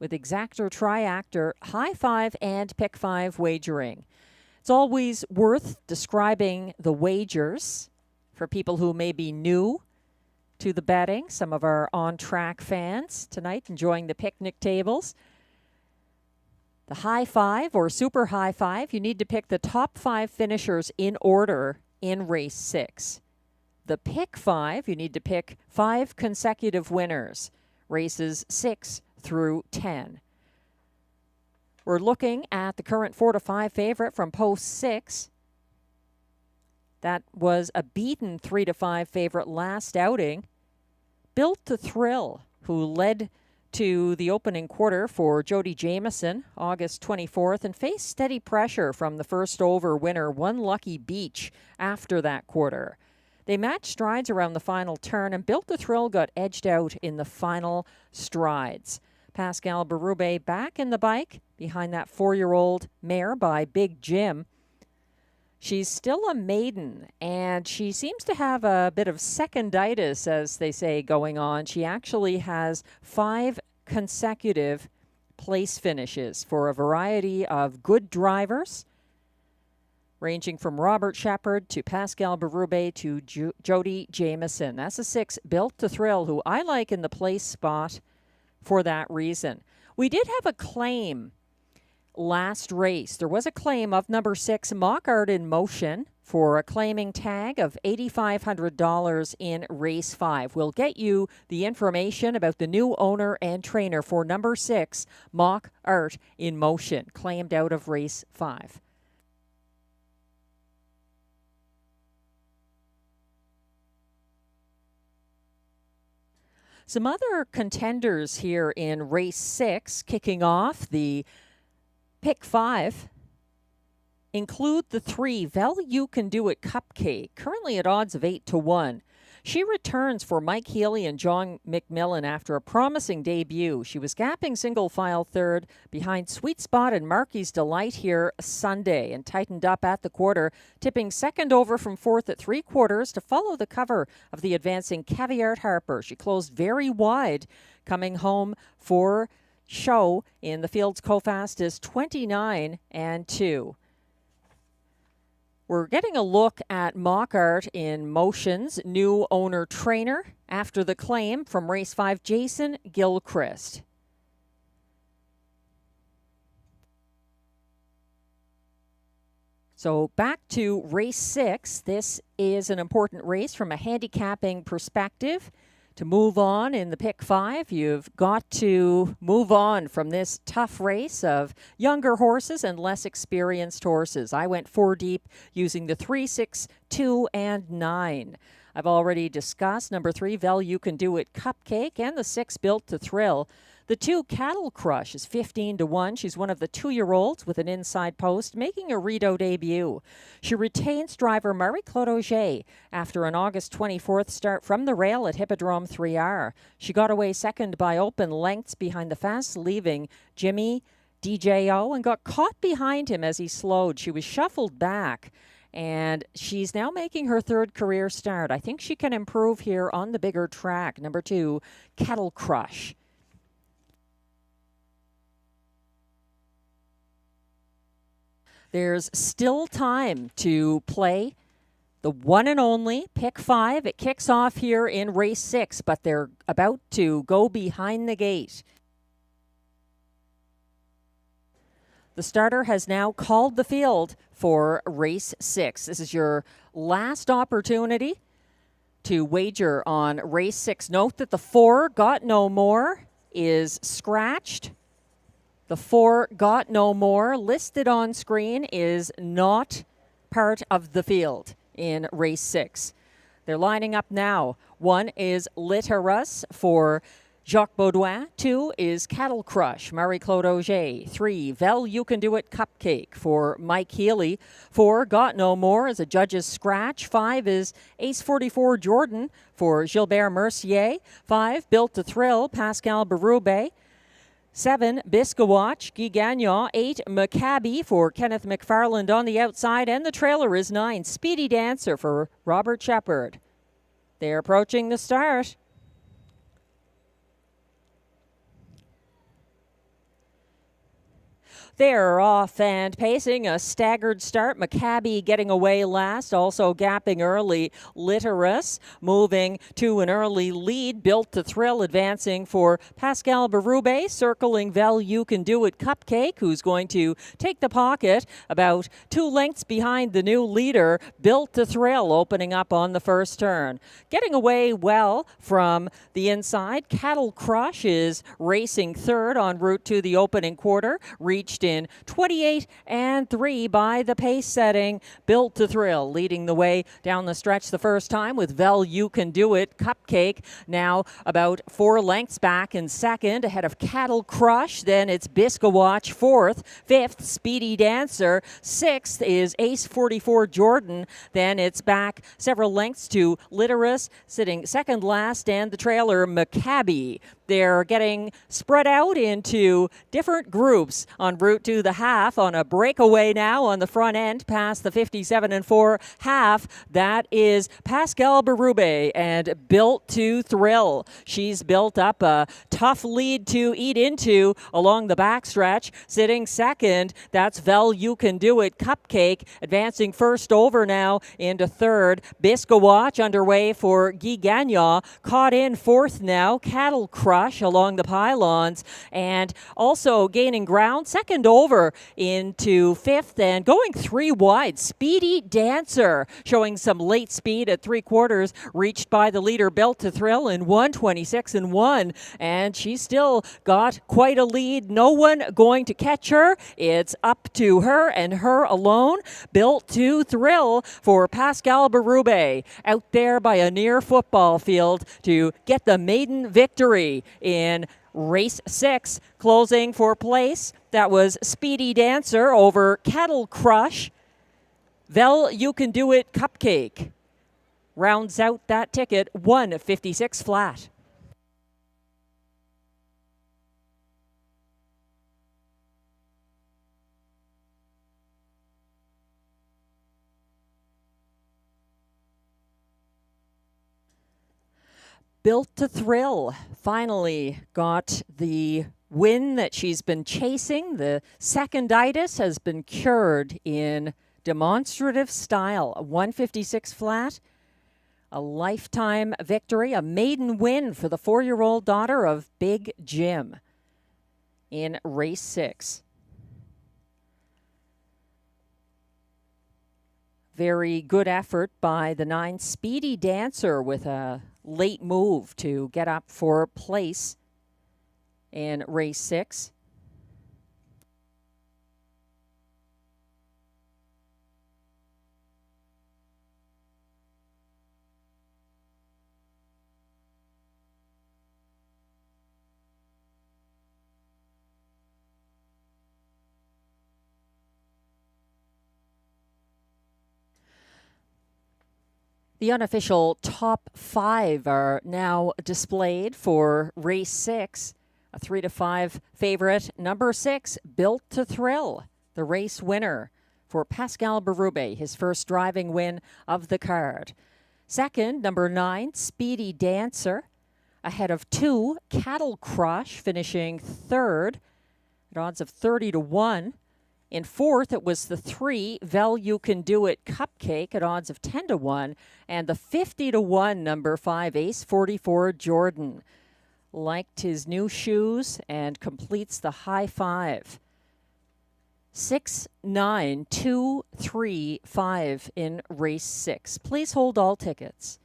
with exactor, triactor, high five, and pick five wagering. It's always worth describing the wagers for people who may be new to the betting. Some of our on-track fans tonight enjoying the picnic tables. The high five or super high five, you need to pick the top 5 finishers in order in race 6. The pick five, you need to pick 5 consecutive winners, races 6 through 10. We're looking at the current 4-5 favorite from post 6. That was a beaten 3-5 favorite last outing. Built to Thrill, who led to the opening quarter for Jody Jamieson, August 24th, and faced steady pressure from the first over winner, One Lucky Beach, after that quarter. They matched strides around the final turn, and Built to Thrill got edged out in the final strides. Pascal Berube back in the bike behind that 4-year-old mare by Big Jim. She's still a maiden, and she seems to have a bit of seconditis, as they say, going on. She actually has 5 consecutive place finishes for a variety of good drivers, ranging from Robert Shepard to Pascal Berube to Jody Jamieson. That's a 6, Built to Thrill, who I like in the place spot for that reason. We did have a claim last race. There was a claim of number 6, Mock Art in Motion, for a claiming tag of $8,500 in race 5. We'll get you the information about the new owner and trainer for number 6, Mock Art in Motion, claimed out of race 5. Some other contenders here in race 6, kicking off the pick 5, include the 3, Vel You Can Do It Cupcake, currently at odds of 8-1. She returns for Mike Healy and John McMillan after a promising debut. She was gapping single file third behind Sweet Spot and Marky's Delight here Sunday and tightened up at the quarter, tipping second over from fourth at 3/4 to follow the cover of the advancing Caviar Harper. She closed very wide, coming home for show in the field's co-fastest 29-2. We're getting a look at Mock Art in Motion's new owner trainer after the claim from race 5, Jason Gilchrist. So back to race 6. This is an important race from a handicapping perspective. To move on in the pick 5, you've got to move on from this tough race of younger horses and less experienced horses. I went 4 deep using the 3, 6, 2, and 9. I've already discussed number 3, Vel You Can Do It Cupcake, and the 6, Built to Thrill. The 2, Cattle Crush, is 15-1. She's one of the 2-year-olds with an inside post, making a Rideau debut. She retains driver Marie-Claude Auger after an August 24th start from the rail at Hippodrome 3R. She got away second by open lengths behind the fast-leaving Jimmy DJO and got caught behind him as he slowed. She was shuffled back, and she's now making her 3rd career start. I think she can improve here on the bigger track. Number 2, Cattle Crush. There's still time to play the one and only pick 5. It kicks off here in race 6, but they're about to go behind the gate. The starter has now called the field for race 6. This is your last opportunity to wager on race 6. Note that the 4, Got No More, is scratched. The 4, Got No More, listed on screen, is not part of the field in race 6. They're lining up now. 1 is Literus for Jacques Baudouin. 2 is Cattle Crush, Marie-Claude Auger. 3, Vel You Can Do It Cupcake for Mike Healy. 4, Got No More is a judge's scratch. 5 is Ace 44 Jordan for Gilbert Mercier. 5, Built to Thrill, Pascal Berube. 7, Biscawatch, Guy Gagnon. 8, Maccabi for Kenneth McFarland on the outside. And the trailer is 9, Speedy Dancer for Robert Shepard. They're approaching the start. They're off and pacing, a staggered start. Maccabi getting away last, also gapping early. Litterus moving to an early lead. Built to Thrill advancing for Pascal Berube, circling Vel You Can Do It Cupcake, who's going to take the pocket about 2 lengths behind the new leader. Built to Thrill opening up on the first turn. Getting away well from the inside. Cattle Crush is racing third en route to the opening quarter. Reached in 28 and 3 by the pace setting. Built to Thrill leading the way down the stretch the first time with Vel You Can Do It Cupcake now about 4 lengths back in second ahead of Cattle Crush. Then it's Biscawatch fourth. Fifth, Speedy Dancer. Sixth is Ace 44 Jordan. Then it's back several lengths to Litterus sitting second last and the trailer Maccabi. They're getting spread out into different groups en route to the half on a breakaway now on the front end past the 57 and 4 half. That is Pascal Berube and Built to Thrill. She's built up a tough lead to eat into along the backstretch. Sitting second, that's Vel You Can Do It Cupcake. Advancing first over now into third. Biscawatch underway for Guy Gagnon. Caught in fourth now. Cattle Crush along the pylons and also gaining ground second over into fifth and going 3 wide. Speedy Dancer showing some late speed at 3/4, reached by the leader Built to Thrill in 1:26 and 1, and she's still got quite a lead. No one going to catch her. It's up to her and her alone. Built to Thrill for Pascal Berube out there by a near football field to get the maiden victory in race 6. Closing for place, that was Speedy Dancer over Cattle Crush. Vel You Can Do It Cupcake rounds out that ticket, 156 flat. Built to Thrill finally got the win that she's been chasing. The seconditis has been cured in demonstrative style. A 156 flat, a lifetime victory, a maiden win for the 4-year-old daughter of Big Jim in race 6. Very good effort by the 9 Speedy Dancer with a late move to get up for place in race 6. The unofficial top 5 are now displayed for race 6. A 3-5 favorite, number 6, Built to Thrill, the race winner for Pascal Berube, his first driving win of the card. Second, number 9, Speedy Dancer, ahead of 2, Cattle Crush, finishing third at odds of 30 to 1. In fourth, it was the 3, Vel You Can Do It Cupcake at odds of 10 to 1. And the 50 to 1, number 5, Ace 44 Jordan. Liked his new shoes and completes the high 5. 6, 9, 2, 3, 5 in race 6. Please hold all tickets.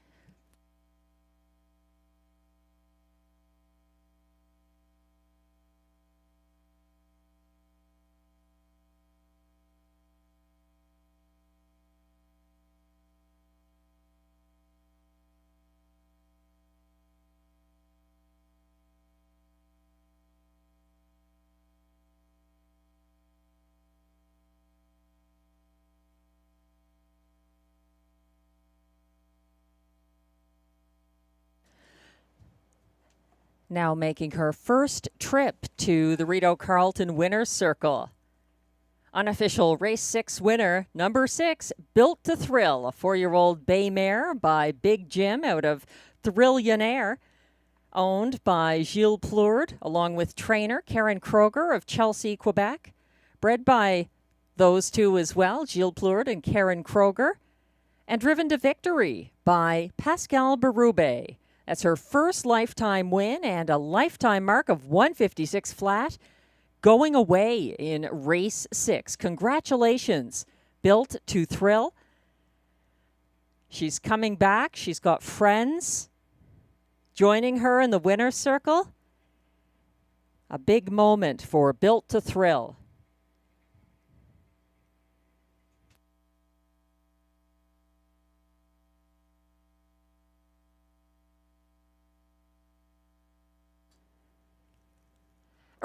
Now making her first trip to the Rideau Carleton Winner's Circle. Unofficial race 6 winner, number 6, Built to Thrill, a 4-year-old bay mare by Big Jim out of Thrillionaire, owned by Gilles Plourde, along with trainer Karen Kroger of Chelsea, Quebec. bred by those two as well, Gilles Plourde and Karen Kroger, and driven to victory by Pascal Berube. That's her first lifetime win and a lifetime mark of 156 flat going away in race 6. Congratulations, Built to Thrill. She's coming back. She's got friends joining her in the winner's circle. A big moment for Built to Thrill.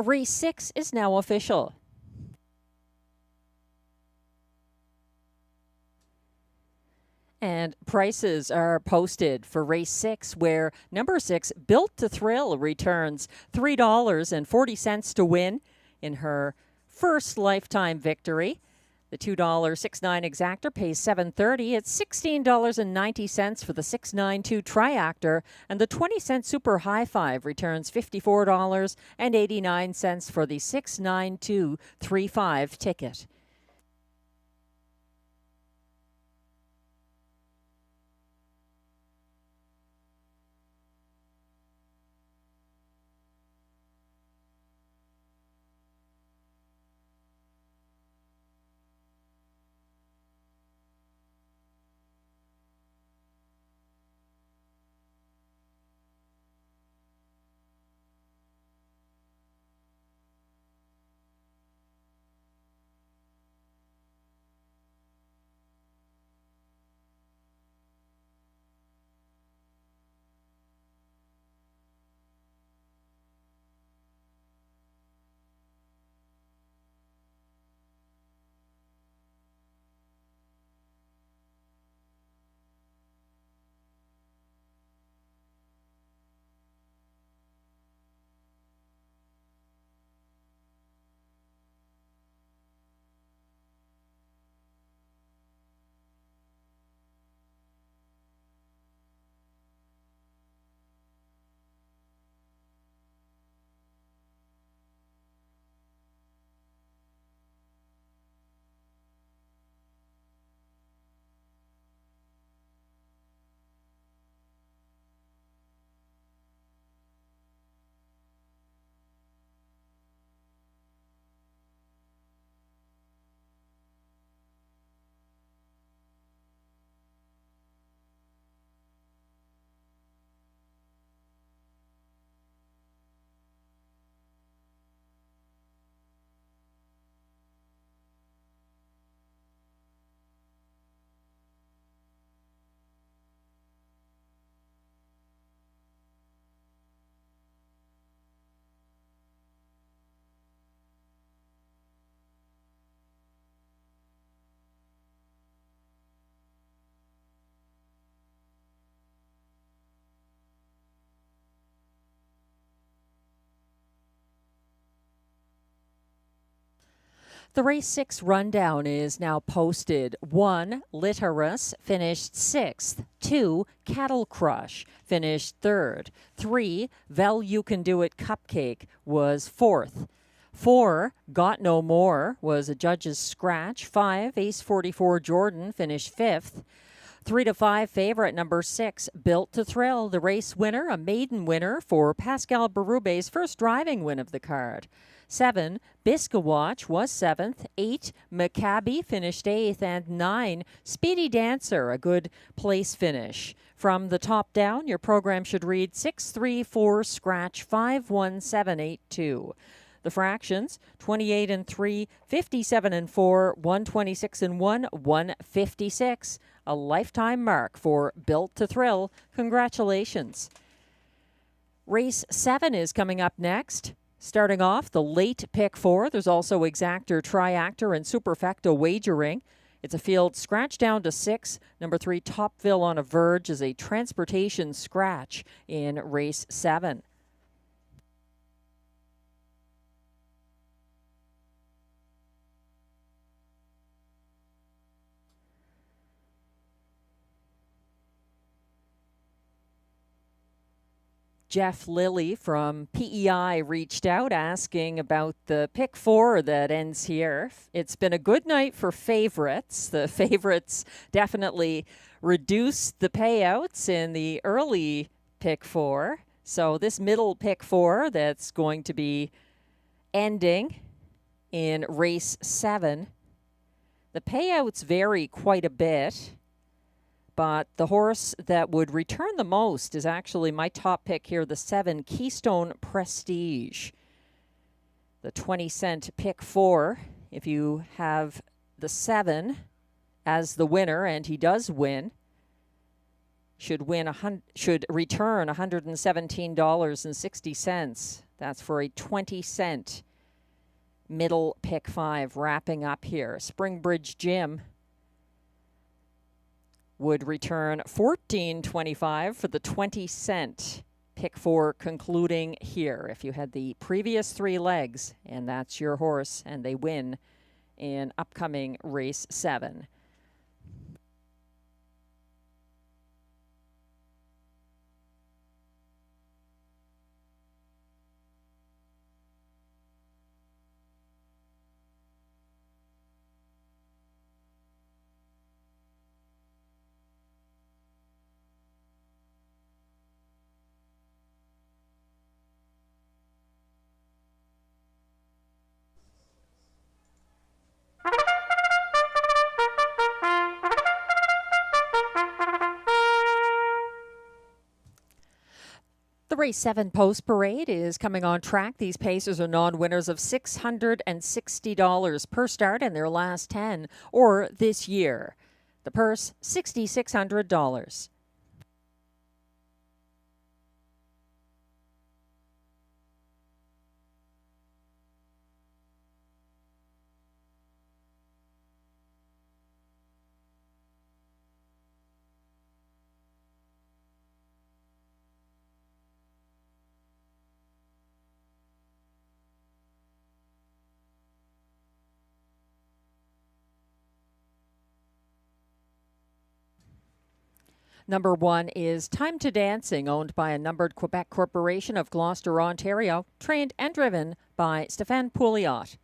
Race 6 is now official. And prices are posted for race 6, where number 6, Built to Thrill, returns $3.40 to win in her first lifetime victory. The $2.69 exactor pays $7.30. It's $16.90 for the 692 triactor, and the 20-cent super high five returns $54.89 for the 692 35 ticket. The race 6 rundown is now posted. 1, Litarus, finished 6th. 2, Cattle Crush, finished 3rd. 3, Vel You Can Do It Cupcake, was 4th. 4, Got No More, was a judge's scratch. 5, Ace 44 Jordan, finished 5th. 3 to 5 favorite number 6, Built to Thrill, the race winner, a maiden winner for Pascal Berube's first driving win of the card. 7, Biscawatch was 7th. 8, Maccabi finished 8th. And 9, Speedy Dancer, a good place finish. From the top down, your program should read 634 scratch 51782. The fractions, 28 and 3, 57 and 4, 126 and 1, 156. A lifetime mark for Built to Thrill. Congratulations. Race 7 is coming up next. Starting off, the late pick 4. There's also exactor, triactor, and superfecta wagering. It's a field scratch down to 6. Number 3, Topville on a Verge, is a transportation scratch in race 7. Jeff Lilly from PEI reached out asking about the pick 4 that ends here. It's been a good night for favorites. The favorites definitely reduced the payouts in the early pick 4. So this middle pick 4 that's going to be ending in race 7, the payouts vary quite a bit. But the horse that would return the most is actually my top pick here, the 7, Keystone Prestige. The 20-cent pick 4, if you have the 7 as the winner, and he does win, should return $117.60. That's for a 20-cent middle pick 5 wrapping up here. Springbridge Jim would return $14.25 for the 20-cent pick 4 concluding here. If you had the previous 3 legs, and that's your horse, and they win in upcoming race 7. The race 7 post parade is coming on track. These pacers are non-winners of $660 per start in their last 10 or this year. The purse, $6,600. Number 1 is Time to Dancing, owned by a numbered Quebec corporation of Gloucester, Ontario, trained and driven by Stéphane Pouliot.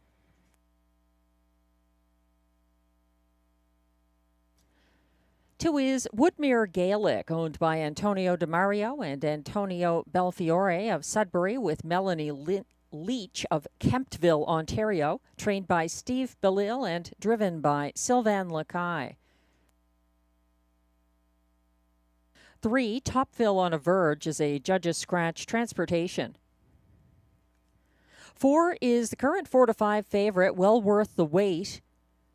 Two is Woodmere Gaelic, owned by Antonio DeMario and Antonio Belfiore of Sudbury, with Melanie Leach of Kemptville, Ontario, trained by Steve Bellil and driven by Sylvain Lacaille. 3, Topville on a Verge, is a Judge's Scratch transportation. 4 is the current 4-5 favorite, Well Worth the Wait,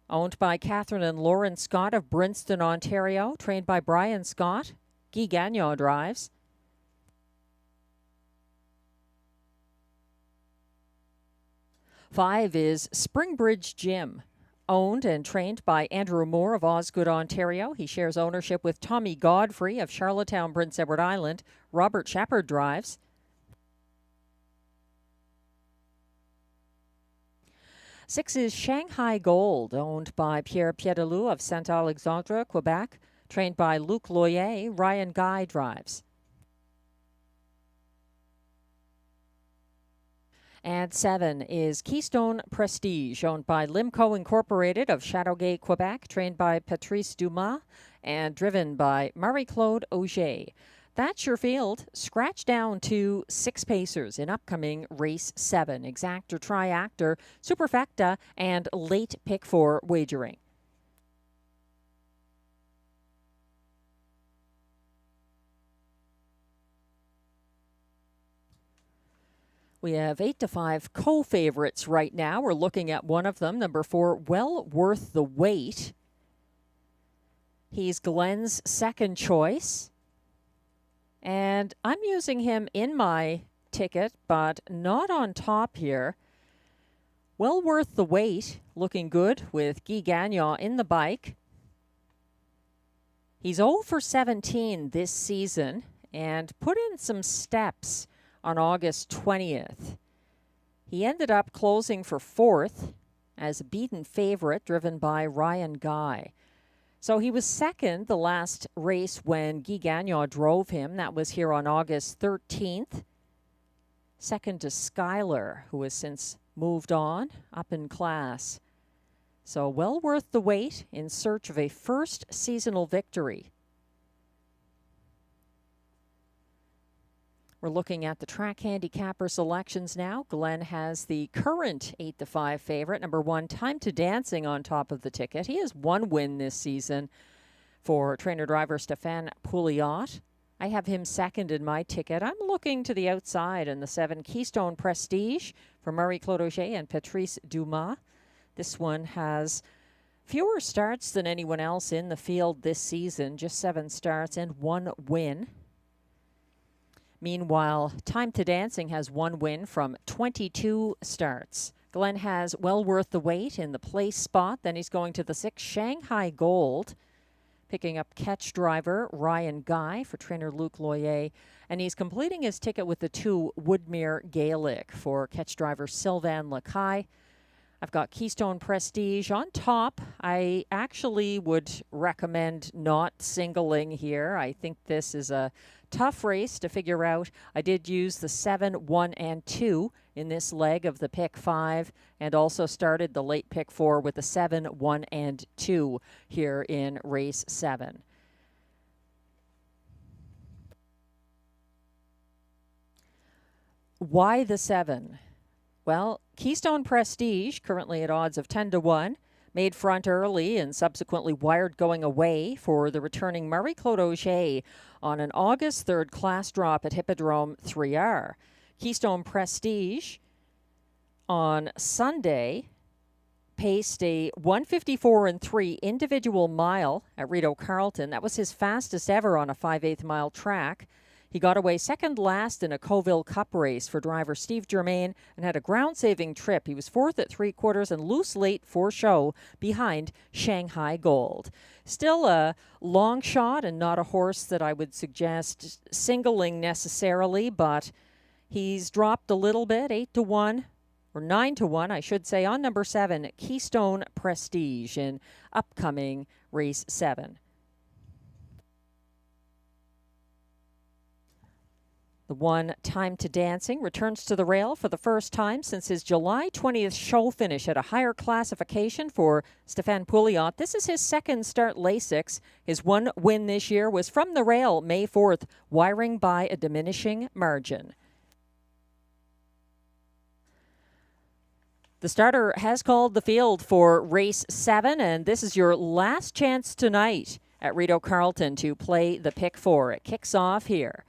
owned by Catherine and Lauren Scott of Brinston, Ontario, trained by Brian Scott. Guy Gagnon drives. 5 is Springbridge Jim, owned and trained by Andrew Moore of Osgood, Ontario. He shares ownership with Tommy Godfrey of Charlottetown, Prince Edward Island. Robert Shepard drives. 6 is Shanghai Gold, owned by Pierre Piedalou of Saint-Alexandre, Quebec, trained by Luc Loyer. Ryan Guy drives. And 7 is Keystone Prestige, owned by Limco Incorporated of Châteauguay, Quebec, trained by Patrice Dumas and driven by Marie-Claude Auger. That's your field. Scratch down to 6 pacers in upcoming race 7. Exactor, Triactor, Superfecta, and late pick 4 wagering. We have 8 to 5 co-favorites right now. We're looking at one of them, number 4, Well Worth the Wait. He's Glenn's second choice. And I'm using him in my ticket, but not on top here. Well Worth the Wait, looking good with Guy Gagnon in the bike. He's 0 for 17 this season and put in some steps on August 20th. He ended up closing for 4th as a beaten favorite driven by Ryan Guy. So he was second the last race when Guy Gagnon drove him. That was here on August 13th. Second to Skylar, who has since moved on up in class. So well worth the wait in search of a first seasonal victory. We're looking at the track handicapper selections now. Glenn has the current 8-5 favorite, number 1, Time to Dancing, on top of the ticket. He has one win this season for trainer-driver Stéphane Pouliot. I have him second in my ticket. I'm looking to the outside in the 7, Keystone Prestige for Marie-Claude Auger and Patrice Dumas. This one has fewer starts than anyone else in the field this season, just 7 starts and 1 win. Meanwhile, Time to Dancing has 1 win from 22 starts. Glenn has well worth the wait in the place spot. Then he's going to the 6, Shanghai Gold, picking up catch driver Ryan Guy for trainer Luc Loyer. And he's completing his ticket with the 2, Woodmere Gaelic for catch driver Sylvain Lacaille. I've got Keystone Prestige on top. I actually would recommend not singling here. I think this is a tough race to figure out. I did use the 7, 1, and 2 in this leg of the pick 5, and also started the late pick 4 with the 7, 1, and 2 here in race 7. Why the 7? Well, Keystone Prestige, currently at odds of 10-1, made front early and subsequently wired going away for the returning Marie-Claude Auger on an August 3rd class drop at Hippodrome 3R. Keystone Prestige on Sunday paced a 1:54.3 individual mile at Rideau Carleton. That was his fastest ever on a 5/8 mile track. He got away second last in a Coville Cup race for driver Steve Germain and had a ground-saving trip. He was 4th at 3/4 and loose late for show behind Shanghai Gold. Still a long shot and not a horse that I would suggest singling necessarily, but he's dropped a little bit, 8-1, or 9-1, I should say, on number 7, Keystone Prestige in upcoming race 7. The 1, Time to Dancing, returns to the rail for the first time since his July 20th show finish at a higher classification for Stéphane Pouliot. This is his second start Lasix. His 1 win this year was from the rail May 4th, wiring by a diminishing margin. The starter has called the field for race 7, and this is your last chance tonight at Rideau Carleton to play the pick 4. It kicks off here.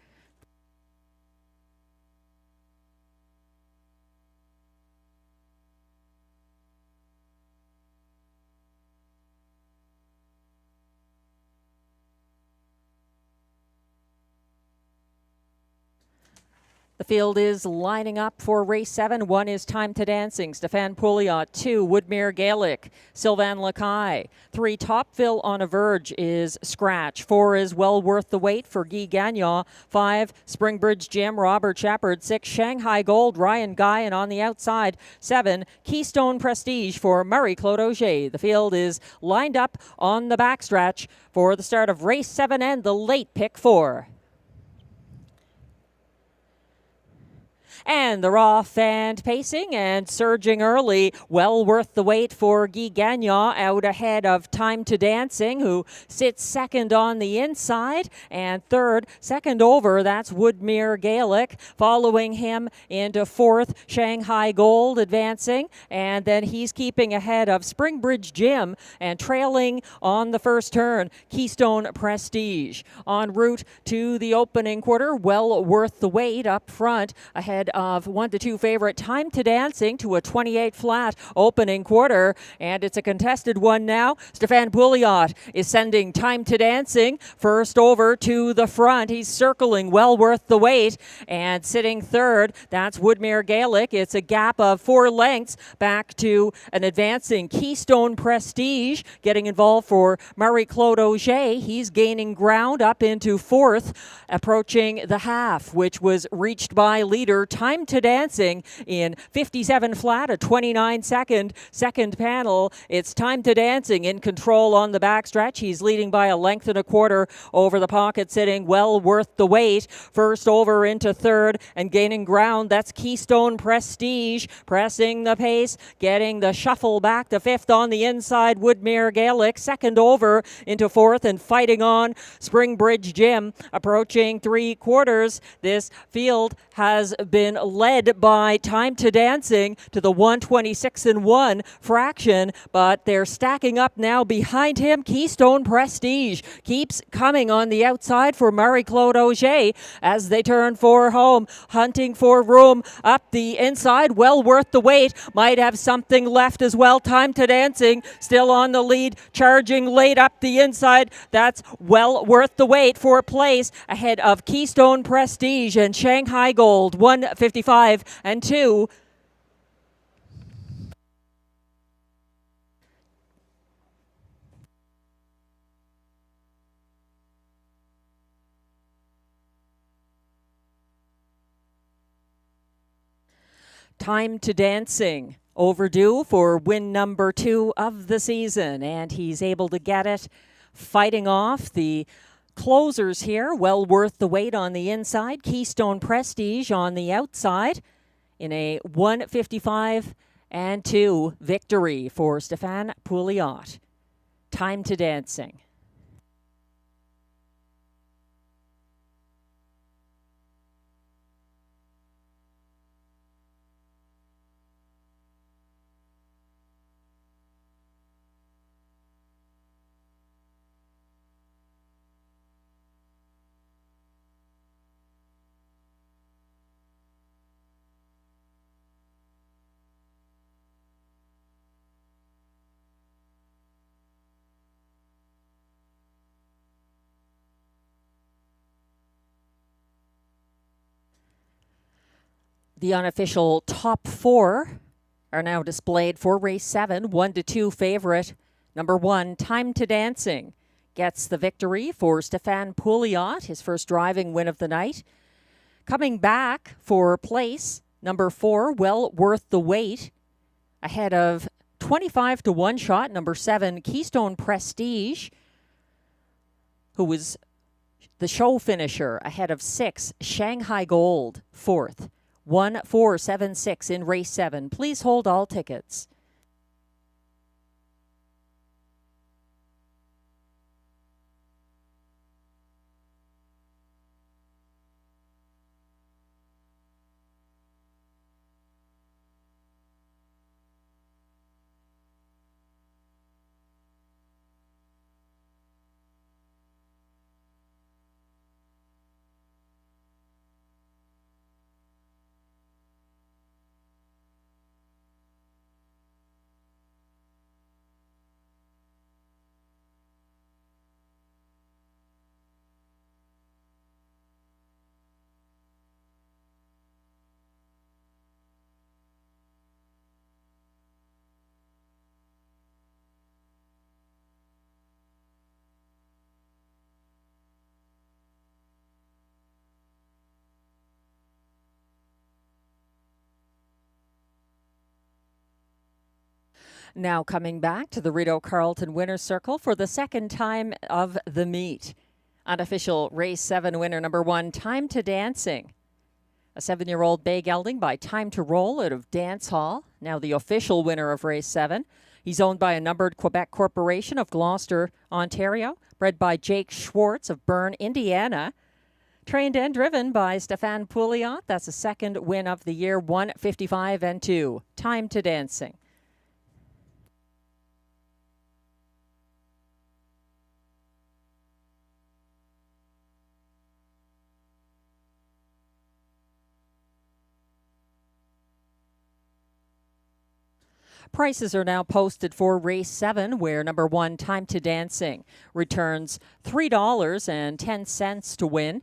The field is lining up for race 7. 1 is Time to Dancing, Stéphane Pouliot. 2, Woodmere Gaelic, Sylvain Lacaille. 3, Topville on a Verge is Scratch. 4 is Well Worth the Wait for Guy Gagnon. 5, Springbridge Jim, Robert Shepard. 6, Shanghai Gold, Ryan Guy. And on the outside, 7, Keystone Prestige for Marie-Claude Auger. The field is lined up on the backstretch for the start of race 7 and the late pick 4. And they're off and pacing and surging early. Well worth the wait for Guy Gagnon, out ahead of Time to Dancing, who sits second on the inside. And third, second over, that's Woodmere Gaelic. Following him into 4th, Shanghai Gold advancing. And then he's keeping ahead of Springbridge Jim and trailing on the first turn, Keystone Prestige. En route to the opening quarter, well worth the wait up front ahead of 1-2 favorite Time to Dancing to a 28 flat opening quarter, and it's a contested one now. Stéphane Pouliot is sending Time to Dancing first over to the front. He's circling well worth the wait, and sitting third, that's Woodmere Gaelic. It's a gap of 4 lengths back to an advancing Keystone Prestige, getting involved for Marie-Claude Auger. He's gaining ground up into 4th, approaching the half, which was reached by leader Time to Dancing in 57 flat, a 29-second second panel. It's Time to Dancing in control on the backstretch. He's leading by a length and a quarter over the pocket sitting, well worth the wait. First over into third and gaining ground. That's Keystone Prestige pressing the pace, getting the shuffle back to fifth on the inside. Woodmere Gaelic second over into fourth and fighting on. Springbridge Jim approaching three quarters. This field has been led by Time to Dancing to the 126 and 1 fraction, but they're stacking up now behind him. Keystone Prestige keeps coming on the outside for Marie-Claude Auger as they turn for home, hunting for room up the inside. Well worth the wait, might have something left as well. Time to Dancing still on the lead, charging late up the inside. That's well worth the wait for place ahead of Keystone Prestige and Shanghai Gold, 155 and 2. Time to Dancing, overdue for win number 2 of the season, and he's able to get it, fighting off the closers here. Well worth the wait on the inside. Keystone Prestige on the outside in a 155 and 2 victory for Stéphane Pouliot. Time to Dancing. The unofficial top 4 are now displayed for race 7. 1-2 favorite. Number 1, Time to Dancing, gets the victory for Stéphane Pouliot, his first driving win of the night. Coming back for place, number 4, Well Worth the Wait, ahead of 25 to 1 shot, number 7, Keystone Prestige, who was the show finisher, ahead of 6, Shanghai Gold, 4th. 1476 in race 7. Please hold all tickets. Now coming back to the Rideau Carleton Winner's Circle for the second time of the meet. Unofficial race 7 winner number 1, Time to Dancing. A 7-year-old bay gelding by Time to Roll out of Dance Hall. Now the official winner of race 7. He's owned by a numbered Quebec Corporation of Gloucester, Ontario. Bred by Jake Schwartz of Bern, Indiana. Trained and driven by Stéphane Pouliot. That's a second win of the year, 155 and 2. Time to Dancing. Prices are now posted for race 7, where number 1, Time to Dancing, returns $3.10 to win.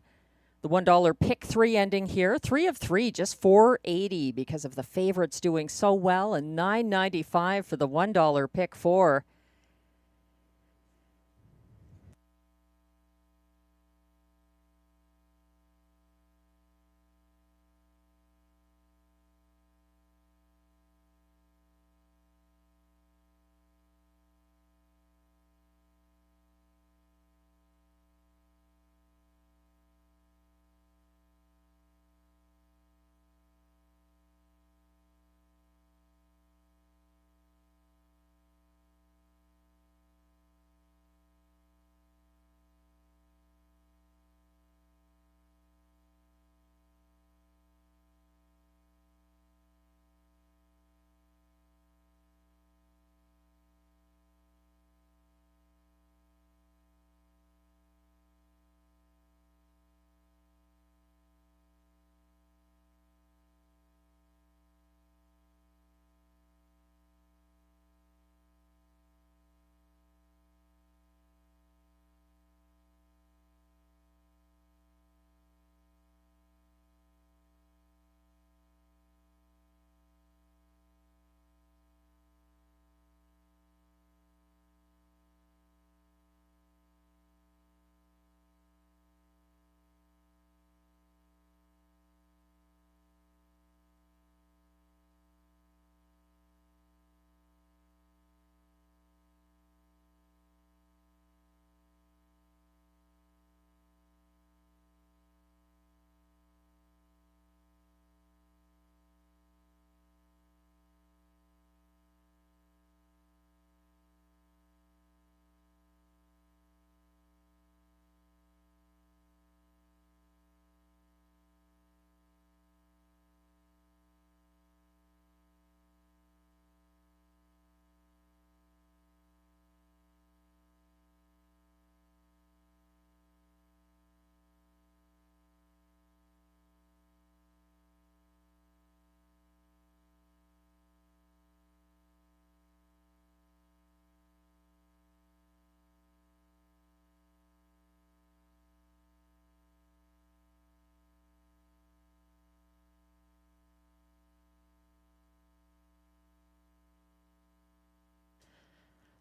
The $1 pick 3 ending here, 3 of 3, just $4.80 because of the favorites doing so well, and $9.95 for the $1 pick 4.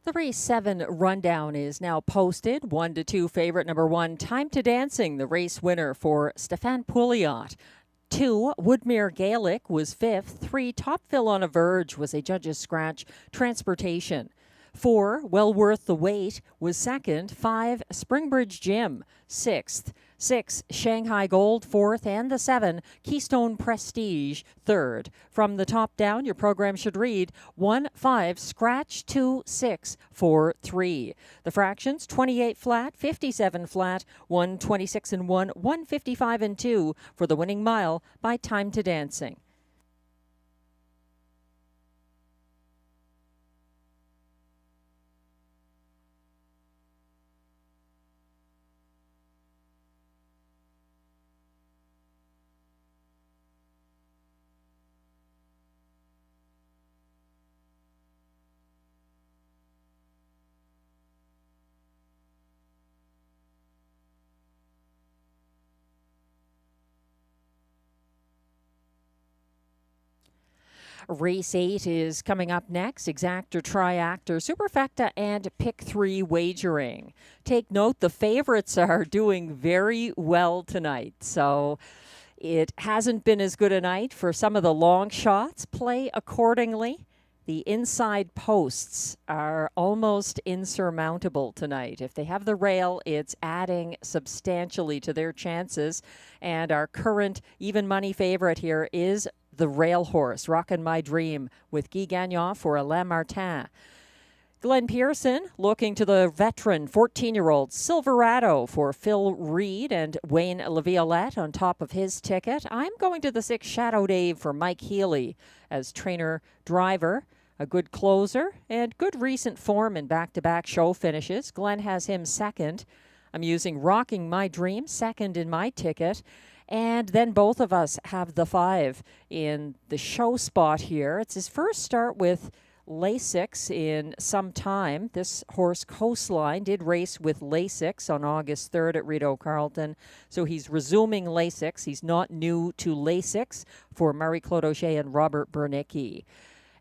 The race 7 rundown is now posted. 1-2 favorite number 1, Time to Dancing, the race winner for Stefan Pouliot. 2, Woodmere Gaelic was 5th. 3, Topville on a Verge was a judge's scratch. Transportation. 4, Well Worth the Wait was 2nd. 5, Springbridge Gym, 6th. 6, Shanghai Gold, 4th. And the 7, Keystone Prestige, 3rd. From the top down, your program should read 1, 5, scratch 2, 6, 4, 3. The fractions 28 flat, 57 flat, 126 and 1, 155 and 2 for the winning mile by Time to Dancing. Race 8 is coming up next. Exactor, Triactor, Superfecta, and Pick 3 wagering. Take note, the favorites are doing very well tonight. So it hasn't been as good a night for some of the long shots. Play accordingly. The inside posts are almost insurmountable tonight. If they have the rail, it's adding substantially to their chances. And our current even money favorite here is the rail horse, Rockin' My Dream, with Guy Gagnon for Alain Martin. Glenn Pearson looking to the veteran 14-year-old Silverado for Phil Reed and Wayne Laviolette on top of his ticket. I'm going to the 6 Shadow Dave for Mike Healy as trainer-driver. A good closer and good recent form in back-to-back show finishes. Glenn has him second. I'm using Rocking My Dream second in my ticket. And then both of us have the 5 in the show spot here. It's his first start with Lasix in some time. This horse, Coastline, did race with Lasix on August 3rd at Rideau Carleton. So he's resuming Lasix. He's not new to Lasix for Marie-Claude Auger and Robert Bernicki.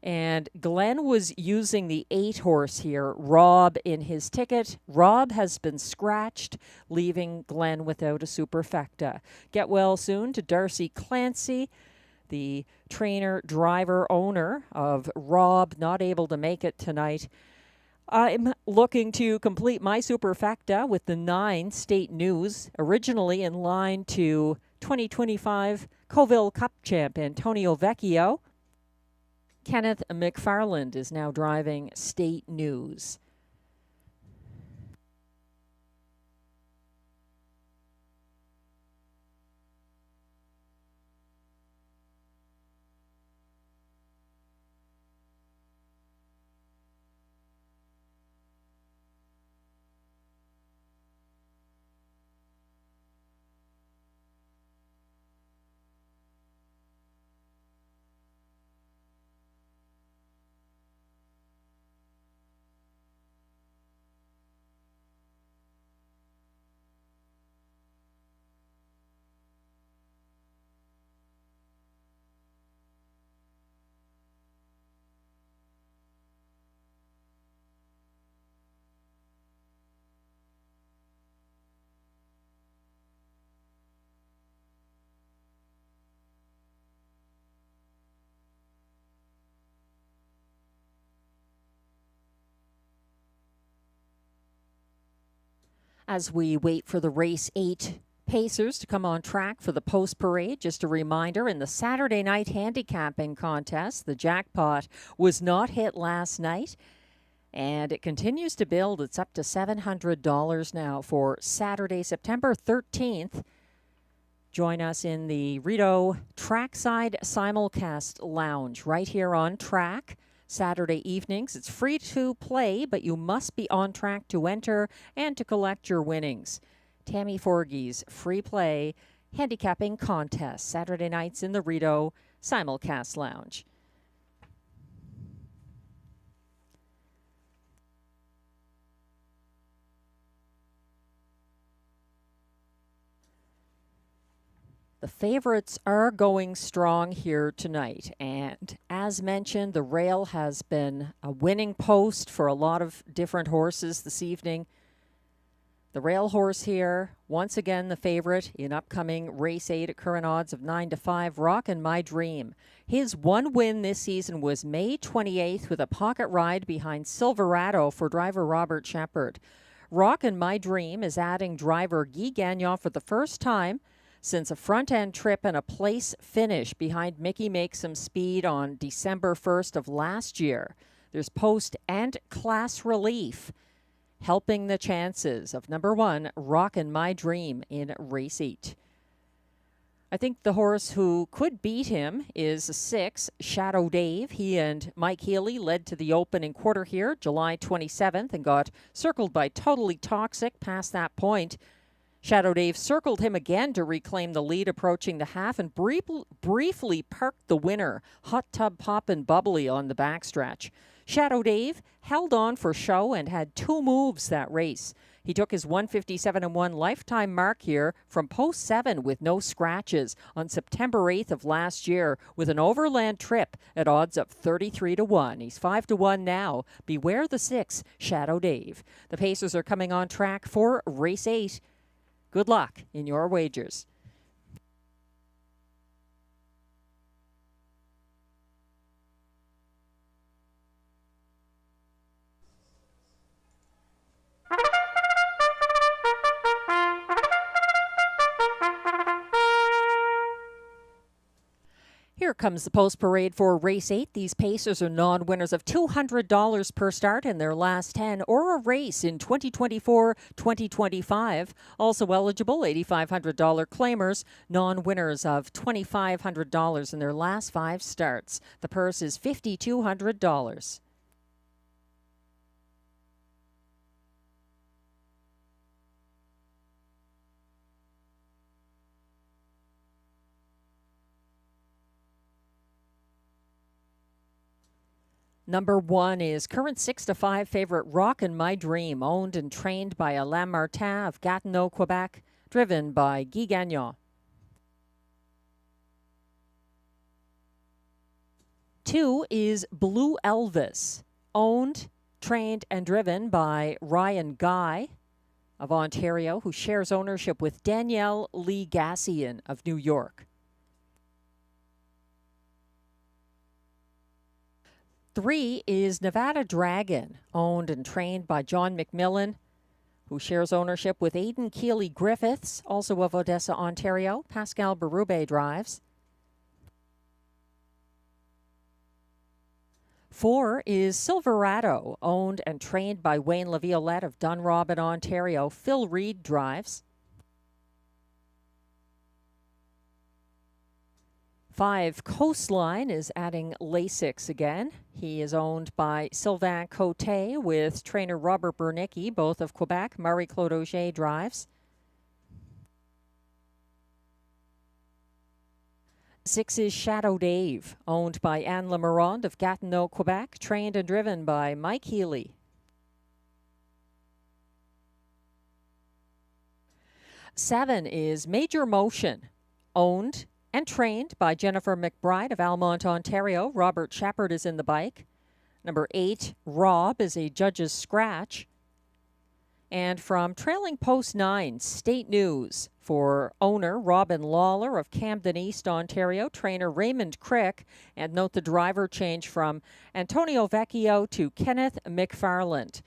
And Glenn was using the 8 horse here, Rob, in his ticket. Rob has been scratched, leaving Glenn without a superfecta. Get well soon to Darcy Clancy, the trainer, driver, owner of Rob, not able to make it tonight. I'm looking to complete my superfecta with the 9 State News, originally in line to 2025 Coville Cup champ Antonio Vecchio. Kenneth McFarland is now driving State News. As we wait for the race 8 pacers to come on track for the post parade, just a reminder, in the Saturday night handicapping contest, the jackpot was not hit last night, and it continues to build. It's up to $700 now for Saturday, September 13th. Join us in the Rideau Trackside Simulcast Lounge right here on track. Saturday evenings. It's free to play, but you must be on track to enter and to collect your winnings. Tammy Forgey's free play handicapping contest, Saturday nights in the Rideau Simulcast Lounge. The favorites are going strong here tonight, and as mentioned, the rail has been a winning post for a lot of different horses this evening. The rail horse here, once again the favorite in upcoming race 8 at current odds of 9-5, Rockin' My Dream. His one win this season was May 28th with a pocket ride behind Silverado for driver Robert Shepard. Rockin' My Dream is adding driver Guy Gagnon for the first time since a front-end trip and a place finish behind Mickey Makes Some Speed on December 1st of last year. There's post and class relief helping the chances of number 1, Rockin' My Dream in race 8. I think the horse who could beat him is 6, Shadow Dave. He and Mike Healy led to the opening quarter here, July 27th, and got circled by Totally Toxic past that point. Shadow Dave circled him again to reclaim the lead approaching the half and briefly parked the winner, Hot Tub Poppin' Bubbly, on the backstretch. Shadow Dave held on for show and had 2 moves that race. He took his 157-1 lifetime mark here from post 7 with no scratches on September 8th of last year with an overland trip at odds of 33-1. He's 5-1 now. Beware the 6, Shadow Dave. The Pacers are coming on track for race 8. Good luck in your wagers. Here comes the post parade for race 8. These Pacers are non-winners of $200 per start in their last 10 or a race in 2024-2025. Also eligible, $8,500 claimers, non-winners of $2,500 in their last 5 starts. The purse is $5,200. Number 1 is current 6-5 favorite Rockin' My Dream, owned and trained by Alain Martin of Gatineau, Quebec, driven by Guy Gagnon. 2 is Blue Elvis, owned, trained, and driven by Ryan Guy of Ontario, who shares ownership with Danielle Lee Gassian of New York. 3 is Nevada Dragon, owned and trained by John McMillan, who shares ownership with Aidan Keeley Griffiths, also of Odessa, Ontario. Pascal Berube drives. 4 is Silverado, owned and trained by Wayne LaViolette of Dunrobin, Ontario. Phil Reed drives. 5, Coastline is adding Lasix again. He is owned by Sylvain Cote with trainer Robert Bernicki, both of Quebec. Marie-Claude Auger drives. 6 is Shadow Dave, owned by Anne Lemarond of Gatineau, Quebec, trained and driven by Mike Healy. 7 is Major Motion, owned and trained by Jennifer McBride of Almont, Ontario. Robert Shepard is in the bike. Number 8, Rob, is a judge's scratch. And from trailing post 9, State News for owner Robin Lawler of Camden East, Ontario, trainer Raymond Crick, and note the driver change from Antonio Vecchio to Kenneth McFarland.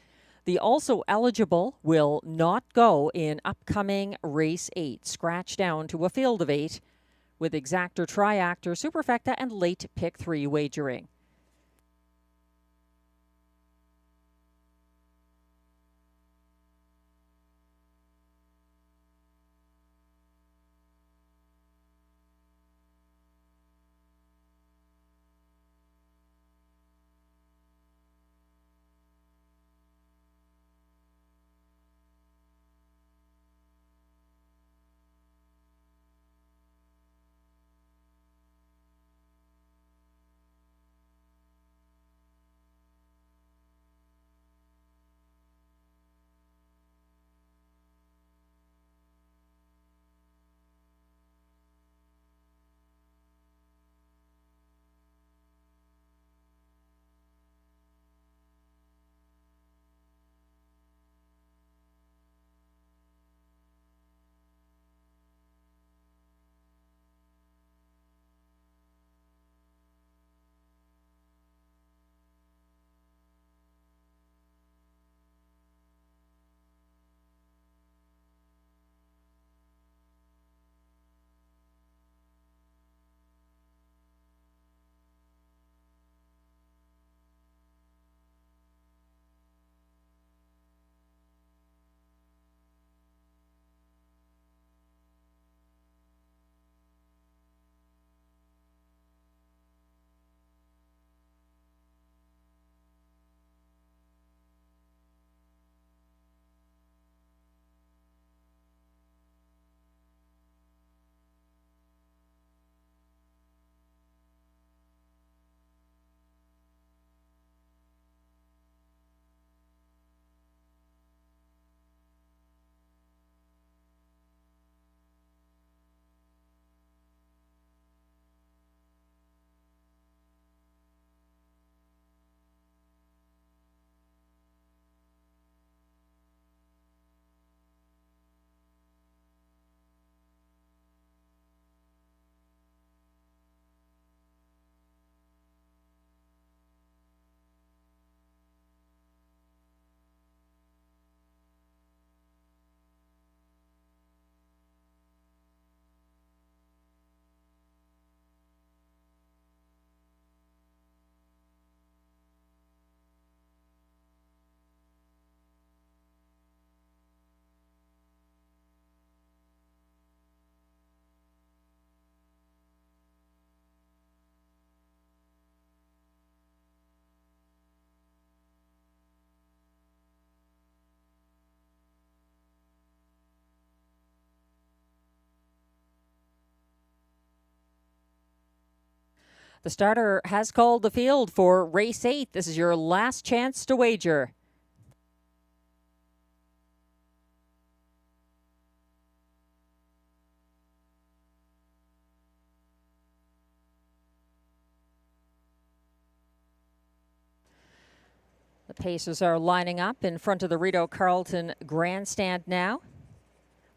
The also eligible will not go in upcoming race 8, scratch down to a field of 8 with exactor, triactor, superfecta, and late pick 3 wagering. The starter has called the field for race 8. This is your last chance to wager. The pacers are lining up in front of the Rideau Carleton grandstand now.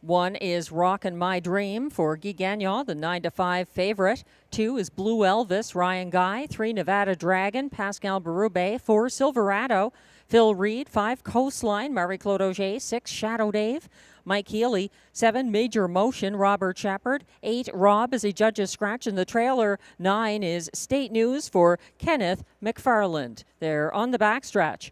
1 is Rockin' My Dream for Guy Gagnon, the 9-5 favorite. 2 is Blue Elvis, Ryan Guy. 3, Nevada Dragon, Pascal Berube. 4, Silverado, Phil Reed. 5, Coastline, Marie-Claude Auger. 6, Shadow Dave, Mike Healy. 7, Major Motion, Robert Shepard. 8, Rob as he judges scratch in the trailer. 9 is State News for Kenneth McFarland. They're on the backstretch.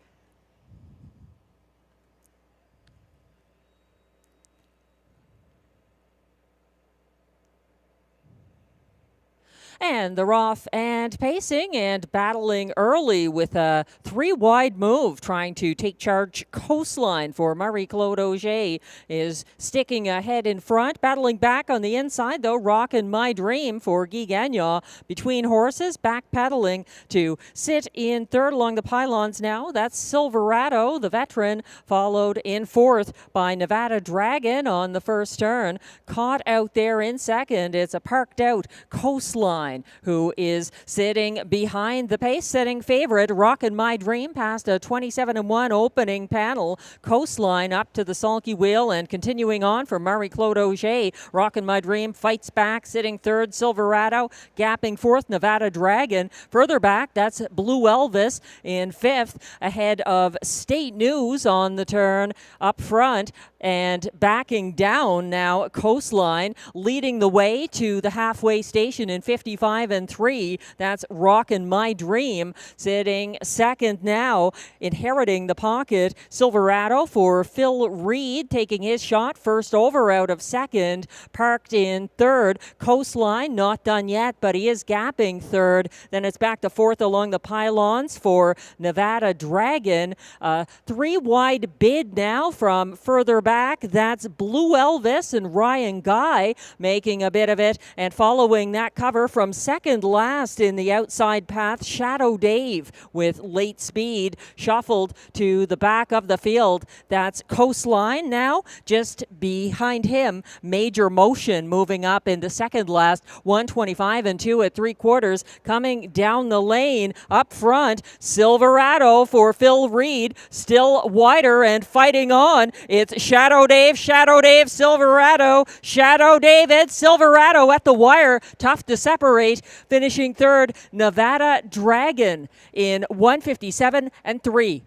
And they're off and pacing and battling early with a 3-wide move, trying to take charge. Coastline for Marie-Claude Auger is sticking ahead in front. Battling back on the inside, though, Rockin' My Dream for Guy Gagnon. Between horses, backpedaling to sit in third along the pylons now. That's Silverado, the veteran, followed in fourth by Nevada Dragon on the first turn. Caught out there in second, it's a parked out Coastline, who is sitting behind the pace-setting favorite. Rockin' My Dream past a 27-1 opening panel. Coastline up to the sulky wheel and continuing on for Marie-Claude Auger. Rockin' My Dream fights back, sitting third. Silverado gapping fourth. Nevada Dragon further back. That's Blue Elvis in fifth, ahead of State News on the turn up front. And backing down now, Coastline leading the way to the halfway station in 55-3. That's Rockin' My Dream sitting second now, inheriting the pocket. Silverado for Phil Reed taking his shot first over out of second, parked in third. Coastline not done yet, but he is gapping third. Then it's back to fourth along the pylons for Nevada Dragon. 3-wide bid now from further back. That's Blue Elvis and Ryan Guy making a bit of it, and following that cover from second last in the outside path, Shadow Dave with late speed shuffled to the back of the field. That's Coastline now. Just behind him, Major Motion moving up in the second last, 125-2 at 3/4. Coming down the lane up front, Silverado for Phil Reed, still wider and fighting on. It's Shadow Dave, Silverado, Shadow David, Silverado at the wire. Tough to separate. Finishing third, Nevada Dragon in 157-3.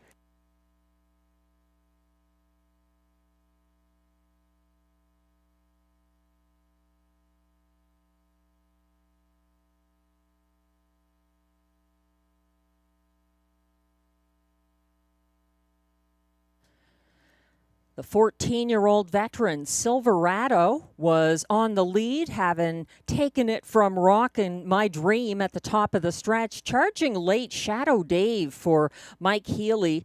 The 14-year-old veteran Silverado was on the lead, having taken it from Rockin' My Dream at the top of the stretch. Charging late, Shadow Dave for Mike Healy,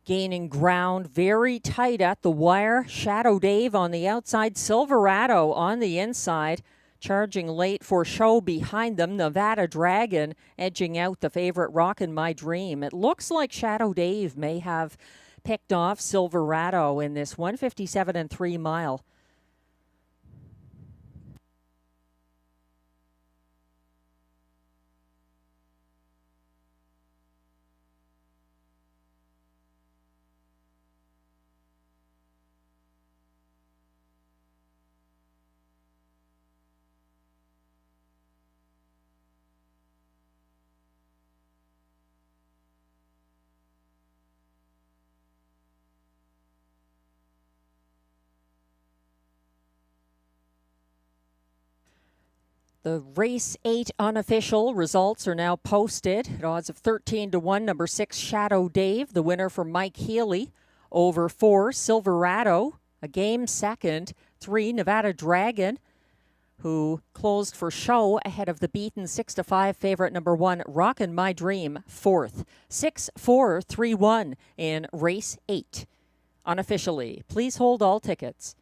gaining ground very tight at the wire. Shadow Dave on the outside, Silverado on the inside. Charging late for show behind them, Nevada Dragon edging out the favorite Rockin' My Dream. It looks like Shadow Dave may have picked off Silverado in this 157-3 mile. The race 8 unofficial results are now posted at odds of 13-1. Number 6, Shadow Dave, the winner for Mike Healy. Over 4, Silverado, a game second. 3, Nevada Dragon, who closed for show ahead of the beaten 6-5 favorite number 1, Rockin' My Dream, fourth. 6-4-3-1 in race 8 unofficially. Please hold all tickets.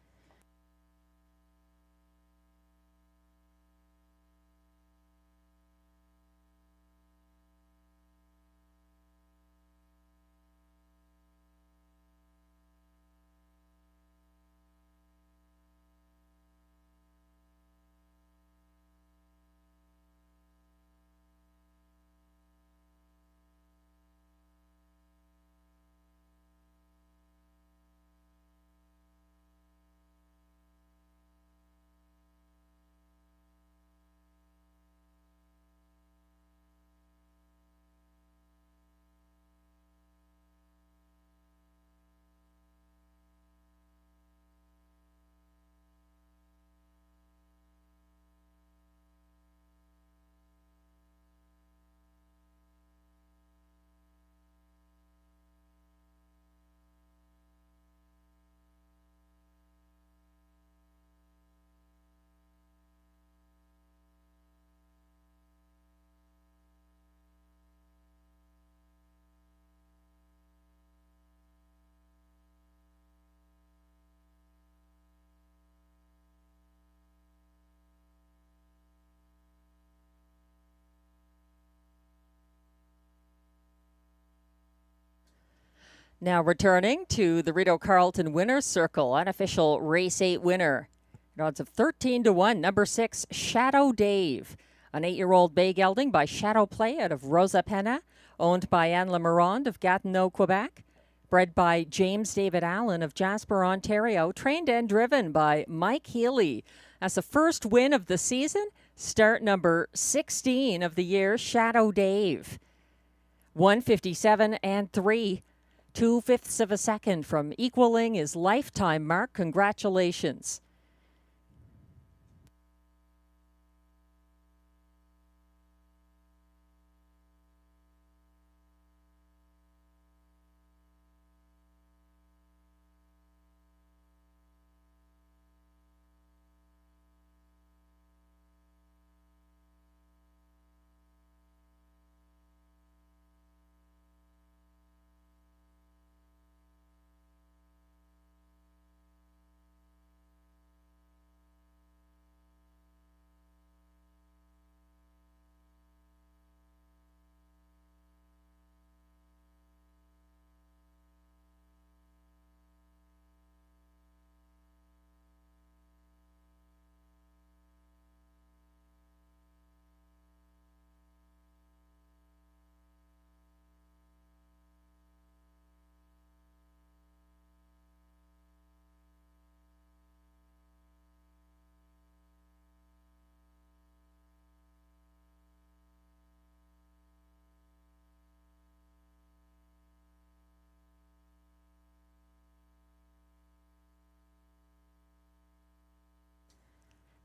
Now returning to the Rideau Carleton Winner's Circle, unofficial Race 8 winner. At odds of 13 to 1, number 6, Shadow Dave. An 8-year-old bay gelding by Shadow Play out of Rosa Penna, owned by Anne Lamarande of Gatineau, Quebec. Bred by James David Allen of Jasper, Ontario. Trained and driven by Mike Healy. As the first win of the season, start number 16 of the year, Shadow Dave. 157 and 3. 2/5 of a second from equaling his lifetime mark. Congratulations.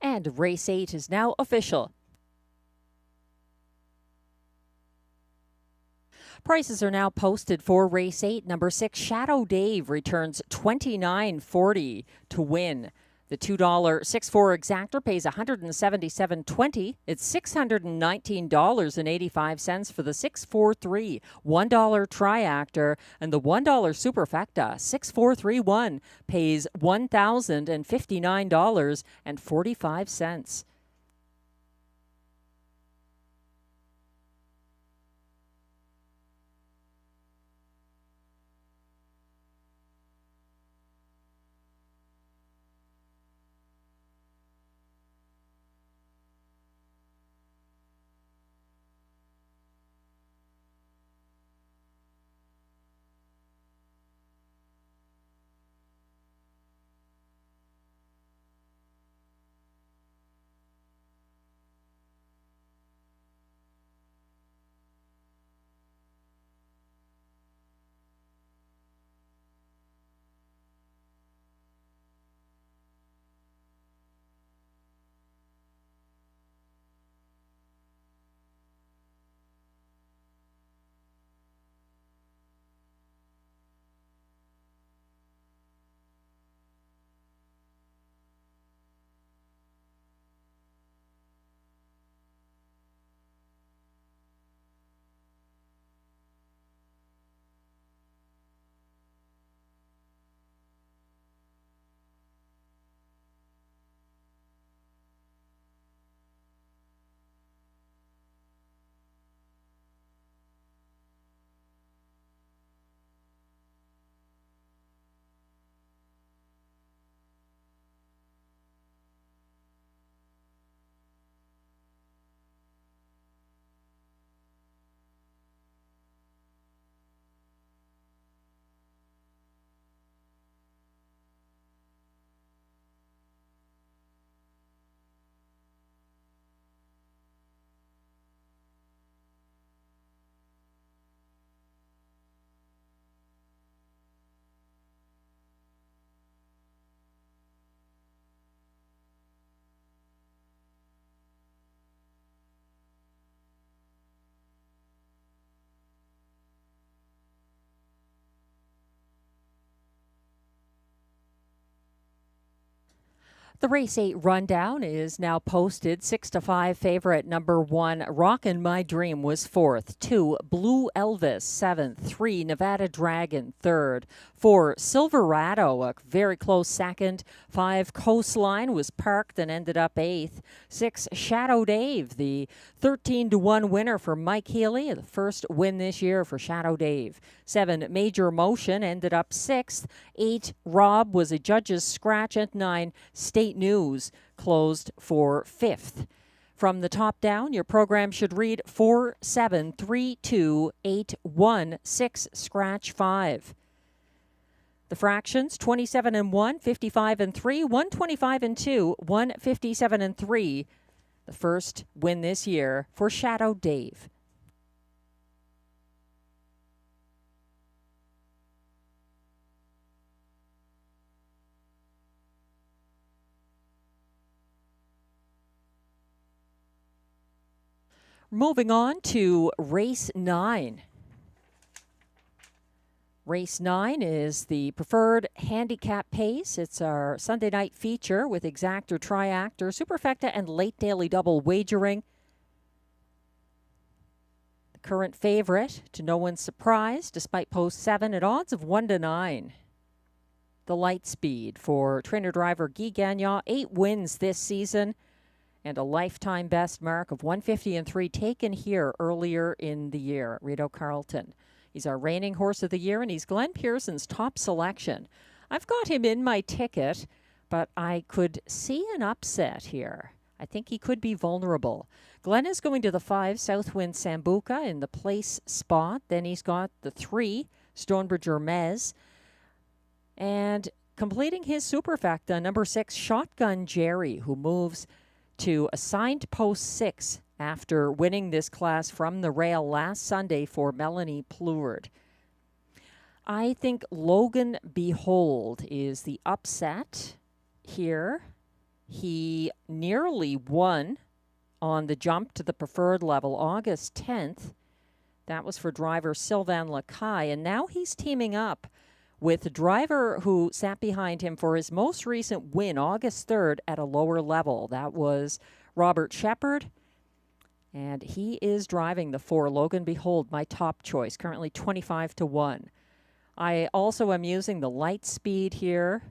And Race 8 is now official. Prices are now posted for Race 8. Number 6, Shadow Dave, returns $29.40 to win. The $2 6-4 exactor pays $177.20. It's $619.85 for the 643 $1 triactor, and the $1 superfecta 6431 pays $1,059.45. The race 8 rundown is now posted. 6-5 favorite number 1, Rockin' My Dream, was 4th. 2, Blue Elvis, 7th. 3, Nevada Dragon, 3rd. 4, Silverado, a very close 2nd. 5, Coastline was parked and ended up 8th. 6, Shadow Dave, the 13-1 winner for Mike Healy, the first win this year for Shadow Dave. 7, Major Motion, ended up 6th. 8, Rob was a judge's scratch. And 9, State News closed for 5th. From the top down, your program should read 4, 7, 3, 2, 8, 1, 6, scratch 5. The fractions: 27 and 1, 55 and 3, 125 and 2, 157 and 3. The first win this year for Shadow Dave. Moving on to race 9. Race 9 is the preferred handicap pace. It's our Sunday night feature with exactor, triactor, superfecta, and late daily double wagering. The current favorite, to no one's surprise, despite post 7 at odds of 1-9. The light speed for trainer-driver Guy Gagnon, 8 wins this season, and a lifetime best mark of 150 and 3 taken here earlier in the year at Rideau Carleton. He's our reigning horse of the year, and he's Glenn Pearson's top selection. I've got him in my ticket, but I could see an upset here. I think he could be vulnerable. Glenn is going to the 5, Southwind Sambuca in the place spot. Then he's got the 3, Stonebridge Hermes. And completing his superfecta, number 6, Shotgun Jerry, who moves to assigned post 6 after winning this class from the rail last Sunday for Melanie Pleward. I think Logan Behold is the upset here. He nearly won on the jump to the preferred level August 10th. That was for driver Sylvain Lacaille, and now he's teaming up with the driver who sat behind him for his most recent win, August 3rd, at a lower level. That was Robert Shepard, and he is driving the 4, Logan Behold, my top choice, currently 25-1. I also am using the light speed here.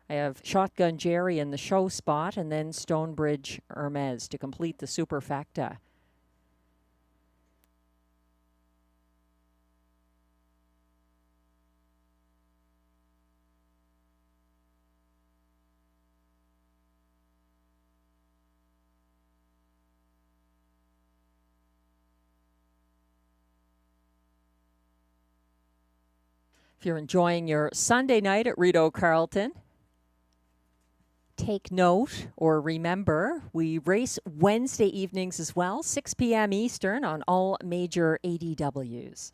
I have Shotgun Jerry in the show spot, and then Stonebridge Hermes to complete the superfecta. If you're enjoying your Sunday night at Rideau Carleton, take note or remember, we race Wednesday evenings as well, 6 p.m. Eastern on all major ADWs.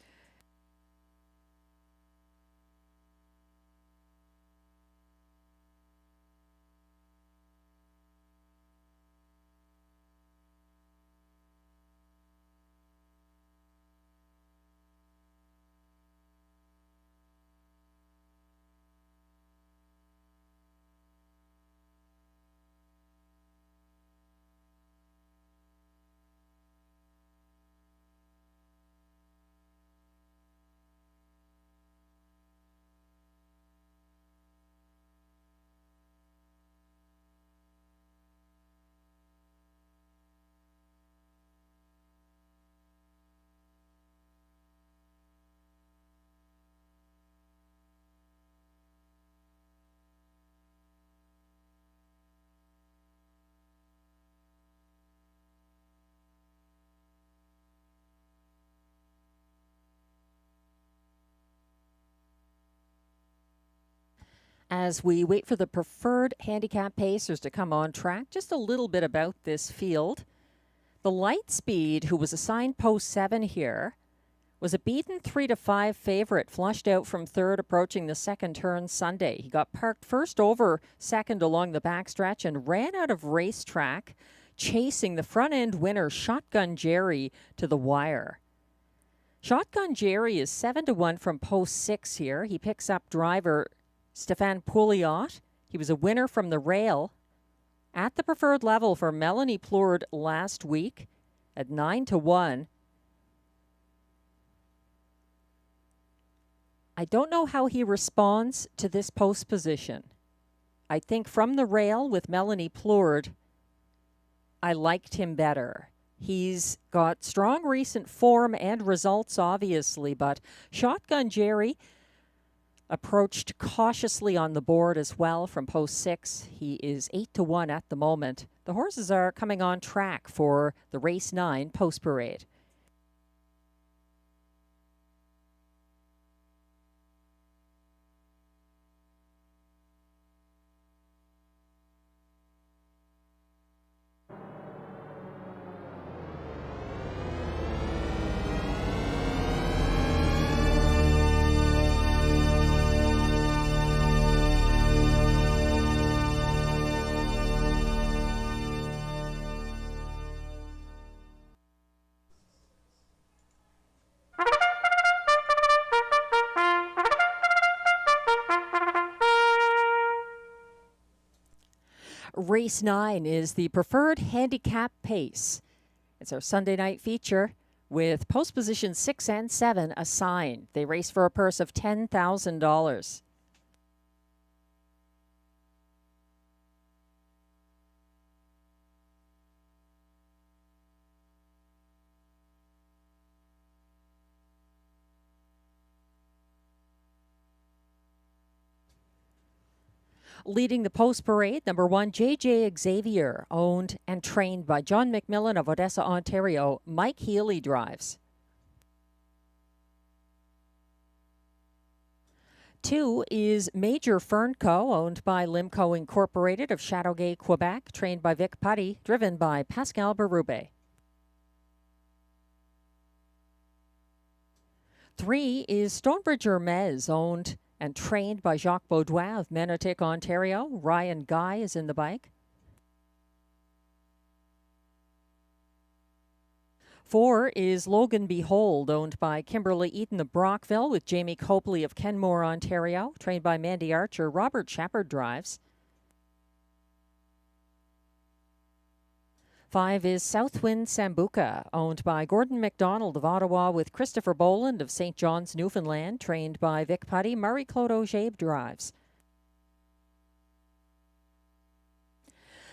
As we wait for the preferred handicap pacers to come on track, just a little bit about this field. The light speed, who was assigned post 7 here, was a beaten 3-5 favorite, flushed out from 3rd, approaching the 2nd turn Sunday. He got parked first over 2nd along the backstretch and ran out of racetrack, chasing the front-end winner, Shotgun Jerry, to the wire. Shotgun Jerry is 7-1 from post 6 here. He picks up driver Stéphane Pouliot. He was a winner from the rail at the preferred level for Melanie Plourde last week at 9-1. I don't know how he responds to this post position. I think from the rail with Melanie Plourde, I liked him better. He's got strong recent form and results, obviously, but Shotgun Jerry approached cautiously on the board as well from post 6. He is 8-1 at the moment. The horses are coming on track for the race 9 post parade. Race 9 is the preferred handicap pace. It's our Sunday night feature with post positions 6 and 7 assigned. They race for a purse of $10,000. Leading the post parade, number 1, JJ Xavier, owned and trained by John McMillan of Odessa, Ontario. Mike Healy drives. 2 is Major Fernco, owned by Limco Incorporated of Châteauguay, Quebec, trained by Vic Putty, driven by Pascal Berube. 3 is Stonebridge Hermes, owned and trained by Jacques Baudouin of Menotick, Ontario. Ryan Guy is in the bike. 4 is Logan Behold, owned by Kimberly Eaton of Brockville, with Jamie Copley of Kenmore, Ontario, trained by Mandy Archer. Robert Shepard drives. 5 is Southwind Sambuca, owned by Gordon McDonald of Ottawa, with Christopher Boland of St. John's, Newfoundland, trained by Vic Putty. Marie-Claude Auger drives.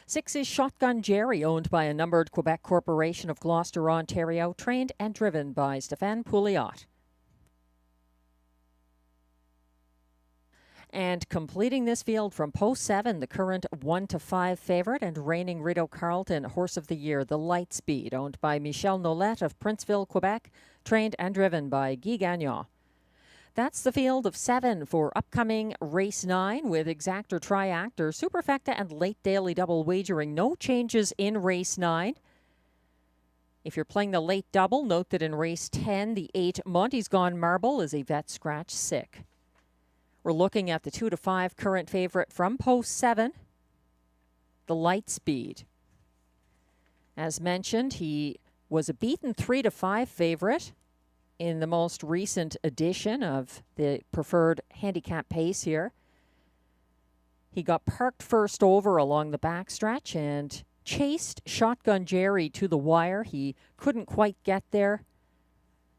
6 is Shotgun Jerry, owned by a numbered Quebec Corporation of Gloucester, Ontario, trained and driven by Stéphane Pouliot. And completing this field from post 7, the current 1-5 favorite and reigning Rideau Carleton Horse of the Year, the Lightspeed, owned by Michel Nolette of Princeville, Quebec, trained and driven by Guy Gagnon. That's the field of 7 for upcoming race 9 with exactor, triactor, superfecta, and late daily double wagering. No changes in race 9. If you're playing the late double, note that in race 10, the 8 Monty's Gone Marble is a vet scratch sick. We're looking at the 2-5 current favorite from post 7, the Lightspeed. As mentioned, he was a beaten 3-5 favorite in the most recent edition of the preferred handicap pace here. He got parked first over along the backstretch and chased Shotgun Jerry to the wire. He couldn't quite get there.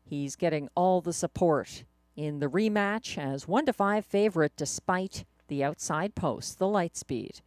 He's getting all the support in the rematch as 1-5 favorite despite the outside post, the Lightspeed.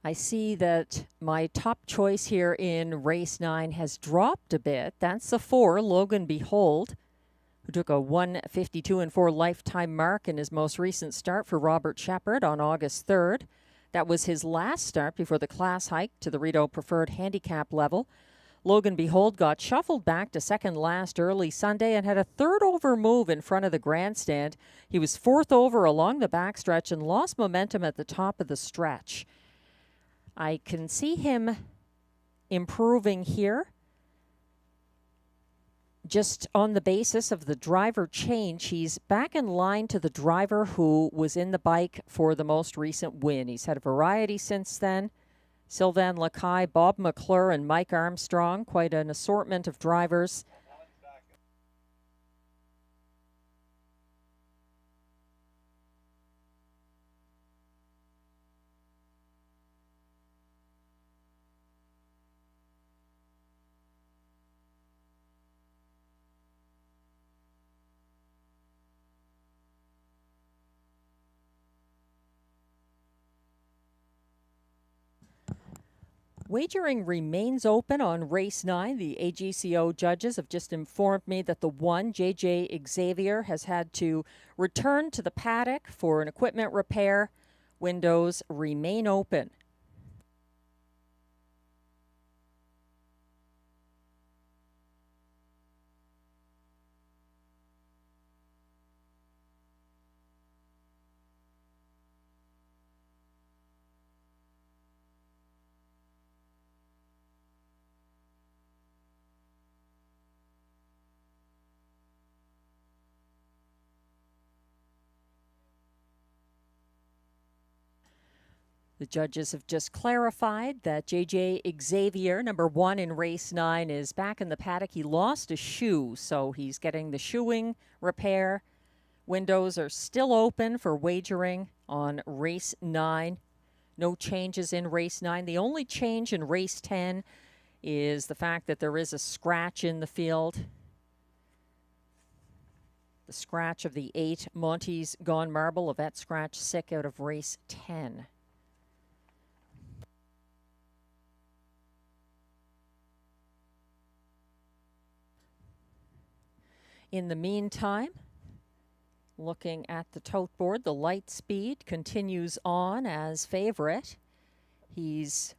I see that my top choice here in race 9 has dropped a bit. That's the 4, Logan Behold, who took a 1:52.4 lifetime mark in his most recent start for Robert Shepard on August 3rd. That was his last start before the class hike to the Rideau Preferred Handicap level. Logan Behold got shuffled back to second last early Sunday and had a third over move in front of the grandstand. He was fourth over along the backstretch and lost momentum at the top of the stretch. I can see him improving here just on the basis of the driver change. He's back in line to the driver who was in the bike for the most recent win. He's had a variety since then. Sylvain Lacaille, Bob McClure, and Mike Armstrong, quite an assortment of drivers. Wagering remains open on race 9. The AGCO judges have just informed me that the 1, JJ Xavier, has had to return to the paddock for an equipment repair. Windows remain open. The judges have just clarified that JJ Xavier, number 1 in race 9, is back in the paddock. He lost a shoe, so he's getting the shoeing repair. Windows are still open for wagering on race 9. No changes in race 9. The only change in race 10 is the fact that there is a scratch in the field. The scratch of the 8, Monty's Gone Marble, a vet scratch sick out of race 10. In the meantime, looking at the tote board, the Light Speed continues on as favorite. He's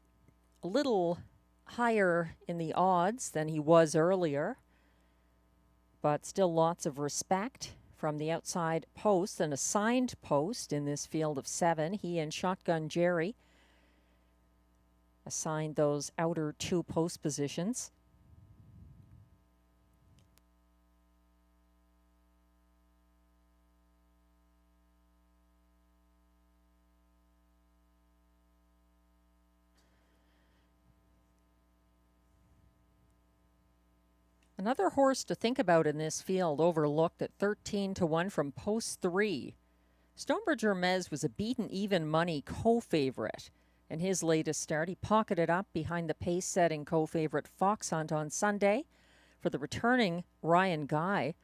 a little higher in the odds than he was earlier, but still lots of respect from the outside post, an assigned post in this field of 7. He and Shotgun Jerry assigned those outer 2 post positions. Another horse to think about in this field, overlooked at 13-1 from post 3. Stonebridge Hermes was a beaten even money co-favorite. In his latest start, he pocketed up behind the pace-setting co-favorite Fox Hunt on Sunday. For the returning Ryan Guy,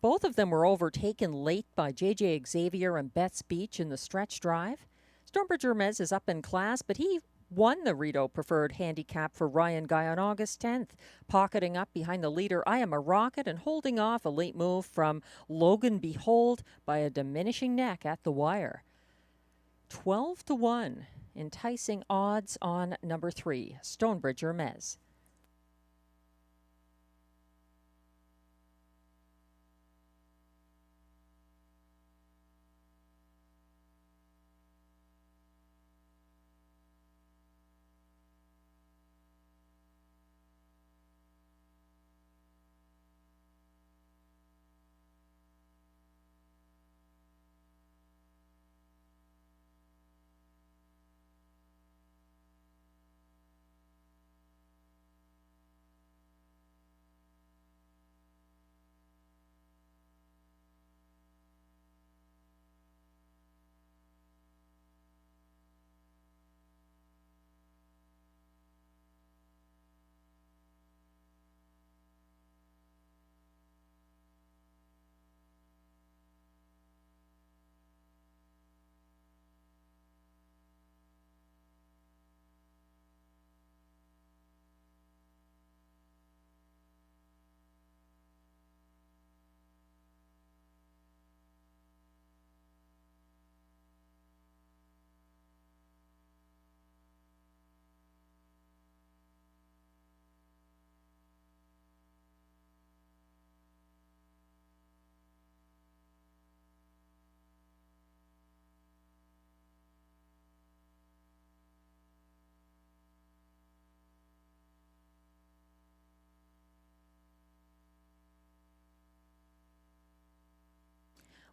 both of them were overtaken late by JJ Xavier and Betts Beach in the stretch drive. Stonebridge Hermes is up in class, but he won the Rideau Preferred Handicap for Ryan Guy on August 10th, pocketing up behind the leader I Am a Rocket and holding off a late move from Logan Behold by a diminishing neck at the wire. 12-1, enticing odds on number 3, Stonebridge Hermes.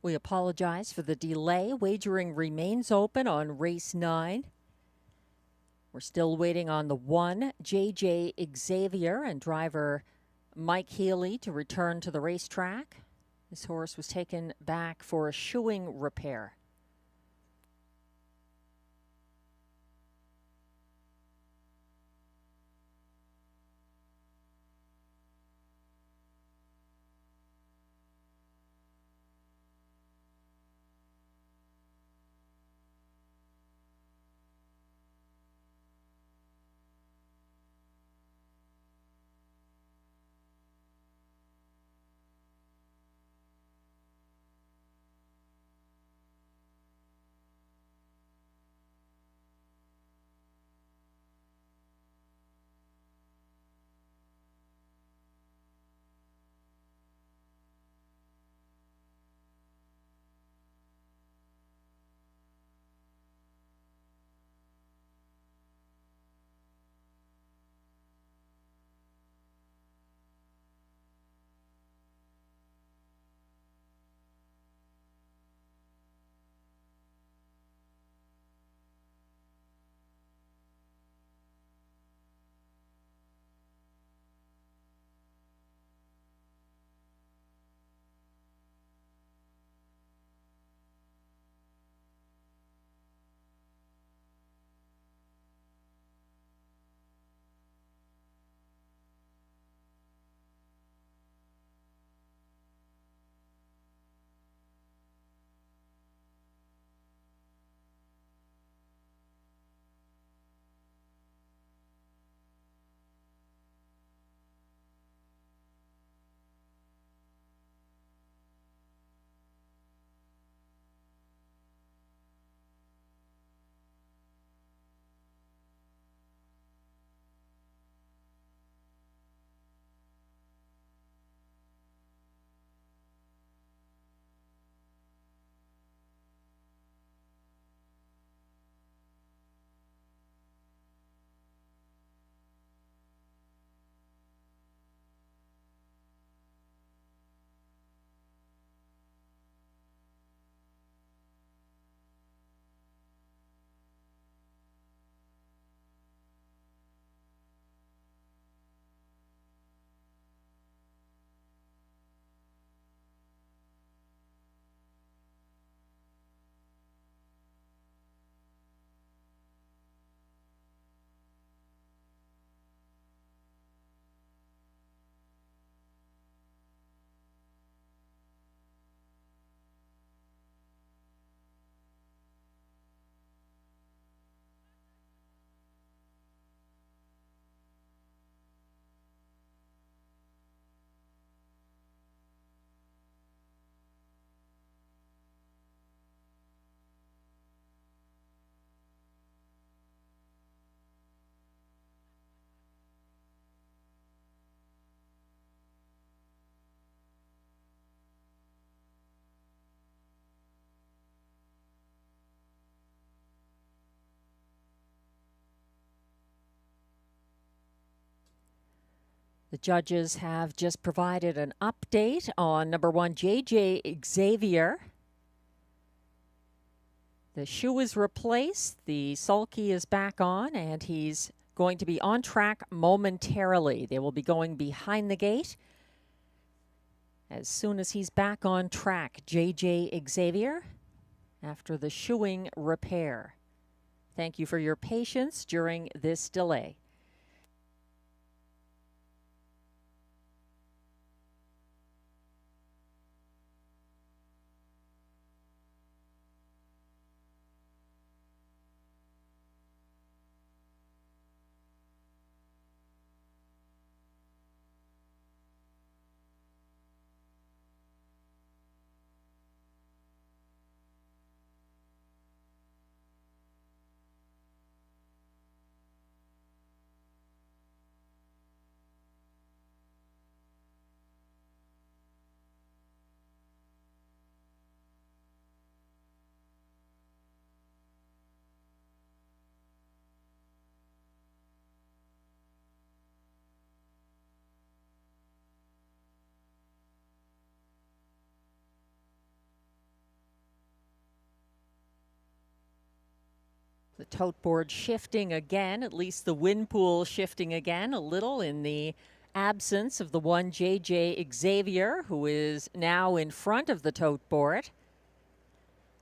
We apologize for the delay. Wagering remains open on race 9. We're still waiting on the 1, JJ Xavier, and driver Mike Healy to return to the racetrack. This horse was taken back for a shoeing repair. The judges have just provided an update on number 1, JJ Xavier. The shoe is replaced, the sulky is back on, and he's going to be on track momentarily. They will be going behind the gate as soon as he's back on track. JJ Xavier, after the shoeing repair. Thank you for your patience during this delay. The tote board shifting again, at least the wind pool shifting again a little in the absence of the one J.J. Xavier, who is now in front of the tote board.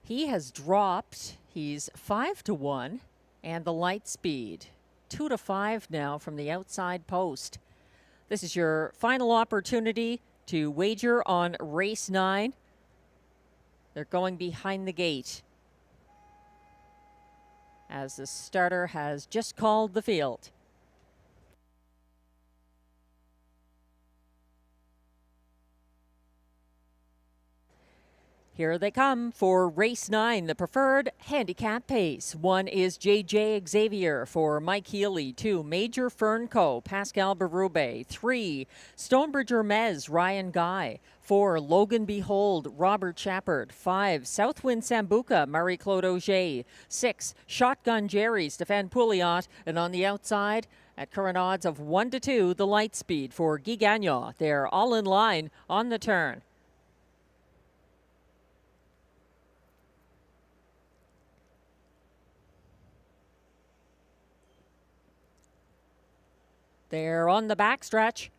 He has dropped. He's 5-1, and the light speed 2-5 now from the outside post. This is your final opportunity to wager on race 9. They're going behind the gate as the starter has just called the field. Here they come for race 9, the preferred handicap pace. 1 is J.J. Xavier for Mike Healy. 2, Major Fernco, Pascal Berube. 3, Stonebridge Hermes, Ryan Guy. 4, Logan Behold, Robert Shepard. 5, Southwind Sambuca, Marie-Claude Auger. 6, Shotgun Jerry, Stéphane Pouliot. And on the outside, at current odds of 1-2, the light speed for Guy Gagnon. They're all in line on the turn. They're on the backstretch.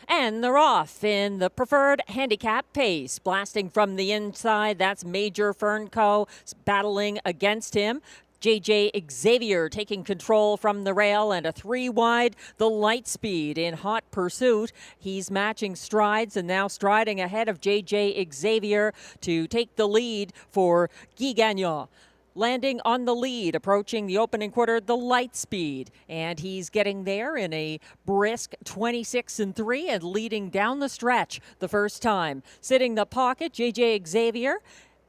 And they're off in the preferred handicap pace. Blasting from the inside, that's Major Fernco battling against him. J.J. Xavier taking control from the rail, and a 3 wide, the light speed in hot pursuit. He's matching strides and now striding ahead of J.J. Xavier to take the lead for Guy Gagnon. Landing on the lead, approaching the opening quarter, the light speed. And he's getting there in a brisk 26-3 and leading down the stretch the first time. Sitting the pocket, J.J. Xavier.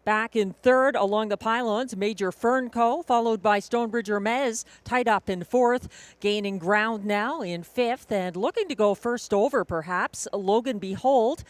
Back in third along the pylons, Major Fernco, followed by Stonebridge Hermes, tied up in fourth, gaining ground now in fifth, and looking to go first over perhaps, Logan Behold.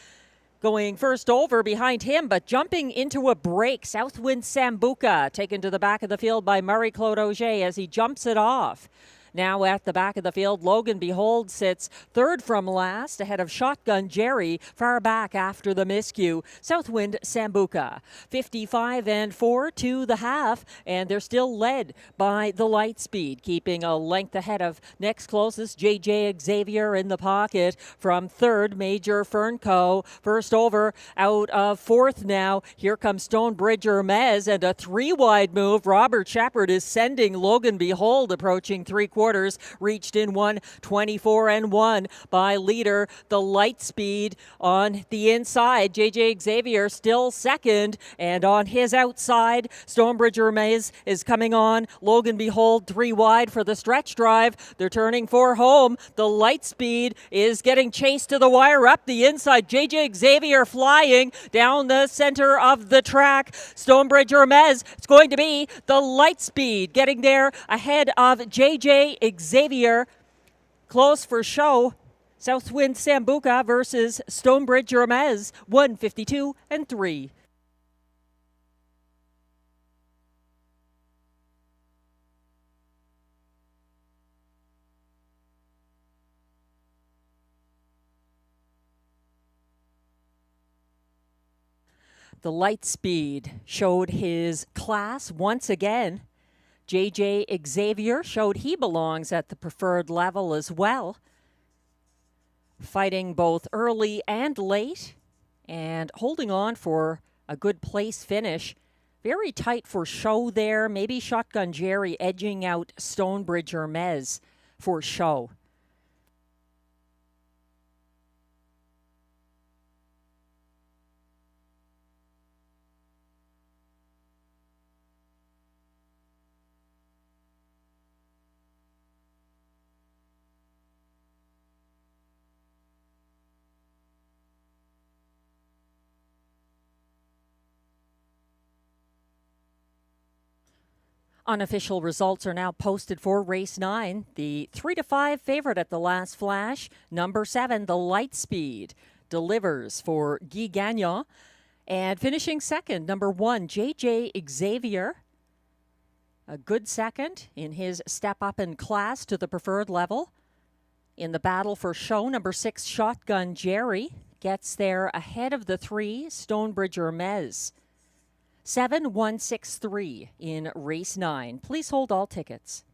Going first over behind him, but jumping into a break. Southwind Sambuca taken to the back of the field by Marie-Claude Auger as he jumps it off. Now at the back of the field, Logan Behold sits third from last ahead of Shotgun Jerry, far back after the miscue. Southwind Sambuca, 55-4 to the half, and they're still led by the light speed, keeping a length ahead of next closest J.J. Xavier in the pocket from third, Major Fernco. First over out of fourth now. Here comes Stonebridge Hermes, and a 3 wide move. Robert Shepard is sending Logan Behold approaching 3/4. Reached in 1:24-1 by leader. The light speed on the inside. J.J. Xavier still second, and on his outside, Stonebridge Hermes is coming on. Logan Behold 3 wide for the stretch drive. They're turning for home. The light speed is getting chased to the wire up the inside. J.J. Xavier flying down the center of the track. Stonebridge Hermes, it's going to be the light speed getting there ahead of J.J. Xavier. Close for show. Southwind Sambuca versus Stonebridge Hermes, 1:52-3. The light speed showed his class once again. J.J. Xavier showed he belongs at the preferred level as well. Fighting both early and late and holding on for a good place finish. Very tight for show there. Maybe Shotgun Jerry edging out Stonebridge Hermes for show. Unofficial results are now posted for race 9. The 3-5 favorite at the last flash, number 7, the light speed, delivers for Guy Gagnon. And finishing second, number 1, J.J. Xavier. A good second in his step up in class to the preferred level. In the battle for show, number 6, Shotgun Jerry, gets there ahead of the 3, Stonebridge Hermes. 7-1-6-3 in race 9. Please hold all tickets.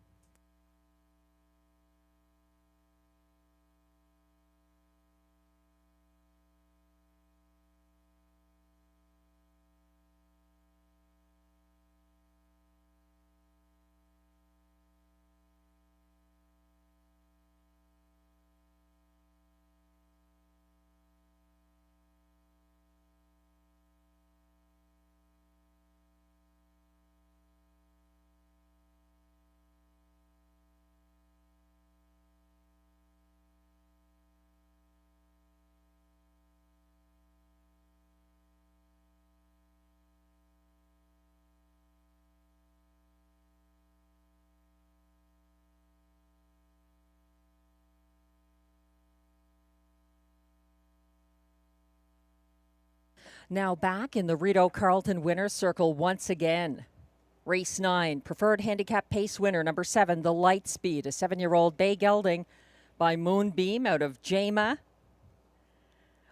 Now back in the Rideau Carleton winner's circle once again. Race 9, preferred handicap pace winner, number 7, the Lightspeed, a 7-year-old bay gelding by Moonbeam out of Jama,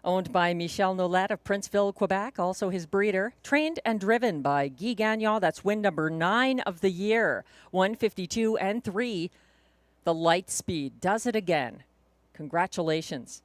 owned by Michel Nolette of Princeville, Quebec, also his breeder. Trained and driven by Guy Gagnon. That's win number 9 of the year. 152 and 3. The Lightspeed does it again. Congratulations.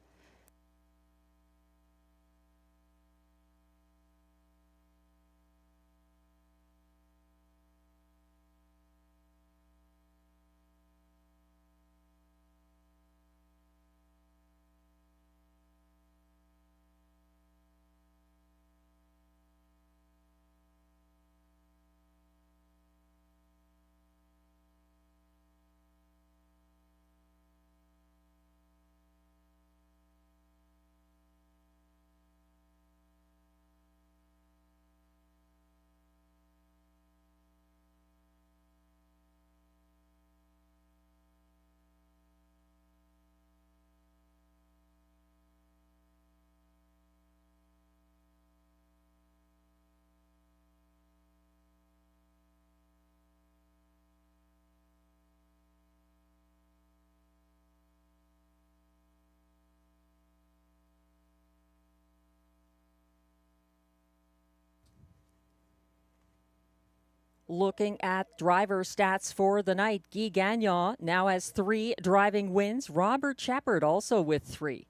Looking at driver stats for the night, Guy Gagnon now has 3 driving wins. Robert Shepard also with 3.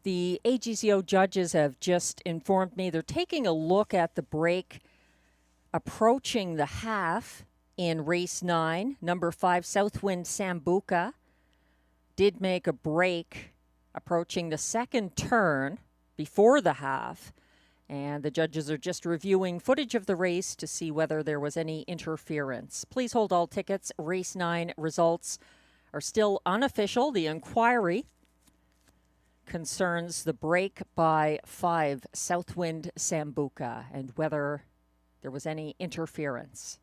The AGCO judges have just informed me they're taking a look at the break approaching the half in race 9. Number 5, Southwind Sambuca, did make a break approaching the second turn before the half. And the judges are just reviewing footage of the race to see whether there was any interference. Please hold all tickets. Race 9 results are still unofficial. The inquiry concerns the break by 5, Southwind Sambuca, and whether there was any interference.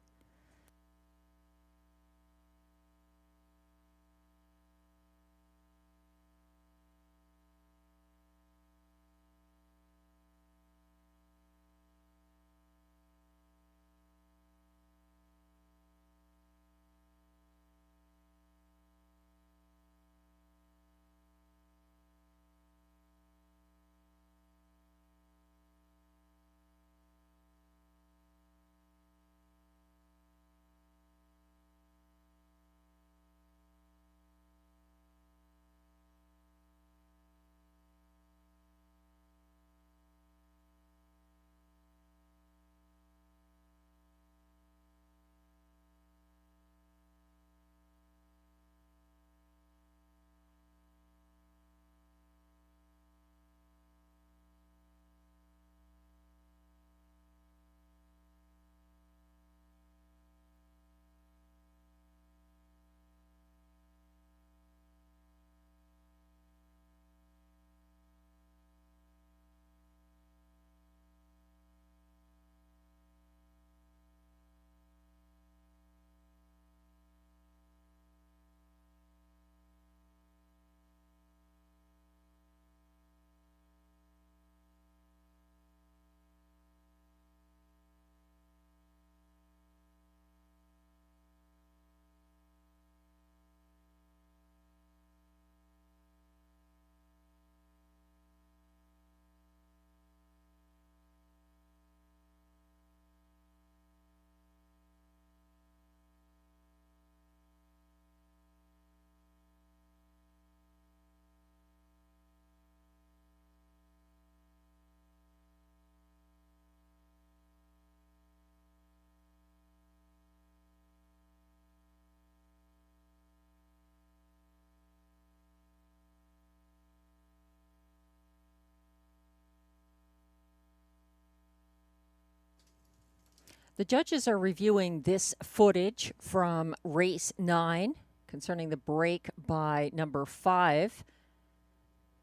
The judges are reviewing this footage from race 9 concerning the break by number 5,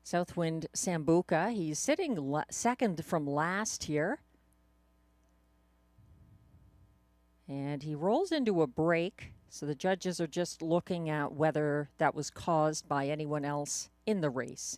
Southwind Sambuca. He's sitting second from last here. And he rolls into a break, so the judges are just looking at whether that was caused by anyone else in the race.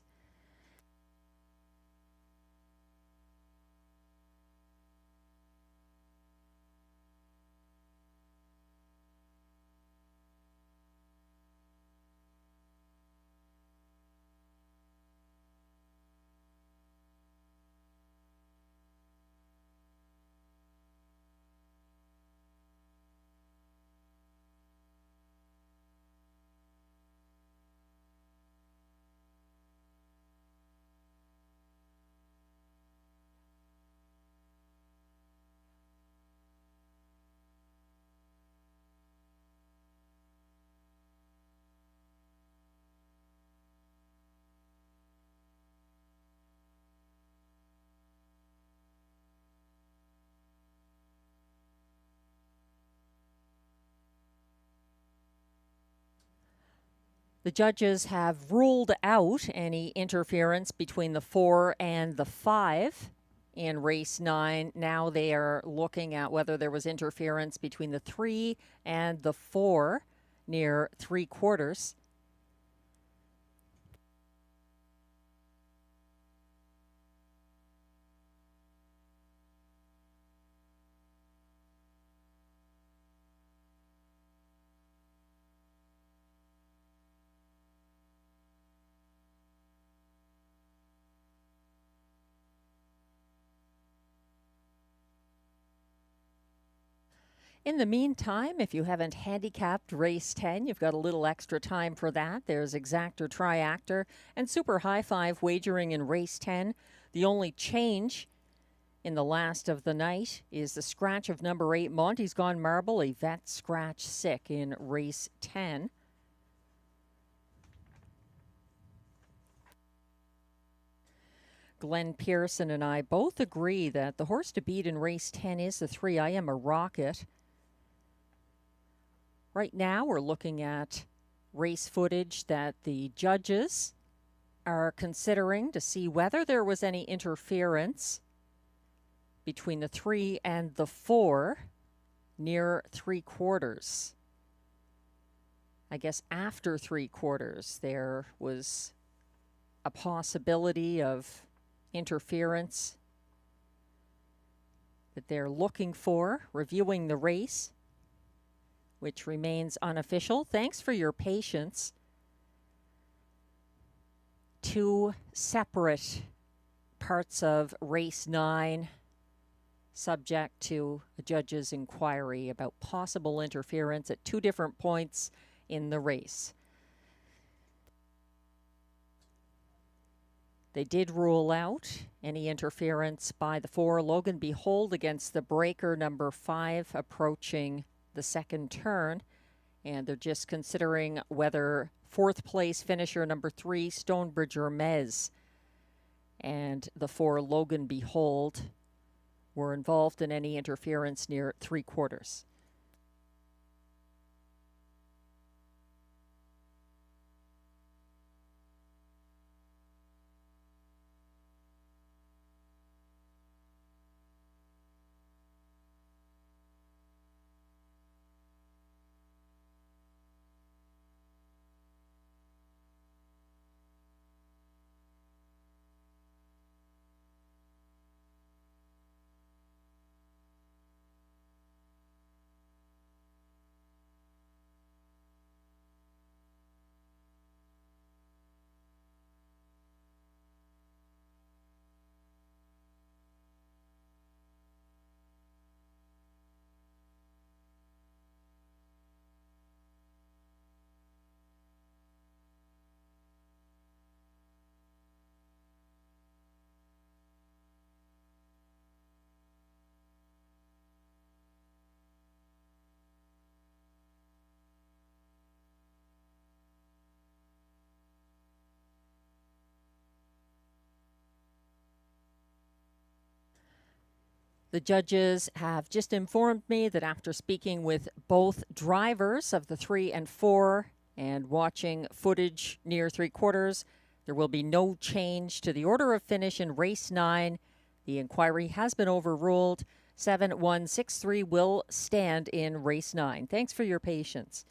The judges have ruled out any interference between the 4 and the 5 in race 9. Now they are looking at whether there was interference between the 3 and the 4 near 3/4. In the meantime, if you haven't handicapped race 10, you've got a little extra time for that. There's Exactor, Triactor, and Super High Five wagering in race 10. The only change in the last of the night is the scratch of number 8, Monty's Gone Marble, a vet scratch sick in race 10. Glenn Pearson and I both agree that the horse to beat in race 10 is the 3, I Am a Rocket. Right now, we're looking at race footage that the judges are considering to see whether there was any interference between the 3 and the 4 near 3/4. I guess after 3/4, there was a possibility of interference that they're looking for, reviewing the race, which remains unofficial. Thanks for your patience. 2 separate parts of race 9 subject to a judge's inquiry about possible interference at 2 different points in the race. They did rule out any interference by the 4, Logan Behold, against the breaker number 5 approaching the second turn, and they're just considering whether 4th place finisher number 3, Stonebridge Hermes, and the 4, Logan Behold, were involved in any interference near 3/4. The judges have just informed me that after speaking with both drivers of the 3 and 4 and watching footage near 3/4, there will be no change to the order of finish in race 9. The inquiry has been overruled. 7163 will stand in race 9. Thanks for your patience.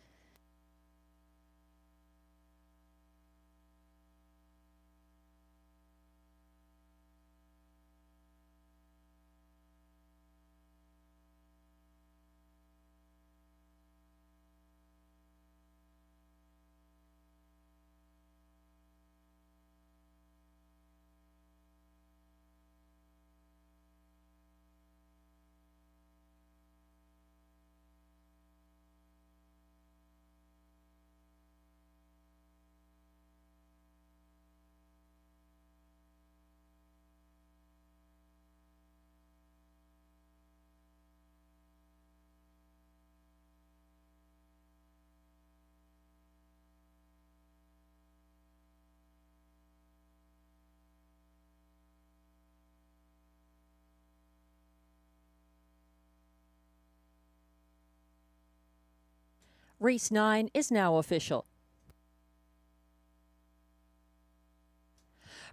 Race 9 is now official.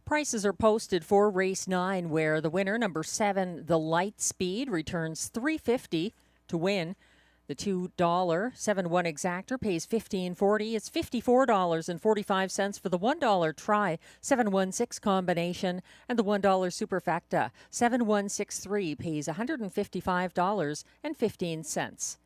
Prices are posted for race 9, where the winner, number 7, the Light Speed, returns $3.50 to win. The $2 7-1 exactor pays $15.40. It's $54.45 for the $1 try 7-1-6 combination, and the $1 superfecta 7-1-6-3 pays $155.15.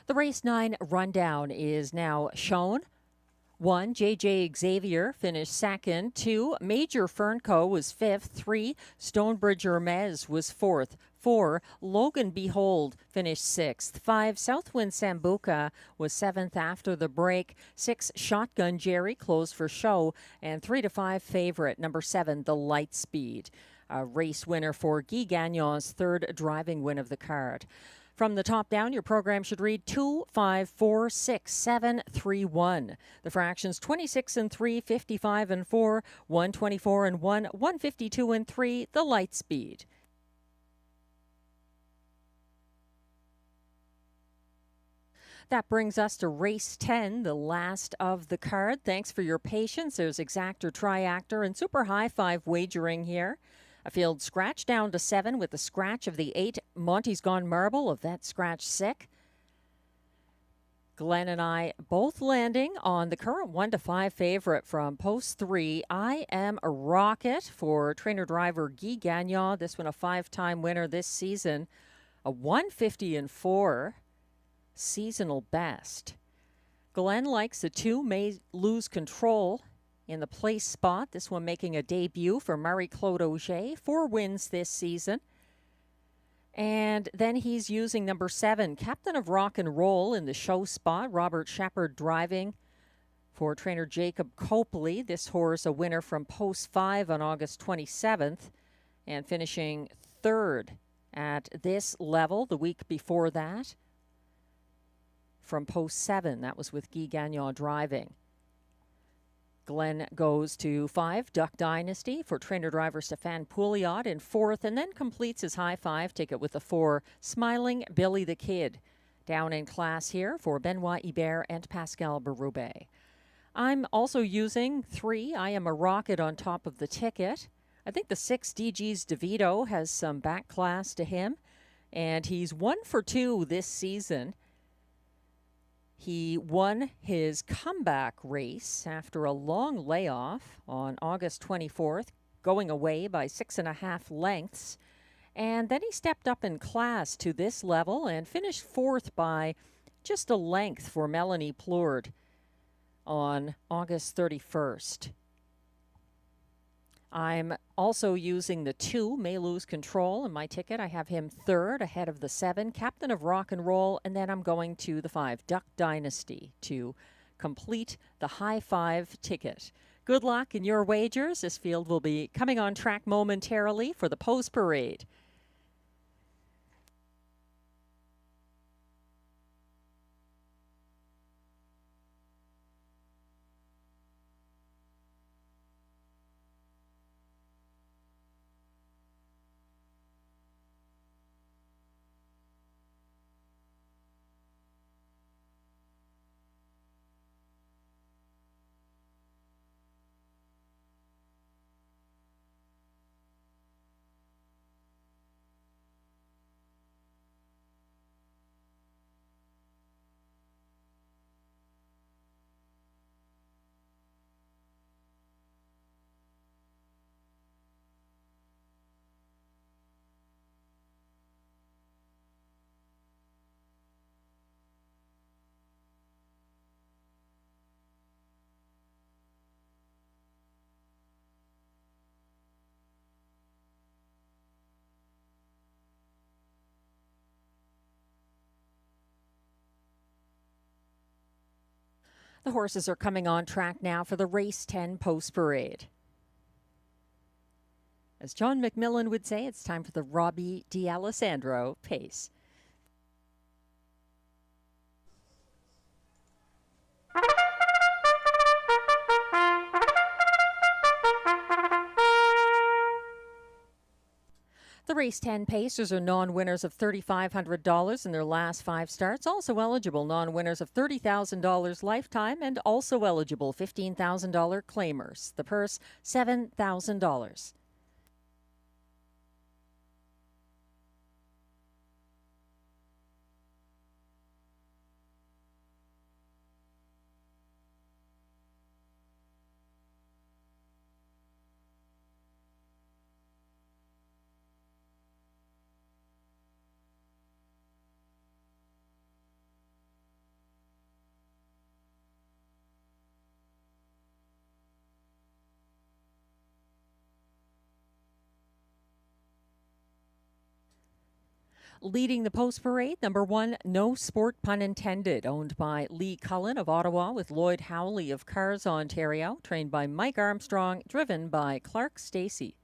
The race 9 rundown is now shown. 1, J.J. Xavier finished second. 2, Major Fernco was fifth. 3, Stonebridge Hermes was fourth. 4, Logan Behold finished sixth. 5, Southwind Sambuca was seventh after the break. 6, Shotgun Jerry closed for show. And 3 to 5 favorite, number 7, the Light Speed. A race winner for Guy Gagnon's third driving win of the card. From the top down, your program should read 2, 5, 4, 6, 7, 3, 1. The fractions 26 and 3, 55 and 4, 124 and 1, 152 and 3, the Light Speed. That brings us to race 10, the last of the card. Thanks for your patience. There's exactor, triactor, and super high five wagering here. A field scratch down to 7 with the scratch of the 8. Monty's Gone Marble of that scratch sick. Glenn and I both landing on the current 1-5 favorite from post 3. I Am a Rocket for trainer-driver Guy Gagnon. This one a 5-time winner this season. A 150-4 seasonal best. Glenn likes a 2, May Lose Control in the place spot. This one making a debut for Marie-Claude Auger. 4 wins this season. And then he's using number 7, Captain of Rock and Roll in the show spot. Robert Shepard driving for trainer Jacob Copley. This horse a winner from post 5 on August 27th and finishing 3rd at this level the week before that from post 7. That was with Guy Gagnon driving. Glenn goes to 5, Duck Dynasty for trainer-driver Stéphane Pouliot in 4th, and then completes his high 5 ticket with the 4, Smiling Billy the Kid. Down in class here for Benoit Hébert and Pascal Berube. I'm also using 3, I Am a Rocket on top of the ticket. I think the 6, DG's DeVito has some back class to him, and he's 1 for 2 this season. He won his comeback race after a long layoff on August 24th, going away by 6.5 lengths. And then he stepped up in class to this level and finished 4th by just a length for Melanie Plourde on August 31st. I'm also using the 2, May Lose Control, in my ticket. I have him 3rd ahead of the 7, Captain of Rock and Roll, and then I'm going to the 5, Duck Dynasty, to complete the high 5 ticket. Good luck in your wagers. This field will be coming on track momentarily for the Pose Parade. The horses are coming on track now for the Race 10 Post Parade. As John McMillan would say, it's time for the Robbie D'Alessandro pace. The Race 10 Pacers are non-winners of $3,500 in their last 5 starts. Also eligible non-winners of $30,000 lifetime and also eligible $15,000 claimers. The purse, $7,000. Leading the Post Parade, number 1, No Sport Pun Intended, owned by Lee Cullen of Ottawa with Lloyd Howley of Cars, Ontario, trained by Mike Armstrong, driven by Clark Stacey.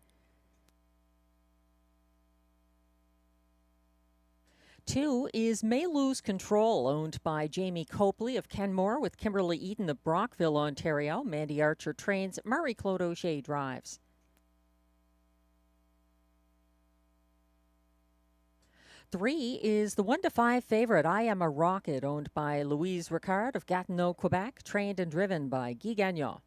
2 is May Lose Control, owned by Jamie Copley of Kenmore with Kimberly Eaton of Brockville, Ontario. Mandy Archer trains, Marie-Claude Auger drives. 3 is the 1-5 favorite, I Am a Rocket, owned by Louise Ricard of Gatineau, Quebec, trained and driven by Guy Gagnon.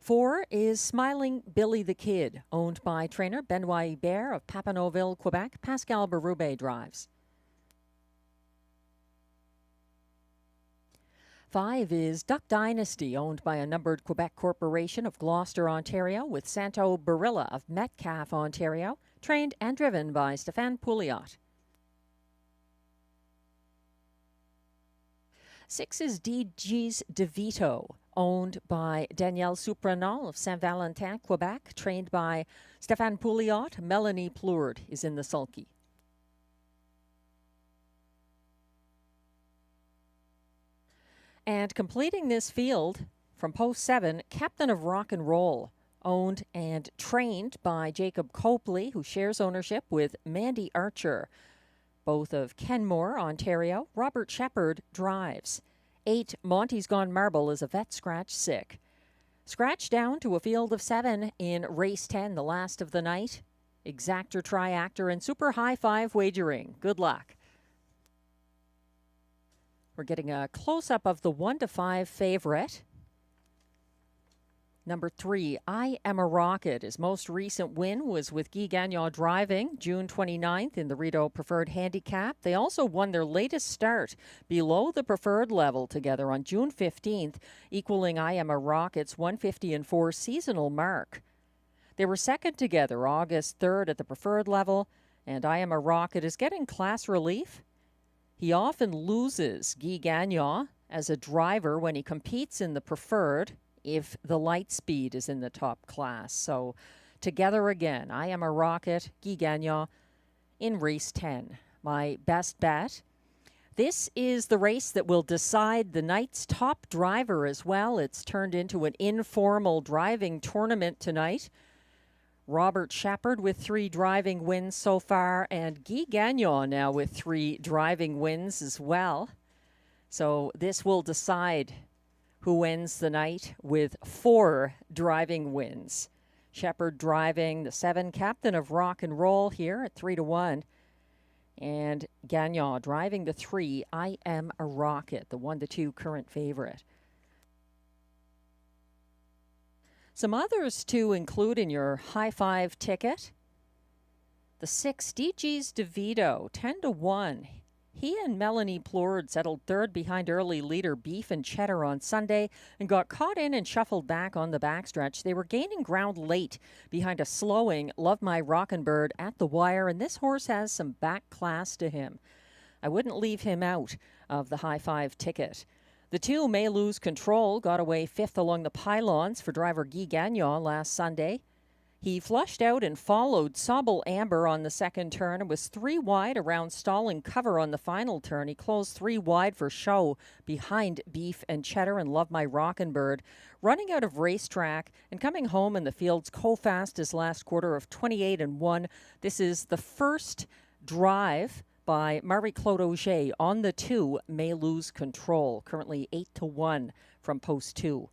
4 is Smiling Billy the Kid, owned by trainer Benoit Hébert of Papineauville, Quebec. Pascal Berube drives. 5 is Duck Dynasty, owned by a numbered Quebec corporation of Gloucester, Ontario, with Santo Barilla of Metcalfe, Ontario, trained and driven by Stéphane Pouliot. 6 is DG's DeVito, owned by Danielle Soupranol of Saint-Valentin, Quebec, trained by Stéphane Pouliot. Melanie Plourde is in the sulky. And completing this field from post 7, Captain of Rock and Roll, owned and trained by Jacob Copley, who shares ownership with Mandy Archer, both of Kenmore, Ontario. Robert Shepard drives. 8, Monty's Gone Marble, is a vet scratch sick. Scratch down to a field of 7 in race 10, the last of the night. Exactor, Triactor, and Super High 5 wagering. Good luck. We're getting a close-up of the 1 to 5 favorite. Number 3, I Am a Rocket. His most recent win was with Guy Gagnon driving June 29th in the Rideau Preferred Handicap. They also won their latest start below the preferred level together on June 15th, equaling I Am a Rocket's 150-4 seasonal mark. They were second together August 3rd at the preferred level, and I Am a Rocket is getting class relief. He often loses Guy Gagnon as a driver when he competes in the preferred if the light speed is in the top class. So together again, I Am a Rocket, Guy Gagnon in race 10. My best bet. This is the race that will decide the night's top driver as well. It's turned into an informal driving tournament tonight. Robert Shepard with 3 driving wins so far, and Guy Gagnon now with 3 driving wins as well. So this will decide who ends the night with 4 driving wins. Shepard driving the 7, Captain of Rock and Roll here at 3 to 1. And Gagnon driving the 3, I Am a Rocket, the 1 to 2 current favorite. Some others to include in your high 5 ticket. The 6, DG's DeVito, 10 to 1. He and Melanie Plourde settled third behind early leader Beef and Cheddar on Sunday and got caught in and shuffled back on the backstretch. They were gaining ground late behind a slowing Love My Rockin' Bird at the wire, and this horse has some back class to him. I wouldn't leave him out of the high 5 ticket. The 2, May Lose Control, got away 5th along the pylons for driver Guy Gagnon last Sunday. He flushed out and followed Sobble Amber on the second turn and was 3 wide around stalling cover on the final turn. He closed 3 wide for show behind Beef and Cheddar and Love My Rockin' Bird, running out of racetrack and coming home in the field's co-fastest last quarter of 28-1. This is the first drive by Marie-Claude Auger on the 2, May Lose Control, currently 8 to 1 from post 2.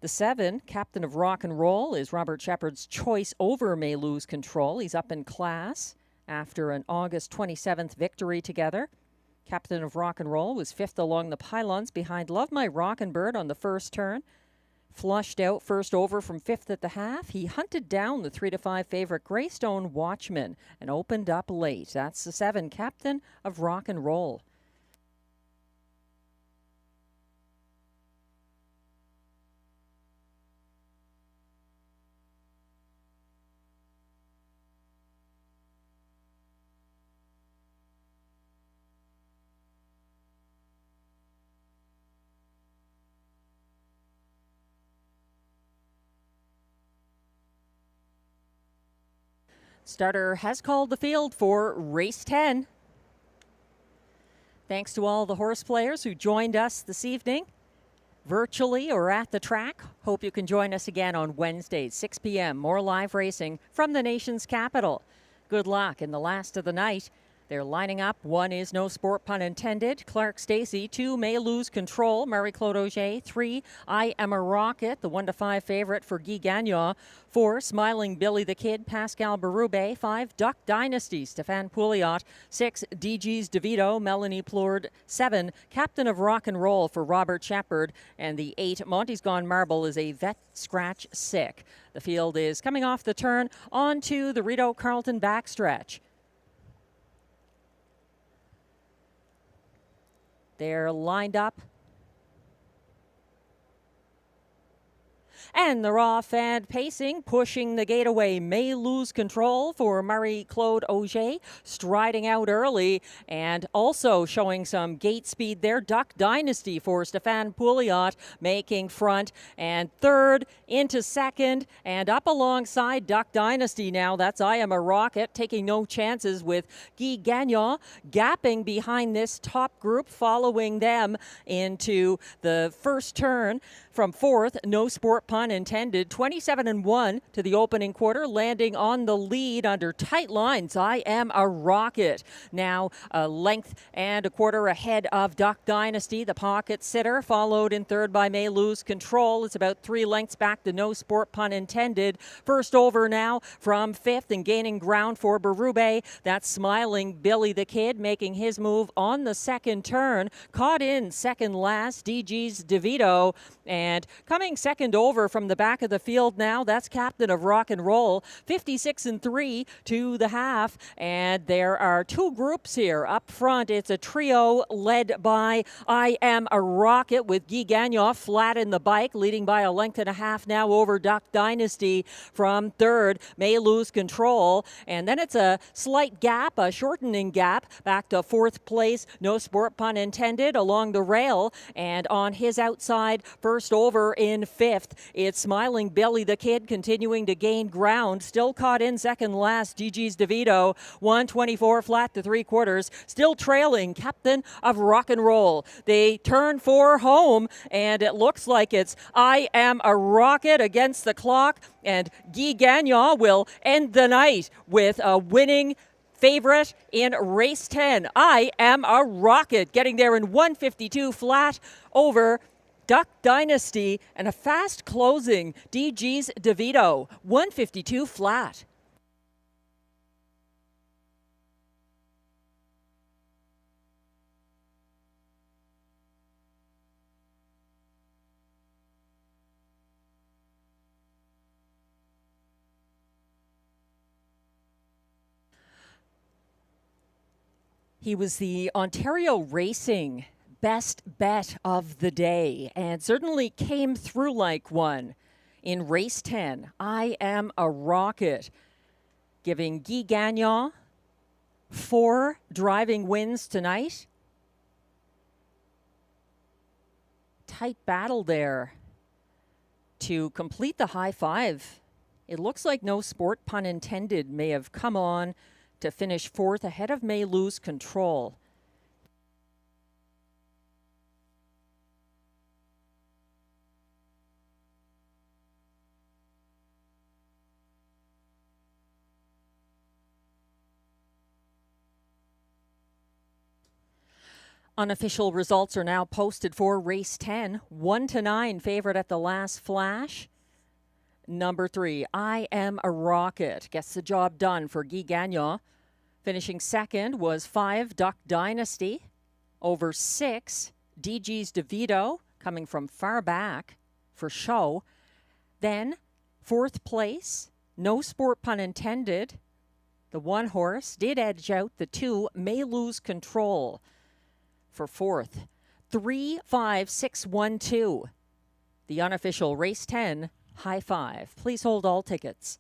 The 7, Captain of Rock and Roll, is Robert Shepard's choice over May Lose Control. He's up in class after an August 27th victory together. Captain of Rock and Roll was 5th along the pylons behind Love My Rockin' Bird on the first turn. Flushed out first over from 5th at the half. He hunted down the 3 to 5 favorite Greystone Watchman and opened up late. That's the 7, Captain of Rock and Roll. Starter has called the field for race 10. Thanks to all the horse players who joined us this evening, virtually or at the track. Hope you can join us again on Wednesday, 6 p.m. More live racing from the nation's capital. Good luck in the last of the night. They're lining up. 1 is No Sport Pun Intended. Clark Stacy. 2 May Lose Control. Marie-Claude Auger. 3 I Am a Rocket, the 1-5 favorite for Guy Gagnon. 4 Smiling Billy the Kid, Pascal Berube. 5 Duck Dynasty, Stéphane Pouliot. 6 DG's DeVito, Melanie Plourde. 7 Captain of Rock and Roll for Robert Shepard. And the 8 Monty's Gone Marble is a vet scratch sick. The field is coming off the turn onto the Rideau Carleton backstretch. They're lined up. And they're off and pacing, pushing the gate away. May Lose Control for Marie-Claude Auger, striding out early and also showing some gate speed there. Duck Dynasty for Stéphane Pouliot making front and third into second and up alongside Duck Dynasty now. That's I Am a Rocket, taking no chances with Guy Gagnon gapping behind this top group, following them into the first turn. From fourth, No Sport Pun Intended, 27-1 to the opening quarter, landing on the lead under tight lines. I Am a Rocket. Now a length and a quarter ahead of Duck Dynasty, the pocket sitter, followed in third by May Lose Control. It's about 3 lengths back to No Sport Pun Intended. First over now from fifth and gaining ground for Berube. That's Smiling Billy the Kid making his move on the second turn. Caught in second last, DG's DeVito. And coming second over from the back of the field now, that's Captain of Rock and Roll, 56-3 to the half. And there are 2 groups here. Up front, it's a trio led by I Am a Rocket with Guy Gagnon flat in the bike, leading by a length and a half now over Duck Dynasty. From third, May Lose Control. And then it's a slight gap, a shortening gap, back to fourth place, No Sport Pun Intended, along the rail. And on his outside, first over in fifth, it's Smiling Billy the Kid continuing to gain ground. Still caught in second last, DG's DeVito, 124 flat to 3/4. Still trailing Captain of Rock and Roll. They turn for home, and it looks like it's I Am a Rocket against the clock, and Guy Gagnon will end the night with a winning favorite in race 10. I Am a Rocket, getting there in 152 flat over Duck Dynasty, and a fast closing DG's DeVito, 152 flat. He was the Ontario Racing best bet of the day and certainly came through like one in race 10. I Am a Rocket, giving Guy Gagnon 4 driving wins tonight. Tight battle there to complete the high five. It looks like No Sport Pun Intended may have come on to finish fourth ahead of May Lose Control. Unofficial results are now posted for race 10. 1-9 favorite at the last flash. Number 3, I Am a Rocket, gets the job done for Guy Gagnon. Finishing second was 5, Duck Dynasty. Over 6, DG's DeVito, coming from far back for show. Then, fourth place, No Sport Pun Intended. The 1 horse did edge out the 2, May Lose Control for fourth. 3, 5, 6, 1, 2. The unofficial race 10 high five. Please hold all tickets.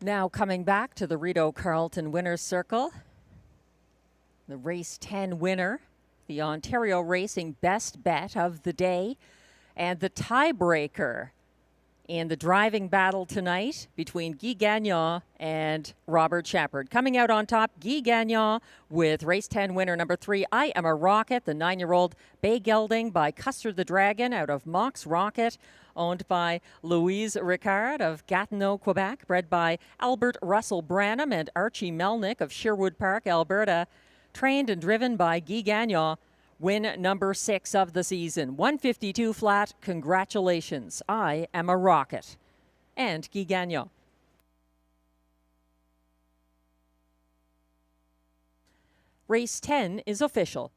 Now coming back to the Rideau Carleton Winner's Circle, the race 10 winner, the Ontario Racing best bet of the day, and the tiebreaker in the driving battle tonight between Guy Gagnon and Robert Shepard. Coming out on top, Guy Gagnon with race 10 winner number 3, I Am a Rocket, the 9-year-old bay gelding by Custer the Dragon out of Mox Rocket, owned by Louise Ricard of Gatineau, Quebec, bred by Albert Russell Branham and Archie Melnick of Sherwood Park, Alberta, trained and driven by Guy Gagnon. Win number 6 of the season. 152 flat. Congratulations. I Am a Rocket. And Guy Gagnon. Race 10 is official.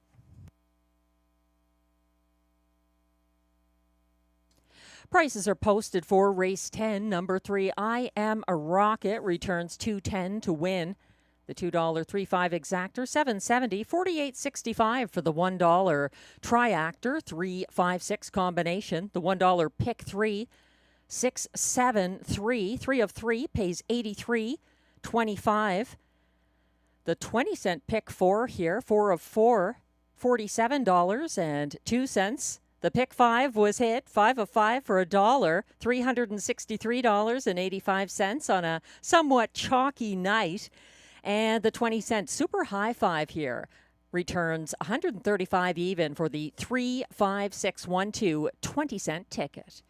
Prices are posted for race 10. Number 3, I Am a Rocket, returns $2.10 to win. The $2.35 exactor, $7.70, $48.65 for the $1 triactor, 3-5-6 combination. The $1 pick 3, 6-7-3, 3 of 3 pays $83.25. The 20-cent pick 4 here, 4 of 4, $47.02. The pick 5 was hit, 5 of 5 for $1, $363.85 on a somewhat chalky night. And the 20-cent super high 5 here returns $135 even for the 3-5-6-1-2 20-cent ticket.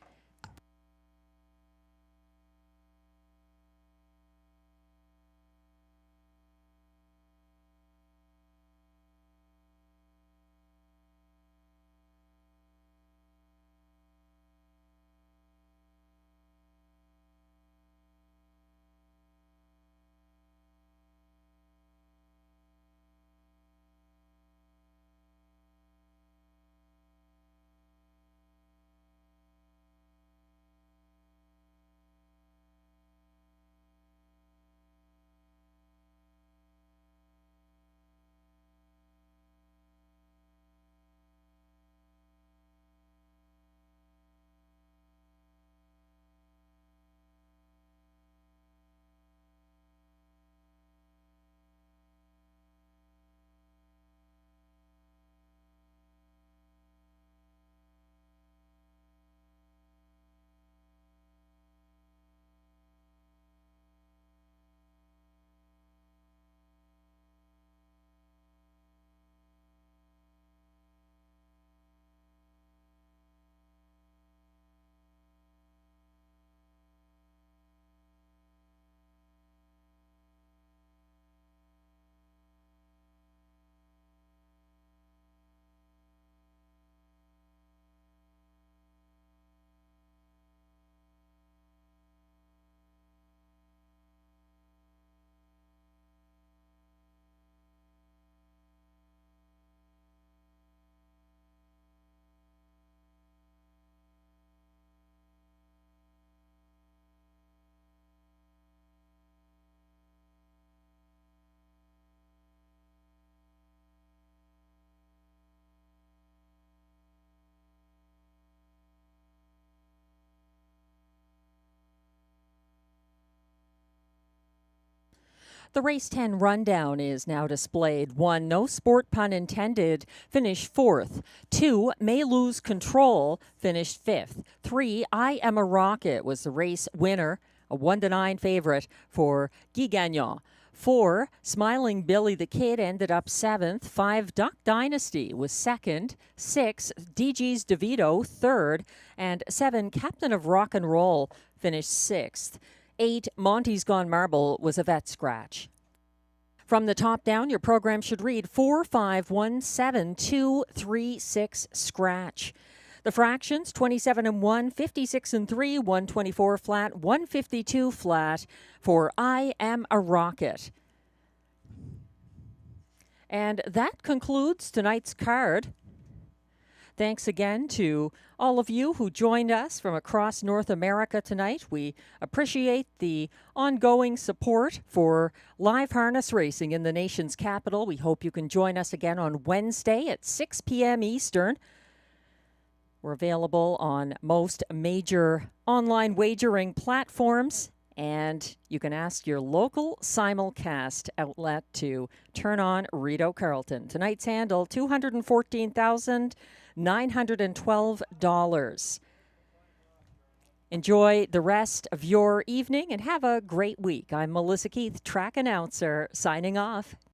The race 10 rundown is now displayed. 1, no sport pun intended, finished 4th. 2, May Lose Control, finished 5th. 3, I Am a Rocket was the race winner, a 1-9 favorite for Guy Gagnon. 4, Smiling Billy the Kid ended up 7th. 5, Duck Dynasty was 2nd. 6, DG's DeVito 3rd. And 7, Captain of Rock and Roll finished 6th. 8, Monty's Gone Marble was a vet scratch. From the top down, your program should read 4, 5, 1, 7, 2, 3, 6, scratch. The fractions, 27 and 1, 56 and 3, 124 flat, 152 flat for I Am a Rocket. And that concludes tonight's card. Thanks again to all of you who joined us from across North America tonight. We appreciate the ongoing support for live harness racing in the nation's capital. We hope you can join us again on Wednesday at 6 p.m. Eastern. We're available on most major online wagering platforms And you can ask your local simulcast outlet to turn on Rideau Carleton. Tonight's handle, $214,912. Enjoy the rest of your evening and have a great week. I'm Melissa Keith, track announcer, signing off.